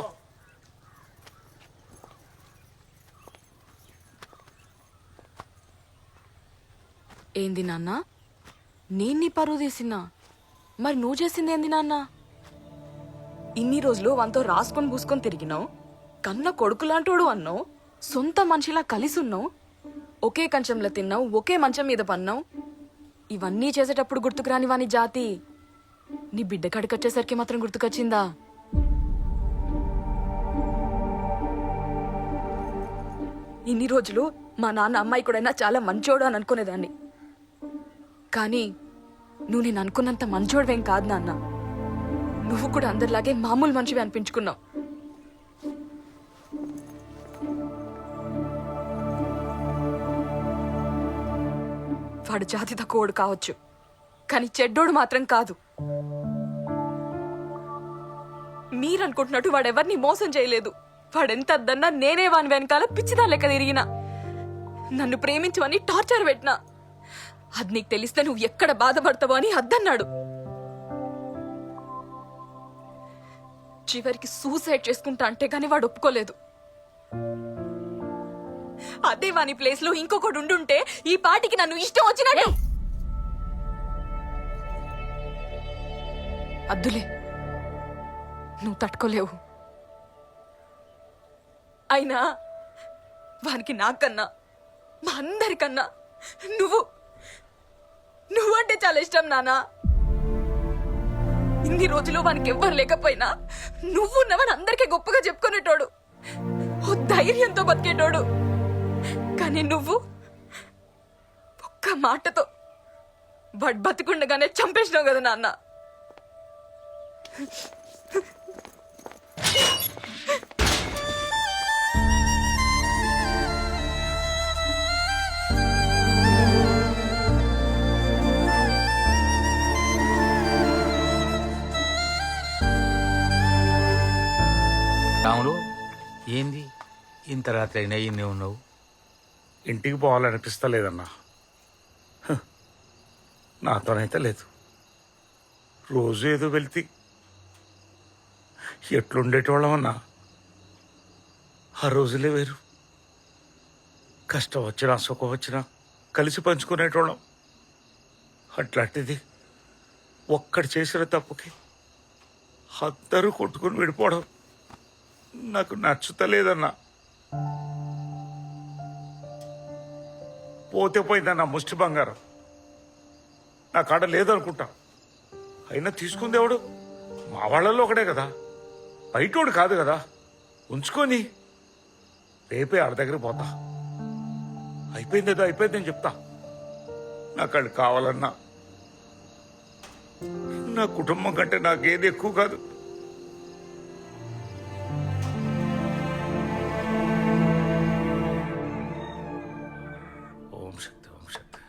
ఏంది నాన్న, నేను నీ పరువు తీసినా? మరి నువ్వు చేసింది ఏంది నాన్న? ఇన్ని రోజులు వంతో రాసుకొని పూసుకొని తిరిగినావు, కన్న కొడుకులాంటోడు అన్నావు, సొంత మనిషిలా కలిసి ఉన్నావు, ఒకే కంచంలో తిన్నావు, ఒకే మంచం మీద పన్నావు. ఇవన్నీ చేసేటప్పుడు గుర్తుకు రాని వాని జాతి నీ బిడ్డ కడికొచ్చేసరికి మాత్రం గుర్తుకొచ్చిందా? ఇన్ని రోజులు మా నాన్న అమ్మాయి కూడా చాలా మంచోడు అని అనుకునేదాన్ని. కానీ నువ్వు నేను అనుకున్నంత మంచోడువేం కాదు నాన్న. నువ్వు కూడా అందరిలాగే మామూలు మనిషివి అనిపించుకున్నావు. వాడు జాతి తక్కువడు కావచ్చు, కానీ చెడ్డోడు మాత్రం కాదు. మీరనుకుంటున్నట్టు వాడెవరిని మోసం చేయలేదు. వాడెంత అద్దన్నా నేనే వాని వెనకాల పిచ్చిదా లెక్క తిరిగినా, నన్ను ప్రేమించమని టార్చర్ పెట్టినా. అది నీకు తెలిస్తే నువ్వు ఎక్కడ బాధపడతావో అని అద్దన్నాడు. చివరికి సూసైడ్ చేసుకుంటా అంటే గాని వాడు ఒప్పుకోలేదు. అదే వాని ప్లేస్ లో ఇంకొకడు ఉండుంటే ఈ పాటికి నన్ను ఇష్టం వచ్చినట్టు. అద్దులే, నువ్వు తట్టుకోలేవు. అయినా వానికి నాకన్నా, మా అందరికన్నా నువ్వంటే చాలా ఇష్టం నానా. ఇన్ని రోజులు వానికి ఎవ్వరు లేకపోయినా నువ్వున్నవని అందరికీ గొప్పగా చెప్పుకునేటోడు, ఓ ధైర్యంతో బతికేటోడు. కానీ నువ్వు ఒక్క మాటతో వాడు బతికుండగానే చంపేసినావు కదా నాన్న. రాములు, ఏంది ఇంత రాత్రి అయినా ఇన్నే ఉన్నావు? ఇంటికి పోవాలనిపిస్తలేదన్నా. నాతోనైతే లేదు. రోజు ఏదో వెళ్తే ఎట్లుండేటోళ్ళమన్నా. ఆ రోజులే వేరు. కష్టం వచ్చినా సుఖం వచ్చినా కలిసి పంచుకునేటోళ్ళం. అట్లాంటిది ఒక్కడు చేసిన తప్పుకి అందరూ కొట్టుకుని విడిపోవడం నాకు నచ్చుతలేదన్నా. పోతే పోయిందన్నా ముష్టి బంగారం. నా కాడ లేదనుకుంటా. అయినా తీసుకుంది ఎవడు? మా వాళ్ళల్లో ఒకడే కదా, బయటోడు కాదు కదా. ఉంచుకొని రేపే ఆడ దగ్గర పోతా. అయిపోయిందేదో అయిపోయిందని చెప్తా. నాకు అది కావాలన్నా. నా కుటుంబం కంటే నాకేది ఎక్కువ కాదు. ఓం శక్తి, ఓం శక్తి.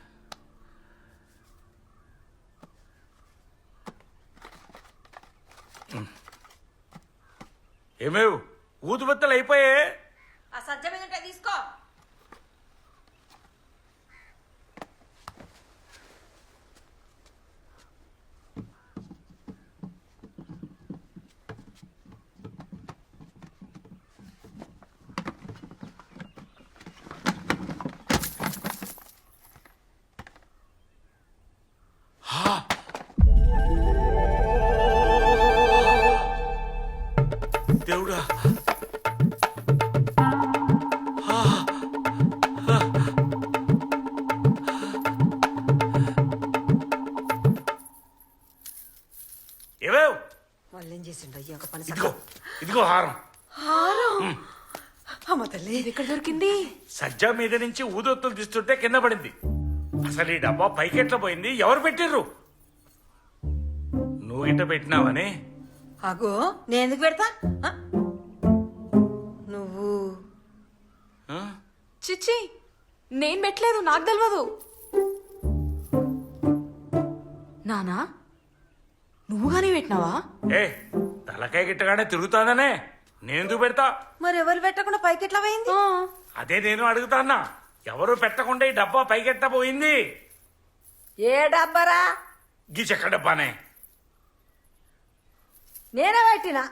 ఏమేవ్ ఊదుబత్తలు అయిపోయే? ఆ సజ్జ మీద ఉంటే తీసుకో. ఏం చేసిండు అయ్యా ఒక పని ఇదిగో ఇదిగో హారం. అమ్మ తల్లి ఎక్కడ దొరికింది? సజ్జా మీద నుంచి ఊదొత్తులు తీస్తుంటే కింద పడింది. అసలు ఈ డబ్బా పైకెట్లా పోయింది? ఎవరు పెట్టిర్రు? నువ్వు గిట్ట పెట్టినావని. అగో నేను ఎందుకు పెడతా ఆ? నువ్వు చిచ్చి నేను పెట్టలేదు, నాకు తెలియదు. నానా నువ్వు గానీ పెట్టినావా? ఏ తలకాయ గిట్టగానే తిరుగుతాదనే నేనెందుకు పెడతా? మరి ఎవరు పెట్టకుండా పైకి ఎట్లా పోయింది? అదే నేను అడుగుతాన్నా. ఎవరు పెట్టకుండా ఈ డబ్బా పైకెట్ట పోయింది? ఏ డబ్బరా? గీ చెక్క డబ్బానే. నేనే పెట్టినా.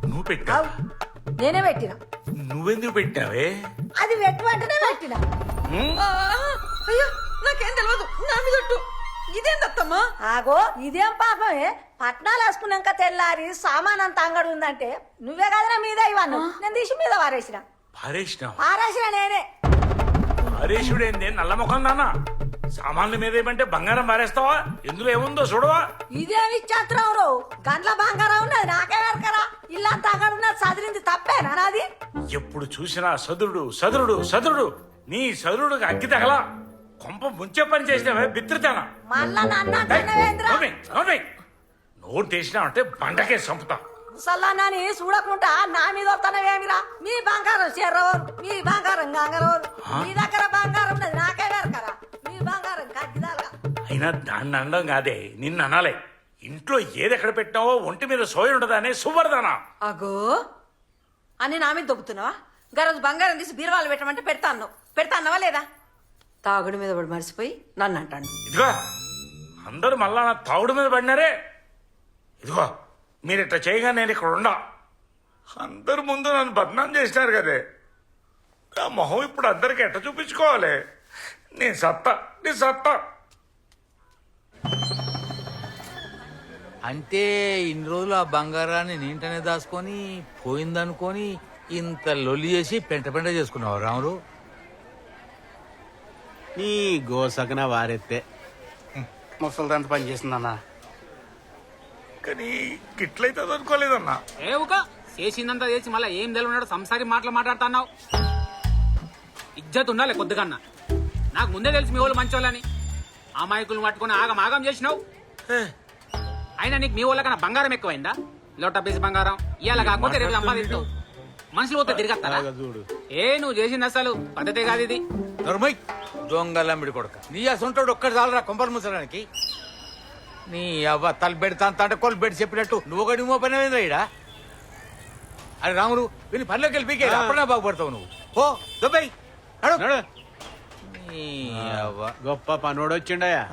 నువ్వు పెట్టావు? నేనే పెట్టినా. నువ్వెందుకు పెట్టావే? అది వెంటనే పెట్టినా. అయ్యో నాకేం తెలియదు, నా మీద ఒట్టు. ఇదేం దత్తమ్మా? ఆగో ఇదేం పాపమే, పట్నాలు వేసుకున్నాక తెల్లారి సామాన్ అంత అంగడి ఉందంటే నువ్వే కదరా మీద ఇవ్వను. నేను తీసి మీద పారేసిన. పారేసిన నేనే. పారేసుడేందే నల్ల ముఖం నాన్న? సామాన్ల మీద ఏమంటే బంగారం పారేస్తావా? ఎందులో ఏముందో చూడవా? ఇదేమి ఇచ్చేత్రం రో, గంటల బంగారం ఉన్నది నాకే వెరకరా. ఇల్లంతా అంగడి ఉన్నది, చదివింది తప్పేనా నాది? ఎప్పుడు చూసినా సదురుడు సదురుడు సదురుడు. నీ సదురుడుకి అగ్గి తగలా. కొంప ముంచే పని చేసినావే బిత్రితేనా? మళ్ళా నన్ను నోరు తెచ్చినావంటే బండకే చంపుతా. ముసల్లాన్ని చూడకుండా నా మీద వస్తానవేమిరా? మీ బంగారం చెర్రవరు, మీ బంగారం గంగరవరు. మీ దగ్గర బంగారం ఉన్నది నాకే వెరకరా. మీ బంగారం కగ్గిదాలుగా. అయినా దాన్ని అనడం కాదే, నిన్ను అనాలే. ఇంట్లో ఏదెక్కడ పెట్టినావో ఒంటి మీద సోయి ఉండదానే సువర్ధనా. అగో అని నా మీద దొబ్బుతున్నావా? గరోజు బంగారం తీసి బీరువాలు పెట్టమంటే పెడతాన్నావా లేదా? తాగుడు మీద పడి మరిసిపోయి నన్ను అంటాను. ఇదిగో అందరూ మళ్ళా నా తాగుడు మీద పడినారే. ఇదిగో మీరు ఇట్లా చేయగా నేను ఇక్కడ ఉండా. అందరు ముందు నన్ను బదనాం చేసినారు కదే. నా మొహం ఇప్పుడు అందరికి ఎట్ట చూపించుకోవాలి? నీ సత్తా. అంటే ఇన్ని రోజులు ఆ బంగారాన్ని నీంటనే దాచుకొని పోయిందనుకొని ఇంత లొల్లి చేసి పెంట చేసుకున్నావు రాములు. నీ గోసకన వారెత్తే ముసలిదంత పని చేసిందన్నా. కానీ గిట్లయితే అనుకోలేదన్నా. ఏవుక చేసిందంతా చేసి మళ్ళీ ఏం తెలియన్నాడు సంసారి మాటలు మాట్లాడుతున్నావు. ఇజ్జత్ ఉండాలి కొద్దిగన్నా. నాకు ముందే తెలిసి మీ వాళ్ళు మంచోళ్ళని. ఆ మైకులు పట్టుకుని ఆగం చేసినావు. అయినా నీకు మీ వాళ్ళకన్నా బంగారం ఎక్కువైందా? లోట పీసి బంగారం ఇవాళ కాకపోతే రేపు సంపాదిస్తావు. మనుషులు పోతే తిరిగస్తారా? నువ్వు చేసింది అసలు పద్ధతే కాదు ఇది. దొంగలమ్మిడి కొడుక, నీ అసొంటాడు ఒక్కటి చాలరా కొంపలు ముసడానికి. నీ అవ్వ తల పెడతా అంటే కొలు పెట్టి చెప్పినట్టు నువ్వు ఒకటి మో పని అయిందా ఇడా? అరే రాములు వీని పనిలోకి వెళ్ళి పీకే అప్పుడే బాగుపడతావు నువ్వు. ఓ దుబ్బై గొప్ప పనోడు వచ్చిండయా.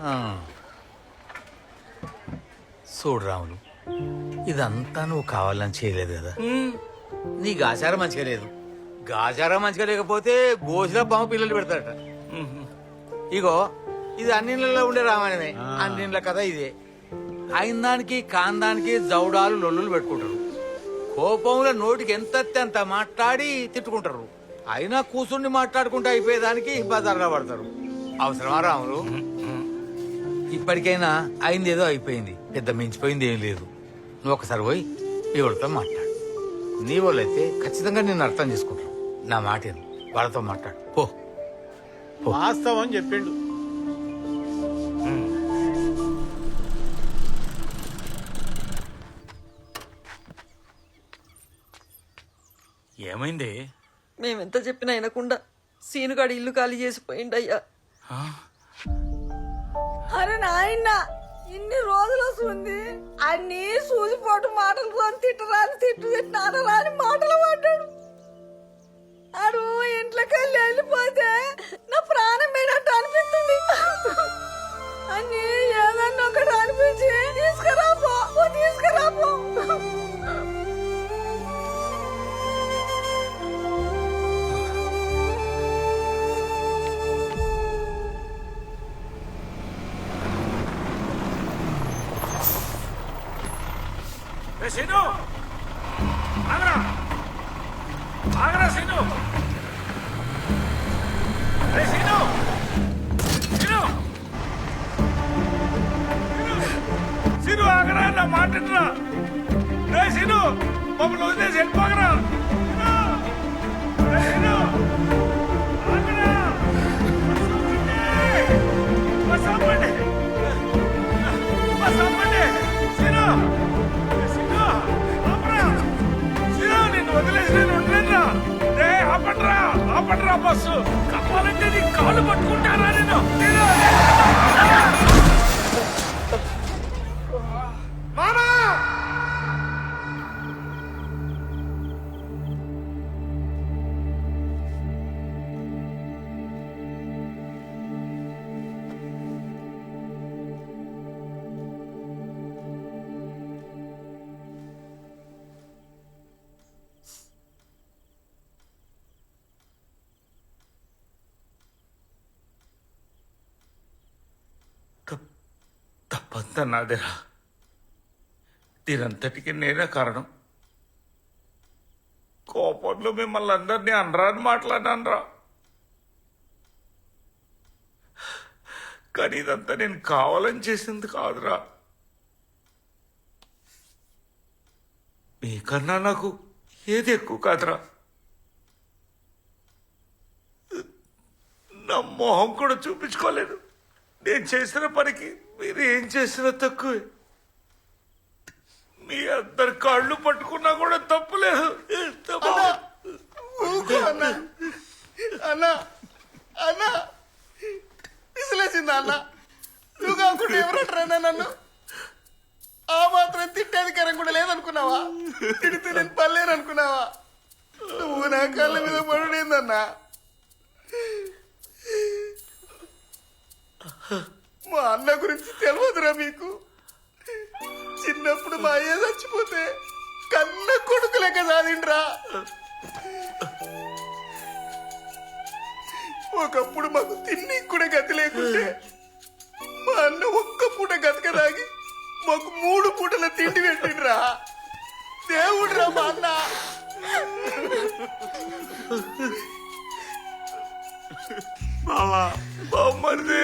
చూడు రాములు, ఇదంతా నువ్వు కావాలని చేయలేదు కదా. నీ గాచారం మంచిగా లేదు. గాచారం మంచిగా లేకపోతే గోసిలో పాము పిల్లలు పెడతాడట. ఇగో ఇది అన్నిళ్ళలో ఉండే రామాయణమే. అన్నిళ్ళ కథ ఇదే. అయిన దానికి కాందానికి జౌడాలు లొల్లులు పెట్టుకుంటారు. కోపంలో నోటికి ఎంత అంత మాట్లాడి తిట్టుకుంటారు. అయినా కూర్చుండి మాట్లాడుకుంటూ అయిపోయేదానికి బజార్గా పడతారు. అవసరమా రాములు? ఇప్పటికైనా అయింది ఏదో అయిపోయింది, పెద్ద మించిపోయింది ఏం లేదు. నువ్వు ఒకసారి పోయి ఎవరితో మాట్లాడు. నీ వాళ్ళైతే ఖచ్చితంగా నేను అర్థం చేసుకుంటాను. నా మాట వాళ్ళతో మాట్లాడు పో. వాస్తవం చెప్పిండు. ఏమైంది? మేమెంత చెప్పినా వినకుండా సీనుగాడి ఇల్లు ఖాళీ చేసిపోయిండయ్యా. అరే నాయన, ఇన్ని రోజులు వస్తుంది అన్ని సూదిపోటు మాటలు తిట్టరాని తిట్టినారాని మాటలు పడ్డాడు. అడు ఇంట్లోకి వెళ్ళిపోతే నా ప్రాణం పోయినట్టు అనిపిస్తుంది. అన్ని ఏదన్నా ఒకటి అనిపించి తీసుకురాపో. సీను ఆగరా సీను. సీను మాట్లాడరా రే సీను మమ్మల్ని వదిలేసి వెళ్ళిపోగరా సీను ఆగరా బస్ ఆపండి బస్ ఆపండి సీను సీను ఆపరా సీను నిన్ను వదిలేసి నేను ఉండలేనురా రే ఆపండ్రా బస్సు కావాలంటే నీ కాళ్ళు పట్టుకుంటారా నేను మామా తప్పంతా నాదేరా దీనంతటికి నేనే కారణం కోపంలో మిమ్మల్ని అందరినీ అనరాని మాట్లాడానరా కానీ ఇదంతా నేను కావాలని చేసింది కాదురా మీకన్నా నాకు ఏది ఎక్కువ కాదురా నా మొహం కూడా చూపించుకోలేదు నేను చేసిన పనికి మీరు ఏం చేసినా తక్కువే మీ అందరి కాళ్ళు పట్టుకున్నా కూడా తప్పులేదు అన్నా అన్నా విసిలేసిందా అన్న నువ్వు కాకుండా ఎవరంటారా నన్ను ఆ మాత్రం తిట్టేదికరం కూడా లేదనుకున్నావా తిడితే నేను పర్లేను అనుకున్నావా నువ్వు నా కాళ్ళ మీద పడుడేందన్నా మా అన్న గురించి తెలియదురా మీకు చిన్నప్పుడు మా అయ్య చచ్చిపోతే కన్న కొడుకు లెక్క సాధిండ్రా ఒకప్పుడు మాకు తిన్ని కూడా గతి లేకుంటే మా అన్న ఒక్క పూట గతకదాగి మాకు 3 పూటల తిండి పెట్టిండ్రా దేవుడ్రా మా అన్న బావా బామ్మది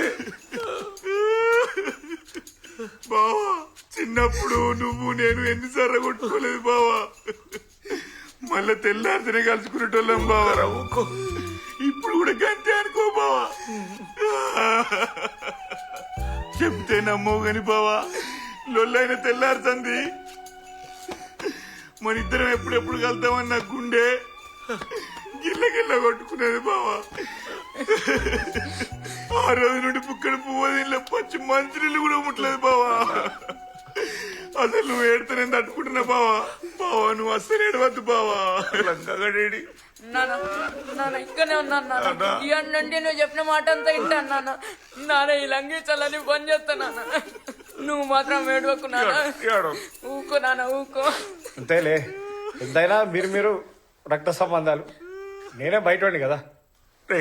బావా చిన్నప్పుడు నువ్వు నేను ఎన్నిసార్లు కొట్టుకోలేదు బావా మళ్ళా తెల్లారితేనే కలుసుకునేటోళ్ళం బావరా ఊకో ఇప్పుడు కూడా గంటే అనుకో బావా చెప్తే నమ్మవు గాని బావా లొల్లైన తెల్లారుతుంది మన ఇద్దరం ఎప్పుడెప్పుడు కలుద్దామని నా గుండె గిల్ల గిల్ల కొట్టుకునేది బావా ఆ రోజు నుండి పుక్కడి పువ్వు పచ్చి మంచినీళ్ళు కూడా ముట్టలేదు బావా అసలు నువ్వు ఏడుతానే తట్టుకుంటున్నా బావా బావా నువ్వు అస్సలు ఏడవద్దు బావా లంగగడేడి ఇక్కడనే ఉన్నాను నాన్న ఇవన్నీ నుండి నువ్వు చెప్పిన మాట అంతా వింటాను నాన్న నాన్న ఈ లంగించాలని పని చేస్తాను నువ్వు మాత్రం ఏడవకు నాన్న ఊకో నాన్న ఊకో అంతేలే ఎంతైనా మీరు రక్త సంబంధాలు నేనే బయటండి కదా రే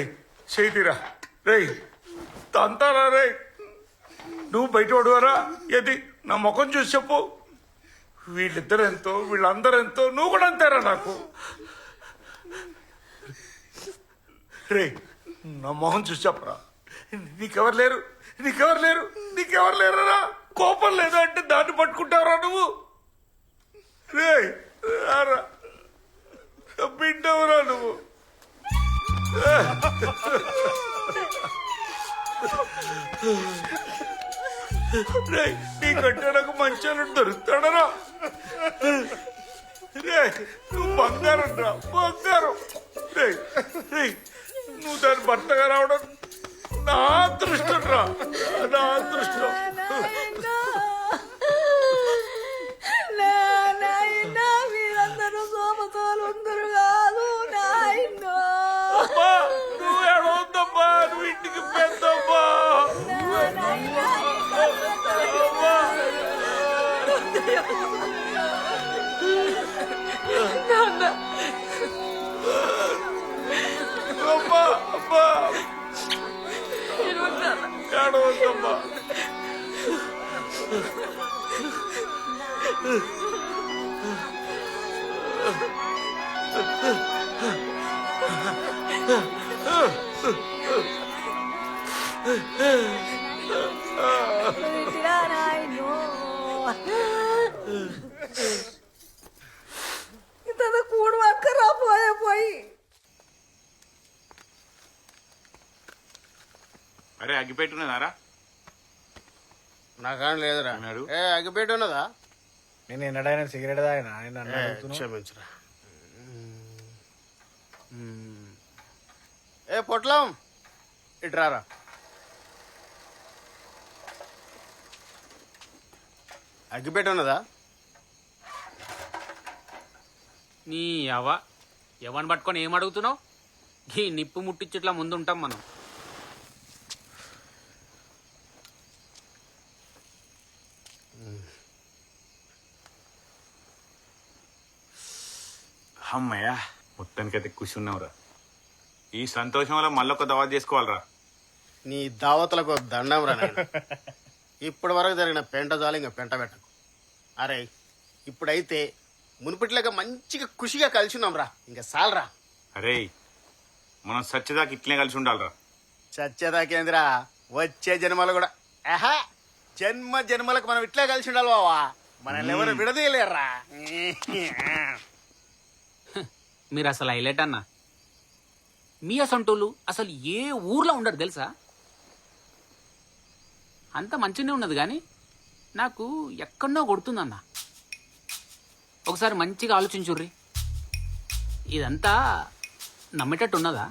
చేతిరా రే తంతారా రే నువ్వు బయట పడువారా ఏది నా ముఖం చూసి చెప్పు వీళ్ళిద్దరు ఎంతో వీళ్ళందరూ ఎంతో నువ్వు కూడా అంతేరా నాకు రే నా మొహం చూసి చెప్పరా నీకెవరు లేరు నీకెవరు లేరా కోపం లేదు అంటే దాన్ని పట్టుకుంటావరా నువ్వు రే రారా బిడ్డవరా నువ్వు రే నీకంటే నాకు మంచి దొరుకుతాడరా రే నువ్వు బంగారం రా బంగారం రే రే నువ్వు దాని భర్తగా రావడం నా అదృష్టం రా నా అదృష్టం మీరందరూ సోమతోలు ఉండరు కాదు నాయనో నువ్వు ఏడవద్దమ్మా నువ్వు ఇంటికి పెద్దమ్మా అమ్మా అమ్మా ఏడవద్దమ్మా ఇంత కూడు పక్కరా పోయి అరే అగ్గిపెట్టున్నదారా? నాకాని లేదురా. ఏ అగ్గిపెట్టి ఉన్నదా? నేను ఎన్నడైనా సిగరెట్ తాగినా? క్షమించరా. ఏ పొట్లం ఇట్రారా. అగ్గిపెట్టి ఉన్నదా? నీ ఎవరిని పట్టుకొని ఏం అడుగుతున్నావు? ఈ నిప్పు ముట్టించుట్లా ముందుంటాం మనం. అమ్మయ్యా, మొత్తానికైతే ఖుషి ఉన్నావురా. ఈ సంతోషం వల్ల మళ్ళొక దవా చేసుకోవాలరా. నీ దావతులకు దండం రా. ఇప్పటి వరకు జరిగిన పెంట జాలి ఇంకా పెంట పెట్టకు. అరే ఇప్పుడైతే మునుపటిలాగా మంచిగా ఖుషిగా కలిసి ఉన్నాం రా. ఇంకా సాలరా. అరే మనం సత్యదాకా ఇట్లనే కలిసి ఉండాలిరా. చచ్చేదాకేంద్రా, వచ్చే జన్మలు కూడా జన్మ జన్మలకు మనం ఇట్లా కలిసి ఉండాలి బావా. మనల్ని ఎవరు విడదీయలేరా. మీరు అసలు హైలైట్ అన్న. మీ అసంటోళ్ళు అసలు ఏ ఊర్లో ఉండరు తెలుసా? అంత మంచిగానే ఉన్నది కానీ నాకు ఎక్కడో కొడుతుందన్న. ఒకసారి మంచిగా ఆలోచించుర్రి. ఇదంతా నమ్మేటట్టు ఉన్నదా?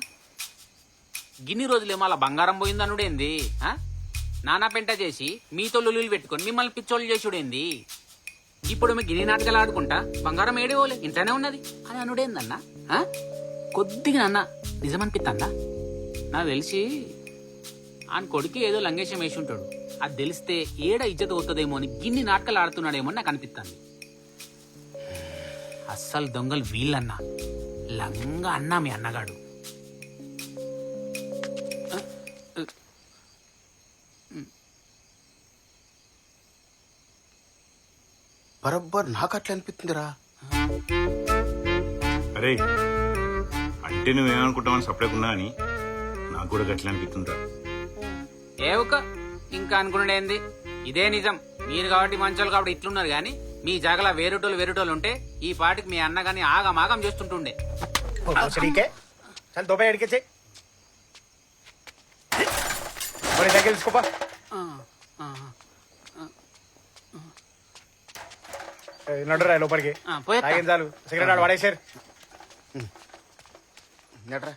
గిన్ని రోజులేమో అలా బంగారం పోయిందనుడేంది? నానా పెంట చేసి మీతో లొల్లులు పెట్టుకొని మిమ్మల్ని పిచ్చోళ్ళు చేసుడేంది? ఇప్పుడు మీ గిన్ని నాటకాలు ఆడుకుంటా బంగారం ఏడేవోలే ఇంట్లోనే ఉన్నది అని అనుడేందన్నా? కొద్దిగా అన్న నిజమనిపిస్తుందా? నాకు తెలిసి ఆయన కొడుకు ఏదో లంగేశం వేసి ఉంటాడు. అది తెలిస్తే ఏడ ఇజ్జత అవుతుందేమో అని గిన్ని నాటకాలు ఆడుతున్నాడేమో అని నాకు అనిపిస్తుంది. అస్సలు దొంగలు వీళ్ళన్నా, లంగా అన్నా మీ అన్నగాడు. బరబ్బర్ నాకు అట్లా అనిపిస్తుందిరా. అరే అంటే నువ్వేమనుకుంటావని సపరేట్ ఉన్నా అని నాకు కూడా గట్లా అనిపిస్తుందా? ఏవక ఇంకా అనుకున్నాడేంది? ఇదే నిజం. మీరు కాబట్టి మంచోళ్ళు కాబట్టి ఇట్లున్నారు కానీ మీ జాగలా వేరేటోళ్ళు ఉంటే ఈ పాటికి మీ అన్న గాని ఆగమాగం చేస్తుంటుండే. తెలుసుకోపా. నడురా లోపలికి. చాలు సిగరెట్ వాడేసారు. నట్రా.